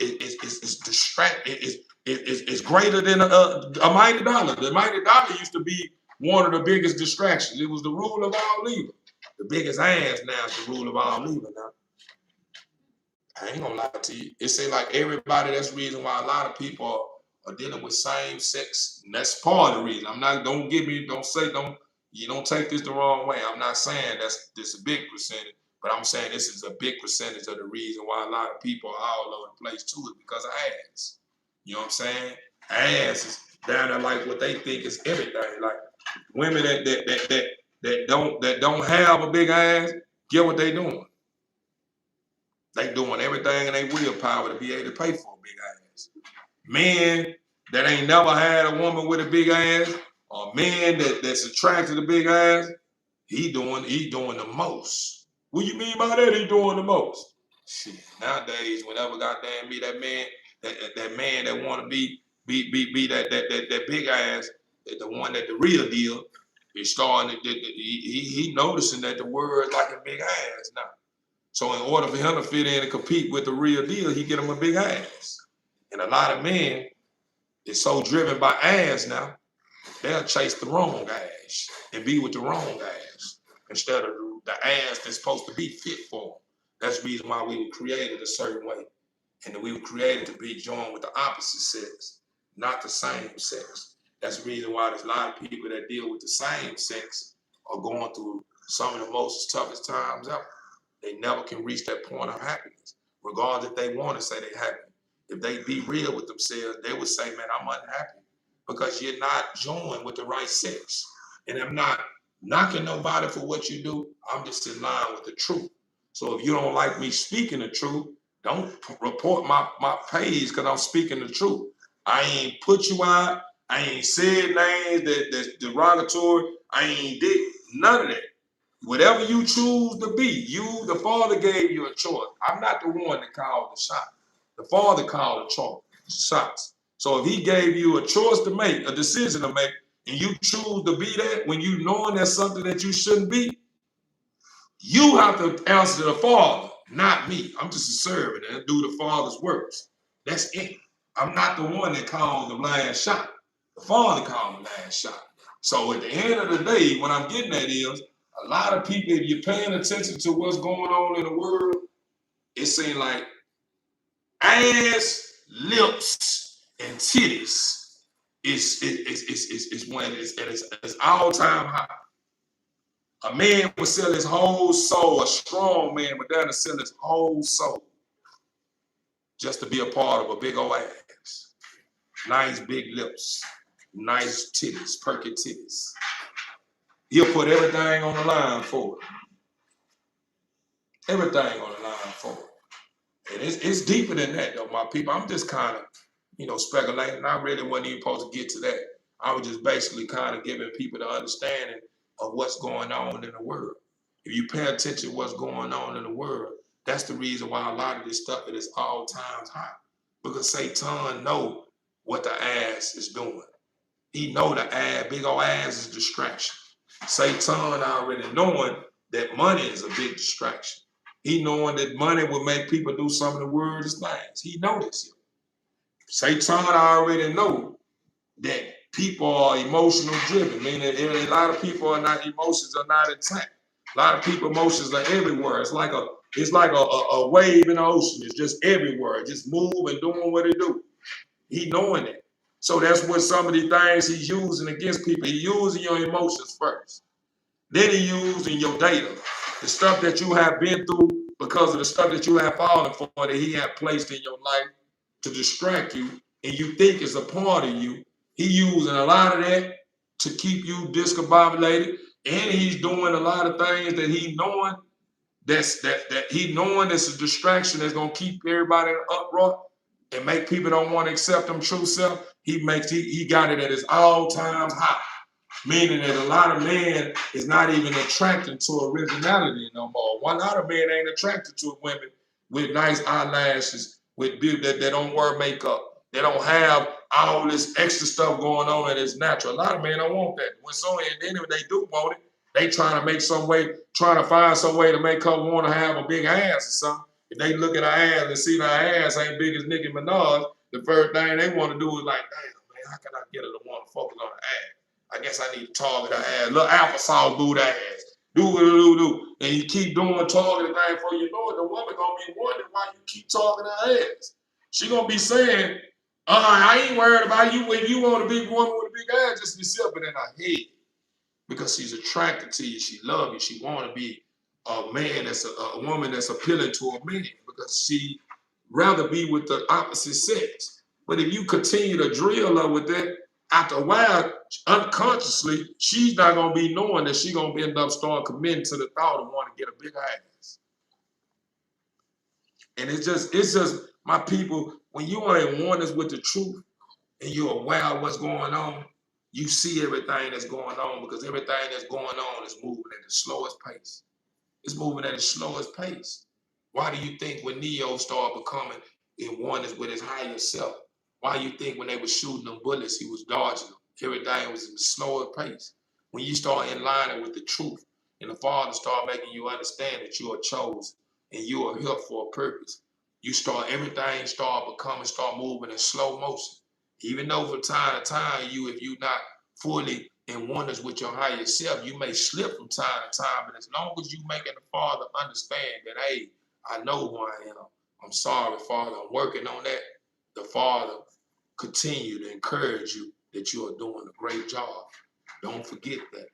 distract is greater than a mighty dollar. The mighty dollar used to be one of the biggest distractions. It was the rule of all evil. The biggest ass now is the rule of all evil now. I ain't gonna lie to you. It seems like everybody, that's the reason why a lot of people are dealing with same sex. And that's part of the reason. I'm not, don't you don't take this the wrong way. I'm not saying this a big percentage, but I'm saying this is a big percentage of the reason why a lot of people are all over the place too, is because of ass. You know what I'm saying? Ass is down there like what they think is everything. Like women that don't have a big ass, get what they doing. They doing everything in their willpower to be able to pay for a big ass. Men that ain't never had a woman with a big ass, or men that's attracted to big ass, he doing the most. What you mean by that? He doing the most. Shit. Nowadays, whenever goddamn me that man, that man that want to be that big ass, the one that the real deal is starting. He noticing that the word like a big ass now. So in order for him to fit in and compete with the real deal, he get him a big ass. And a lot of men is so driven by ass now, they'll chase the wrong ass and be with the wrong ass instead of the ass that's supposed to be fit for them. That's the reason why we were created a certain way. And we were created to be joined with the opposite sex, not the same sex. That's the reason why there's a lot of people that deal with the same sex are going through some of the most toughest times ever. They never can reach that point of happiness, regardless if they want to say they're happy. If they be real with themselves, they would say, man, I'm unhappy because you're not joined with the right sex. And I'm not knocking nobody for what you do. I'm just in line with the truth. So if you don't like me speaking the truth, don't report my page because I'm speaking the truth. I ain't put you out. I ain't said names that's derogatory. I ain't did none of that. Whatever you choose to be, the Father gave you a choice. I'm not the one that called the shot. The Father called the shots. So if he gave you a choice to make, a decision to make, and you choose to be that when you knowing that's something that you shouldn't be, you have to answer to the Father, not me. I'm just a servant and do the Father's works. That's it. I'm not the one that called the last shot. The Father called the last shot. So at the end of the day, what I'm getting at is, a lot of people, if you're paying attention to what's going on in the world, it seems like ass, lips, and titties is when it's at its all-time high. A man would sell his whole soul, a strong man would down to sell his whole soul just to be a part of a big old ass. Nice big lips, nice titties, perky titties. He'll put everything on the line for it. Everything on the line for it. And it's deeper than that, though, my people. I'm just kind of, speculating. I really wasn't even supposed to get to that. I was just basically kind of giving people the understanding of what's going on in the world. If you pay attention to what's going on in the world, that's the reason why a lot of this stuff is all times high. Because Satan know what the ass is doing. He know the ass, big old ass is distraction. Satan already knowing that money is a big distraction. He knowing that money will make people do some of the weirdest things. He knows this. Satan already know that people are emotional driven, meaning a lot of people are not, emotions are not intact. A lot of people emotions are everywhere. It's like a wave in the ocean. It's just everywhere, just move and doing what it do. He knowing it. So that's what some of the things he's using against people. He using your emotions first. Then he using your data, the stuff that you have been through because of the stuff that you have fallen for that he had placed in your life to distract you and you think is a part of you. He using a lot of that to keep you discombobulated, and he's doing a lot of things that he knowing that he knowing that's a distraction that's gonna keep everybody in an uproar and make people don't want to accept them true self, he got it at his all times high. Meaning that a lot of men is not even attracted to originality no more. A lot of men ain't attracted to women with nice eyelashes, with beauty that don't wear makeup. They don't have all this extra stuff going on that is natural. A lot of men don't want that. When then if they do want it, they trying to find some way to make her want to have a big ass or something. If they look at her ass and see her ass ain't big as Nicki Minaj, the first thing they want to do is like, damn, man, how can I get her to want to focus on her ass? I guess I need to target her ass. Little applesauce boo that ass. Do. And you keep doing targeting thing before you know it, the woman gonna be wondering why you keep targeting her ass. She gonna be saying, I ain't worried about you when you want a big woman with a big ass, just be slipping in her head. Because she's attracted to you, she loves you, she wanna be a man that's a woman that's appealing to a man because she rather be with the opposite sex. But if you continue to drill her with that, after a while, unconsciously, she's not gonna be knowing that she's gonna end up starting committing to the thought of wanting to get a big ass. And it's just my people, when you are in oneness with the truth and you're aware of what's going on, you see everything that's going on because everything that's going on is moving at the slowest pace. It's moving at the slowest pace. Why do you think when THEO started becoming in oneness with his higher self, why do you think when they were shooting them bullets, he was dodging them? Everything was in the slower pace. When you start in line with the truth and the Father start making you understand that you are chosen and you are here for a purpose, everything start moving in slow motion. Even though from time to time, if you're not fully in oneness with your higher self, you may slip from time to time, but as long as you making the Father understand that, hey, I know who I am. I'm sorry, Father, I'm working on that. The Father continue to encourage you that you are doing a great job. Don't forget that.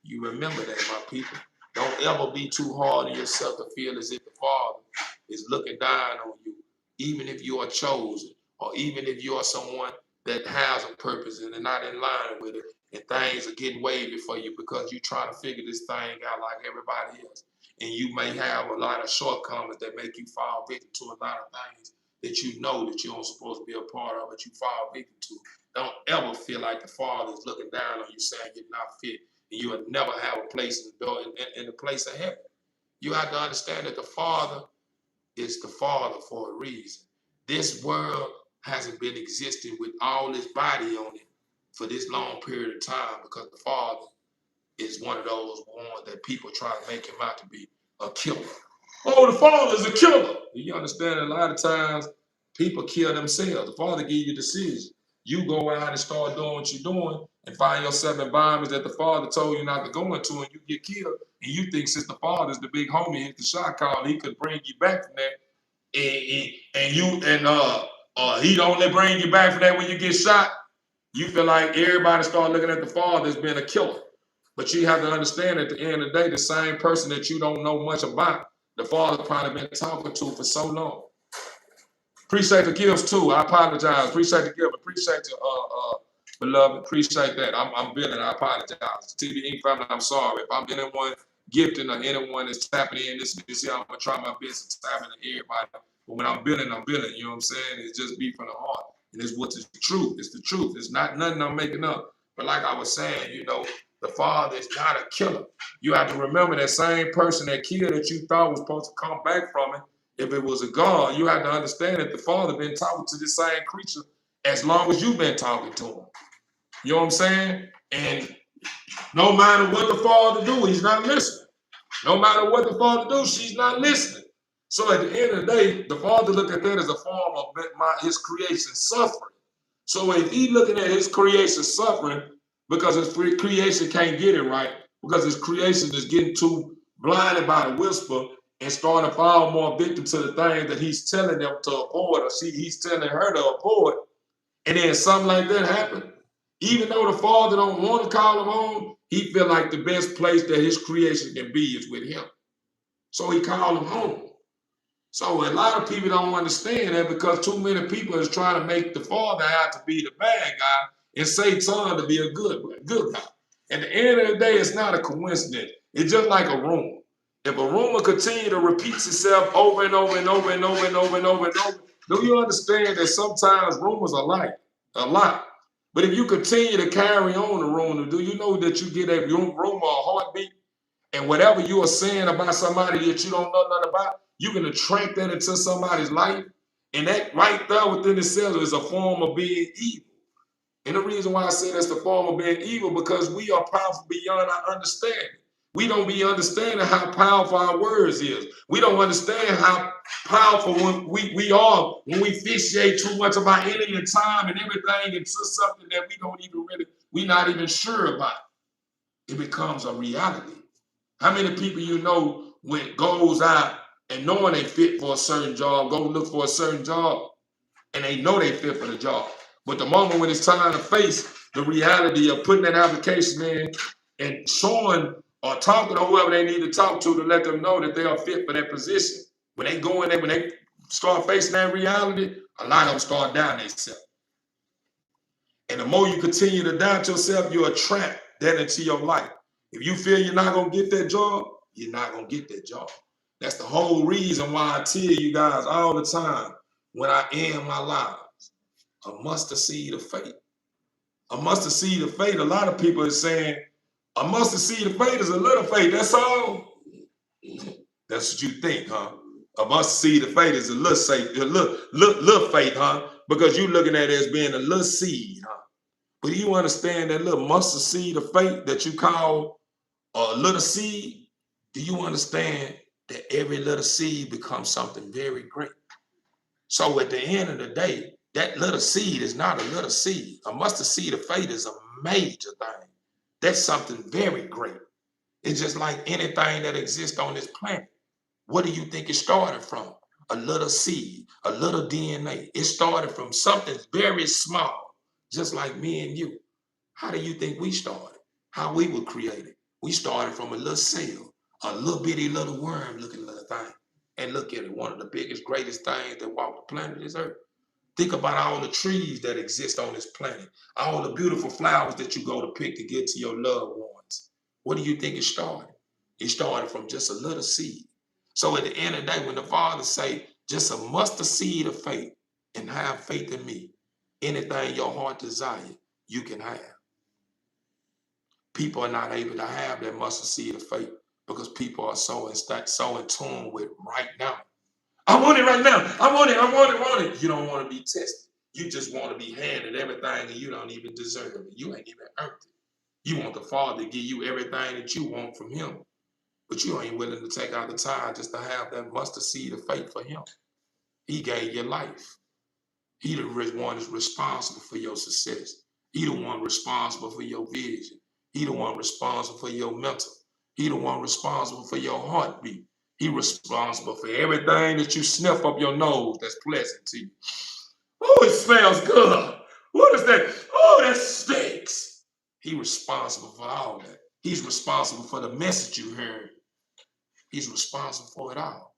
You remember that, my people. Don't ever be too hard on yourself to feel as if the Father is looking down on you, even if you are chosen, or even if you are someone that has a purpose and they're not in line with it, and things are getting wavy for you because you're trying to figure this thing out like everybody else. And you may have a lot of shortcomings that make you fall victim to a lot of things that you know that you don't supposed to be a part of, but you fall victim to. Don't ever feel like the Father is looking down on you saying you're not fit and you will never have a place in the door in the place of heaven. You have to understand that the Father is the Father for a reason. This world hasn't been existing with all this body on it for this long period of time because the Father is one of those ones that people try to make him out to be a killer. Oh, the Father is a killer. You understand? A lot of times people kill themselves. The Father give you decisions. You go out and start doing what you're doing and find yourself in environments that the Father told you not to go into, and you get killed. And you think since the Father's the big homie, hit the shot call, he could bring you back from that. He'd only bring you back from that when you get shot. You feel like everybody start looking at the Father as being a killer. But you have to understand at the end of the day, the same person that you don't know much about, the Father probably been talking to for so long. Appreciate the gifts too. I apologize. Appreciate the gift. Appreciate you, beloved. Appreciate that. I'm billing. I apologize. TVE family, I'm sorry. If I'm anyone gifting or anyone that's tapping in this year, I'm gonna try my best to tap into everybody. But when I'm billing, I'm billing. You know what I'm saying? It's just be from the heart. And it's what's the truth. It's the truth. It's not nothing I'm making up. But like I was saying, the Father is not a killer. You have to remember that same person that killed that you thought was supposed to come back from it. If it was a God, you have to understand that the Father been talking to this same creature as long as you've been talking to him. You know what I'm saying? And no matter what the Father do, he's not listening. No matter what the Father do, she's not listening. So at the end of the day, the Father look at that as a form of his creation suffering. So if he looking at his creation suffering because his creation can't get it right, because his creation is getting too blinded by the whisper and starting to fall more victim to the things that he's telling them to avoid, or he's telling her to avoid, and then something like that happen. Even though the Father don't want to call him home, he feel like the best place that his creation can be is with him. So he called him home. So a lot of people don't understand that because too many people is trying to make the Father out to be the bad guy and Satan to be a good guy. At the end of the day, it's not a coincidence. It's just like a rumor. If a rumor continue to repeat itself over and over and over and over and over and over and over, Do you understand that sometimes rumors are like a lot? But if you continue to carry on the rumor, do you know that you get a rumor a heartbeat? And whatever you are saying about somebody that you don't know nothing about, you can attract that into somebody's life. And that right there within itself is a form of being evil. And the reason why I say that's the form of being evil, because we are powerful beyond our understanding. We don't be understanding how powerful our words is. We don't understand how powerful we are when we fixate too much of our energy and time and everything into something that we're not even sure about. It becomes a reality. How many people you know when goes out and knowing they fit for a certain job, go look for a certain job, and they know they fit for the job. But the moment when it's time to face the reality of putting that application in and showing or talking to whoever they need to talk to let them know that they are fit for that position, when they go in there, when they start facing that reality, a lot of them start doubting themselves. And the more you continue to doubt yourself, you attract that into your life. If you feel you're not going to get that job, you're not going to get that job. That's the whole reason why I tell you guys all the time, when I end my lives, a mustard seed of faith. A mustard seed of faith. A lot of people are saying, a mustard seed of faith is a little faith. That's all. That's what you think, huh? A mustard seed of faith is a little faith, huh? Because you're looking at it as being a little seed, huh? But you understand that little mustard seed of faith that you call a little seed? Do you understand that every little seed becomes something very great? So at the end of the day, that little seed is not a little seed. A mustard seed of faith is a major thing. That's something very great. It's just like anything that exists on this planet. What do you think it started from? A little seed, a little DNA. It started from something very small, just like me and you. How do you think we started? How we were created? We started from a little cell, a little bitty little worm looking little thing. And look at it, one of the biggest, greatest things that walk the planet is Earth. Think about all the trees that exist on this planet, all the beautiful flowers that you go to pick to get to your loved ones. What do you think it started? It started from just a little seed. So at the end of the day, when the Father say, just a mustard seed of faith and have faith in me, anything your heart desire, you can have. People are not able to have that mustard seed of faith because people are so in tune with right now. I want it right now. I want it. You don't want to be tested. You just want to be handed everything and you don't even deserve it. You ain't even earned it. You want the Father to give you everything that you want from him, but you ain't willing to take out the time just to have that mustard seed of faith for him. He gave you life. He the one is responsible for your success. He the one responsible for your vision. He the one responsible for your mental. He the one responsible for your heartbeat. He responsible for everything that you sniff up your nose that's pleasant to you. Oh, it smells good. What is that? Oh, that stinks. He responsible for all that. He's responsible for the message you heard. He's responsible for it all.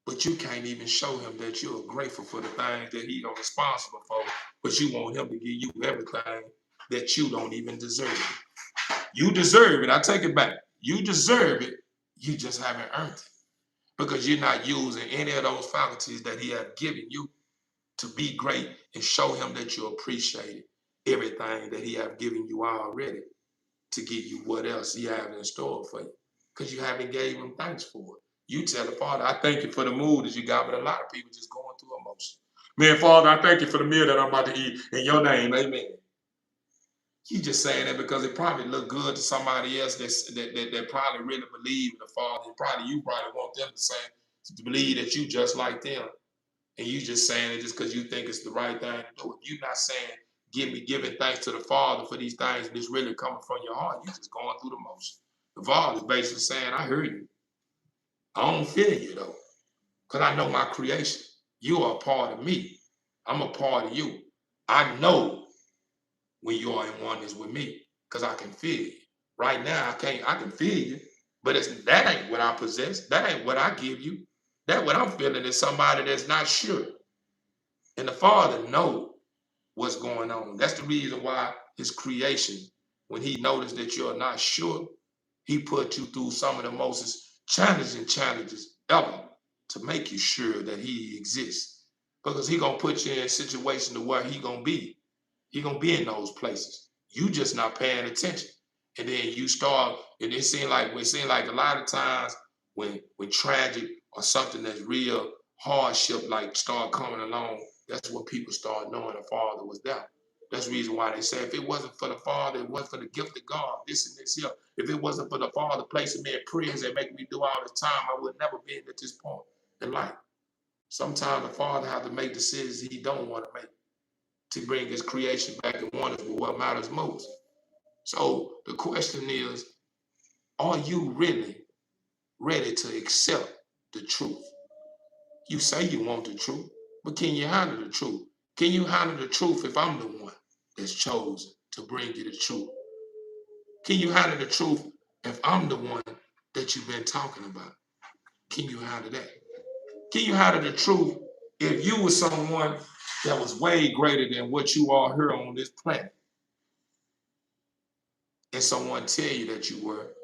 But you can't even show him that you're grateful for the things that he's responsible for, but you want him to give you everything that you don't even deserve. You deserve it. I take it back. You deserve it. You just haven't earned it because you're not using any of those faculties that he has given you to be great and show him that you appreciate everything that he has given you already to give you what else he has in store for you because you haven't gave him thanks for it. You tell the Father, I thank you for the mood that you got, but a lot of people just going through emotion. Man, Father, I thank you for the meal that I'm about to eat in your name, amen. You just saying that because it probably look good to somebody else that probably really believe in the Father. You probably want them to believe that you just like them. And you just saying it just because you think it's the right thing to do. If you're not saying, giving thanks to the Father for these things that's really coming from your heart, you're just going through the motion. The Father is basically saying, I heard you. I don't feel you though, because I know my creation. You are a part of me. I'm a part of you. I know when you are in oneness with me, because I can feel you. Right now, I can feel you, but that ain't what I possess. That ain't what I give you. That what I'm feeling is somebody that's not sure. And the Father knows what's going on. That's the reason why his creation, when he noticed that you're not sure, he put you through some of the most challenging challenges ever to make you sure that he exists. Because he gonna put you in a situation to where he gonna be. He gonna be in those places. You just not paying attention. And then you start, and it seems like a lot of times when tragic or something that's real hardship like start coming along, that's when people start knowing the Father was there. That's the reason why they say if it wasn't for the Father, it wasn't for the gift of God, this and this here. If it wasn't for the Father placing me in prison and making me do all this time, I would never be at this point in life. Sometimes the Father has to make decisions he don't want to make to bring his creation back in oneness with what matters most. So the question is, are you really ready to accept the truth? You say you want the truth, but can you handle the truth? Can you handle the truth if I'm the one that's chosen to bring you the truth? Can you handle the truth if I'm the one that you've been talking about? Can you handle that? Can you handle the truth if you were someone that was way greater than what you are here on this planet? And someone tell you that you were,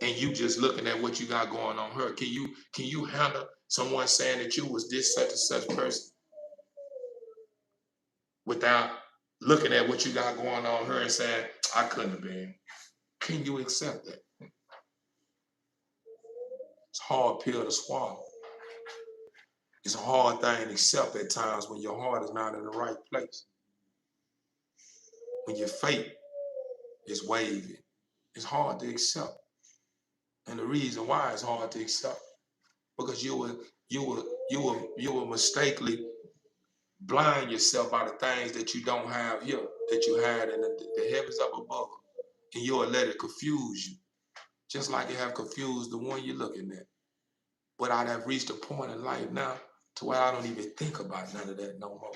and you just looking at what you got going on here. Can you handle someone saying that you was this such and such person without looking at what you got going on here and saying, I couldn't have been? Can you accept that? It's a hard pill to swallow. It's a hard thing to accept at times when your heart is not in the right place. When your faith is waving, it's hard to accept. And the reason why it's hard to accept, because you will mistakenly blind yourself by the things that you don't have here, that you had in the heavens up above. And you'll let it confuse you, just like it have confused the one you're looking at. But I'd have reached a point in life now to where I don't even think about none of that no more.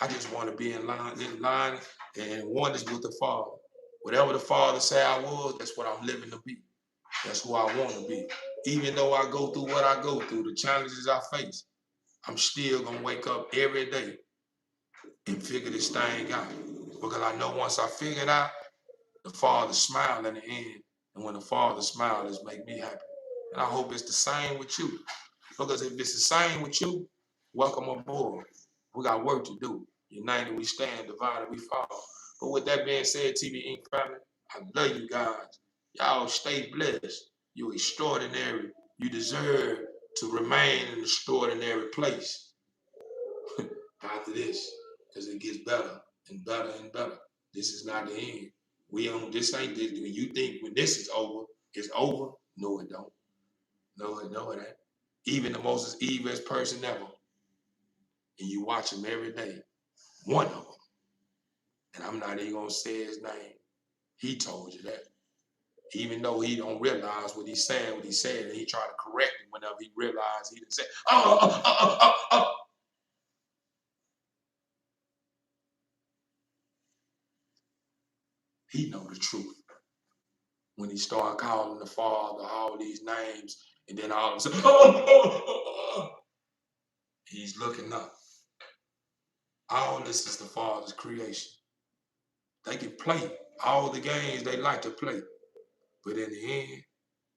I just want to be in line and oneness with the Father. Whatever the Father say I was, that's what I'm living to be. That's who I want to be. Even though I go through what I go through, the challenges I face, I'm still going to wake up every day and figure this thing out. Because I know once I figure it out, the Father smile in the end. And when the Father smiles, it makes me happy. And I hope it's the same with you. Because if it's the same with you, welcome aboard. We got work to do. United we stand, divided we fall. But with that being said, TV Inc. family, I love you guys. Y'all stay blessed. You're extraordinary. You deserve to remain in an extraordinary place after this, because it gets better and better and better. This is not the end. This ain't this. When you think when this is over, it's over. No, it don't. No, it ain't. Even the most evilest person ever, and you watch him every day. One of them, and I'm not even gonna say his name. He told you that. Even though he don't realize what he's saying, what he said, and he try to correct him whenever he realized he didn't say, oh. He know the truth. When he started calling the Father all these names, and then all of a sudden, he's looking up. All this is the Father's creation. They can play all the games they like to play, but in the end,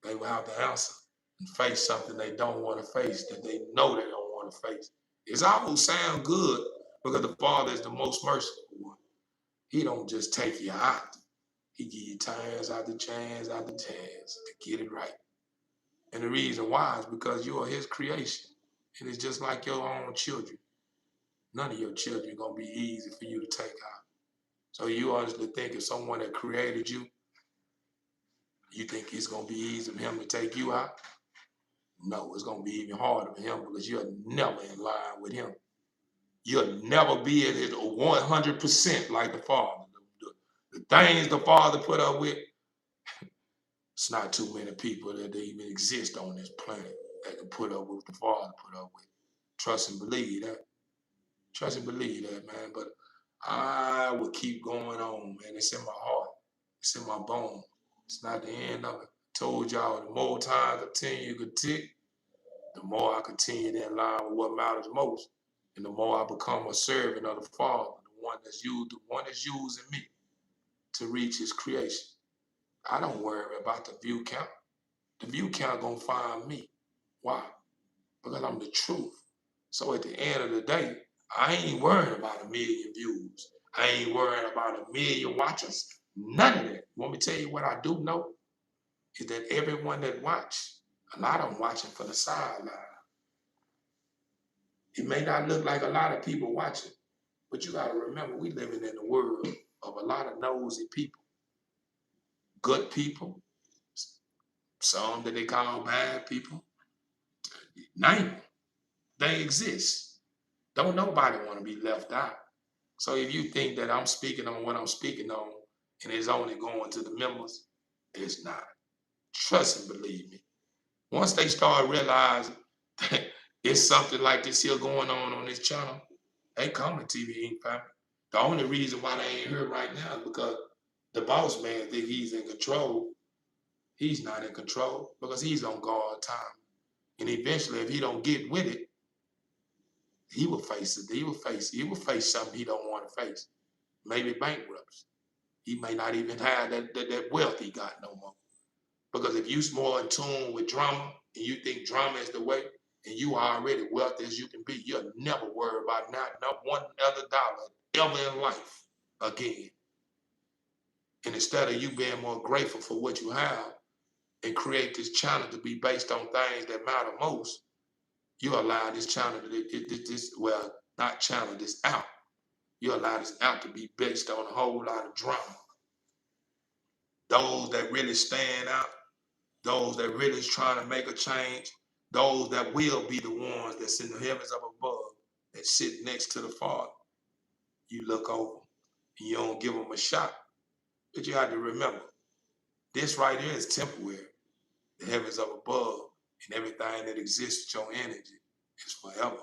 they will have to answer and face something they don't want to face, that they know they don't want to face. It's almost sound good because the Father is the most merciful one. He don't just take you out. He give you chance after chance after chance to get it right. And the reason why is because you are his creation. And it's just like your own children. None of your children are going to be easy for you to take out. So you honestly think if someone that created you, you think it's going to be easy for him to take you out? No, it's going to be even harder for him because you're never in line with him. You'll never be at it 100% like the Father. The things the Father put up with, it's not too many people that they even exist on this planet that can put up with what the Father put up with. Trust and believe that. Trust and believe that, man. But I will keep going on, man. It's in my heart. It's in my bones. It's not the end of it. I told y'all, the more time I continue to tick, the more I continue to align with what matters most. And the more I become a servant of the Father, the one that's using me to reach his creation. I don't worry about the view count. The view count gonna find me. Why? Because I'm the truth. So at the end of the day, I ain't worried about 1 million views. I ain't worried about 1 million watchers. None of that. Want me to tell you what I do know? Is that everyone that watch, a lot of them watching for the sideline. It may not look like a lot of people watching, but you got to remember, we living in a world of a lot of nosy people. Good people, some that they call bad people. Name them. They exist. Don't nobody want to be left out. So if you think that I'm speaking on what I'm speaking on and it's only going to the members, it's not. Trust and believe me. Once they start realizing that it's something like this here going on this channel, they coming TV Inc. family. The only reason why they ain't here right now is because the boss man think he's in control. He's not in control because he's on guard time. And eventually, if he don't get with it, he will face it. He will face something he don't want to face. Maybe bankruptcy. He may not even have that wealth he got no more. Because if you're more in tune with drama and you think drama is the way, and you are already wealthy as you can be, you'll never worry about not one other dollar ever in life again. And instead of you being more grateful for what you have and create this channel to be based on things that matter most, you allow this channel this out. You allow this out to be based on a whole lot of drama. Those that really stand out, those that really is trying to make a change, those that will be the ones that's in the heavens up above, that sit next to the Father. You look over and you don't give them a shot. But you have to remember, this right here is temporary. The heavens up above and everything that exists with your energy is forever.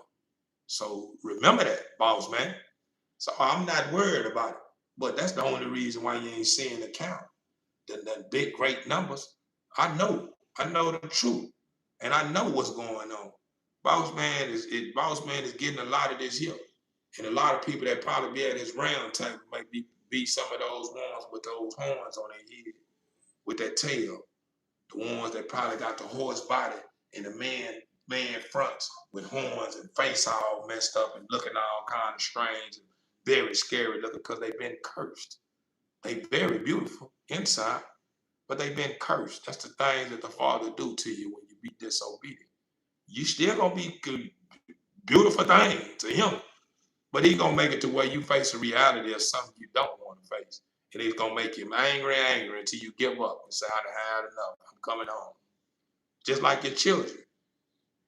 So remember that, boss man. So I'm not worried about it. But that's the only reason why you ain't seeing the count. The big, great numbers. I know the truth. And I know what's going on. Boss man is getting a lot of this here. And a lot of people that probably be at his round table might be some of those ones with those horns on their head, with that tail. The ones that probably got the horse body and the man fronts with horns and face all messed up and looking all kind of strange and very scary looking because they've been cursed. They very beautiful inside, but they've been cursed. That's the things that the Father do to you when you be disobedient. You still gonna be good, beautiful thing to him, but he gonna make it to where you face a reality of something you don't want to face. And he's gonna make you angry until you give up and say, I done had enough. I'm coming home. Just like your children.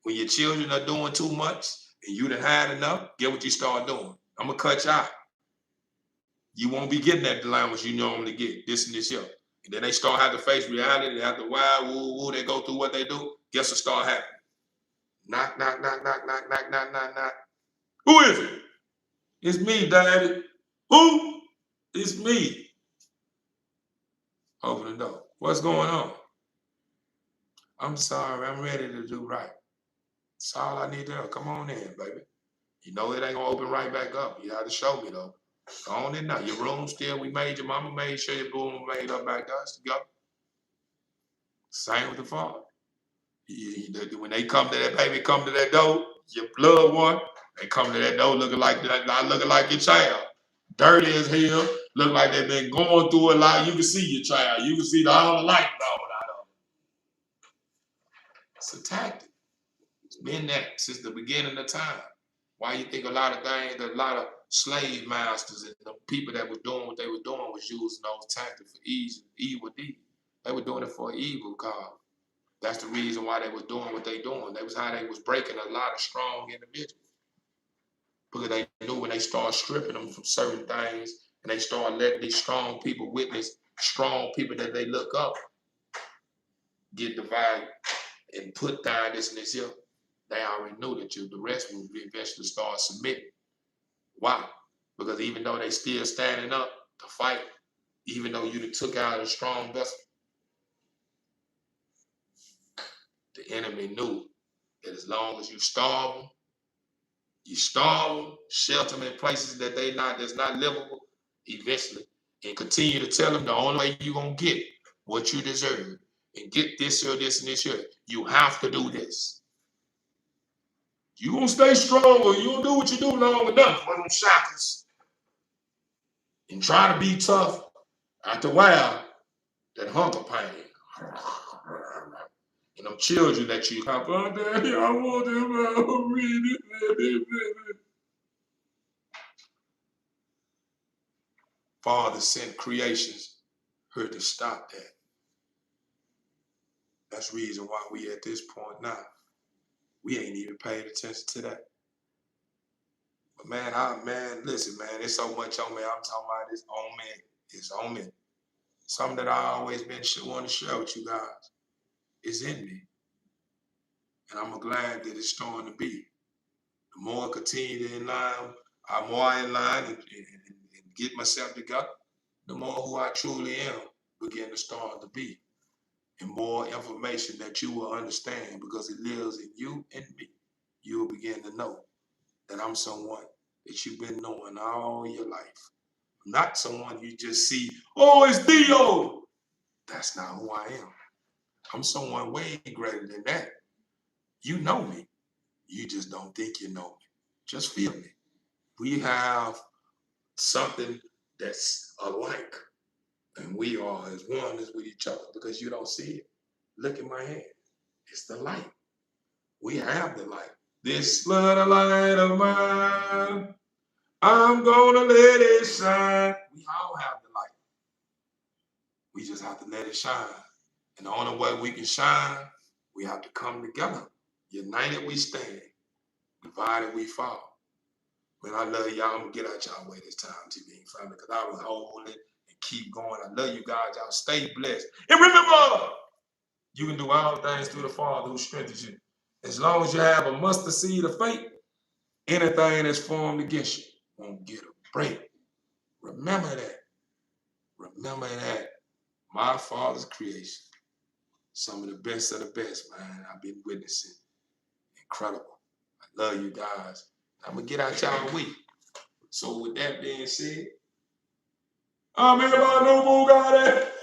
When your children are doing too much and you done had enough, get what you start doing. I'm gonna cut you out. You won't be getting that allowance you normally get, this and this here. And then they start having to face reality, they have to woo, they go through what they do. Guess what start happening? Knock, knock, knock, knock, knock, knock, knock, knock, knock. Who is it? It's me, Daddy. Who? It's me. Open the door. What's going on? I'm sorry, I'm ready to do right. That's all I need to know. Come on in, baby. You know it ain't gonna open right back up. You have to show me though. Go on in now. Your room still, your mama made sure your room made up back there. Go. Same with the Father. When they come to that baby, come to that door, your blood one, they come to that door looking like that, not looking like your child. Dirty as hell, look like they've been going through a lot. You can see your child. You can see all the light going out of them. It's a tactic. It's been that since the beginning of time. Why you think a lot of slave masters and the people that were doing what they were doing was using those tactics for evil deeds. They were doing it for an evil cause. That's the reason why they was doing what they doing. That was how they was breaking a lot of strong individuals. Because they knew when they start stripping them from certain things and they start letting these strong people witness strong people that they look up get divided and put down this and this here. They already knew that the rest would eventually start submitting. Why? Because even though they still standing up to fight, even though you took out a strong vessel, the enemy knew that as long as you starve them, shelter them in places that's not livable, eventually, and continue to tell them the only way you're gonna get what you deserve and get this or this and this here, you have to do this. You gonna stay strong, or you gonna do what you do long enough for them shackles and try to be tough after a while. That hunger pain. And them children that you have, oh, Daddy, I want them. Read it. Father sent creations here to stop that. That's the reason why we at this point now. We ain't even paid attention to that. But man, listen, man, it's so much on me. I'm talking about this on me. It's on me. Something that I always been want to share with you guys. It's in me. And I'm glad that it's starting to be. The more I continue to in line, I'm more in line and get myself together, the more who I truly am begin to start to be. And more information that you will understand because it lives in you and me. You will begin to know that I'm someone that you've been knowing all your life. Not someone you just see, oh, it's THEO. That's not who I am. I'm someone way greater than that. You know me. You just don't think you know me. Just feel me. We have something that's alike. And we are as one as with each other because you don't see it. Look at my hand. It's the light. We have the light. This little light of mine, I'm gonna let it shine. We all have the light. We just have to let it shine. And the only way we can shine, we have to come together. United we stand. Divided we fall. Man, I love y'all. I'm gonna get out y'all way this time, TV family, because I was holding and keep going. I love you guys. Y'all stay blessed. And remember, you can do all things through the Father who strengthens you. As long as you have a mustard seed of faith, anything that's formed against you won't get a break. Remember that. Remember that. My Father's creation. Some of the best, man. I've been witnessing. Incredible. I love you guys. I'm going to get out y'all week. So with that being said, I'm everybody know who got it.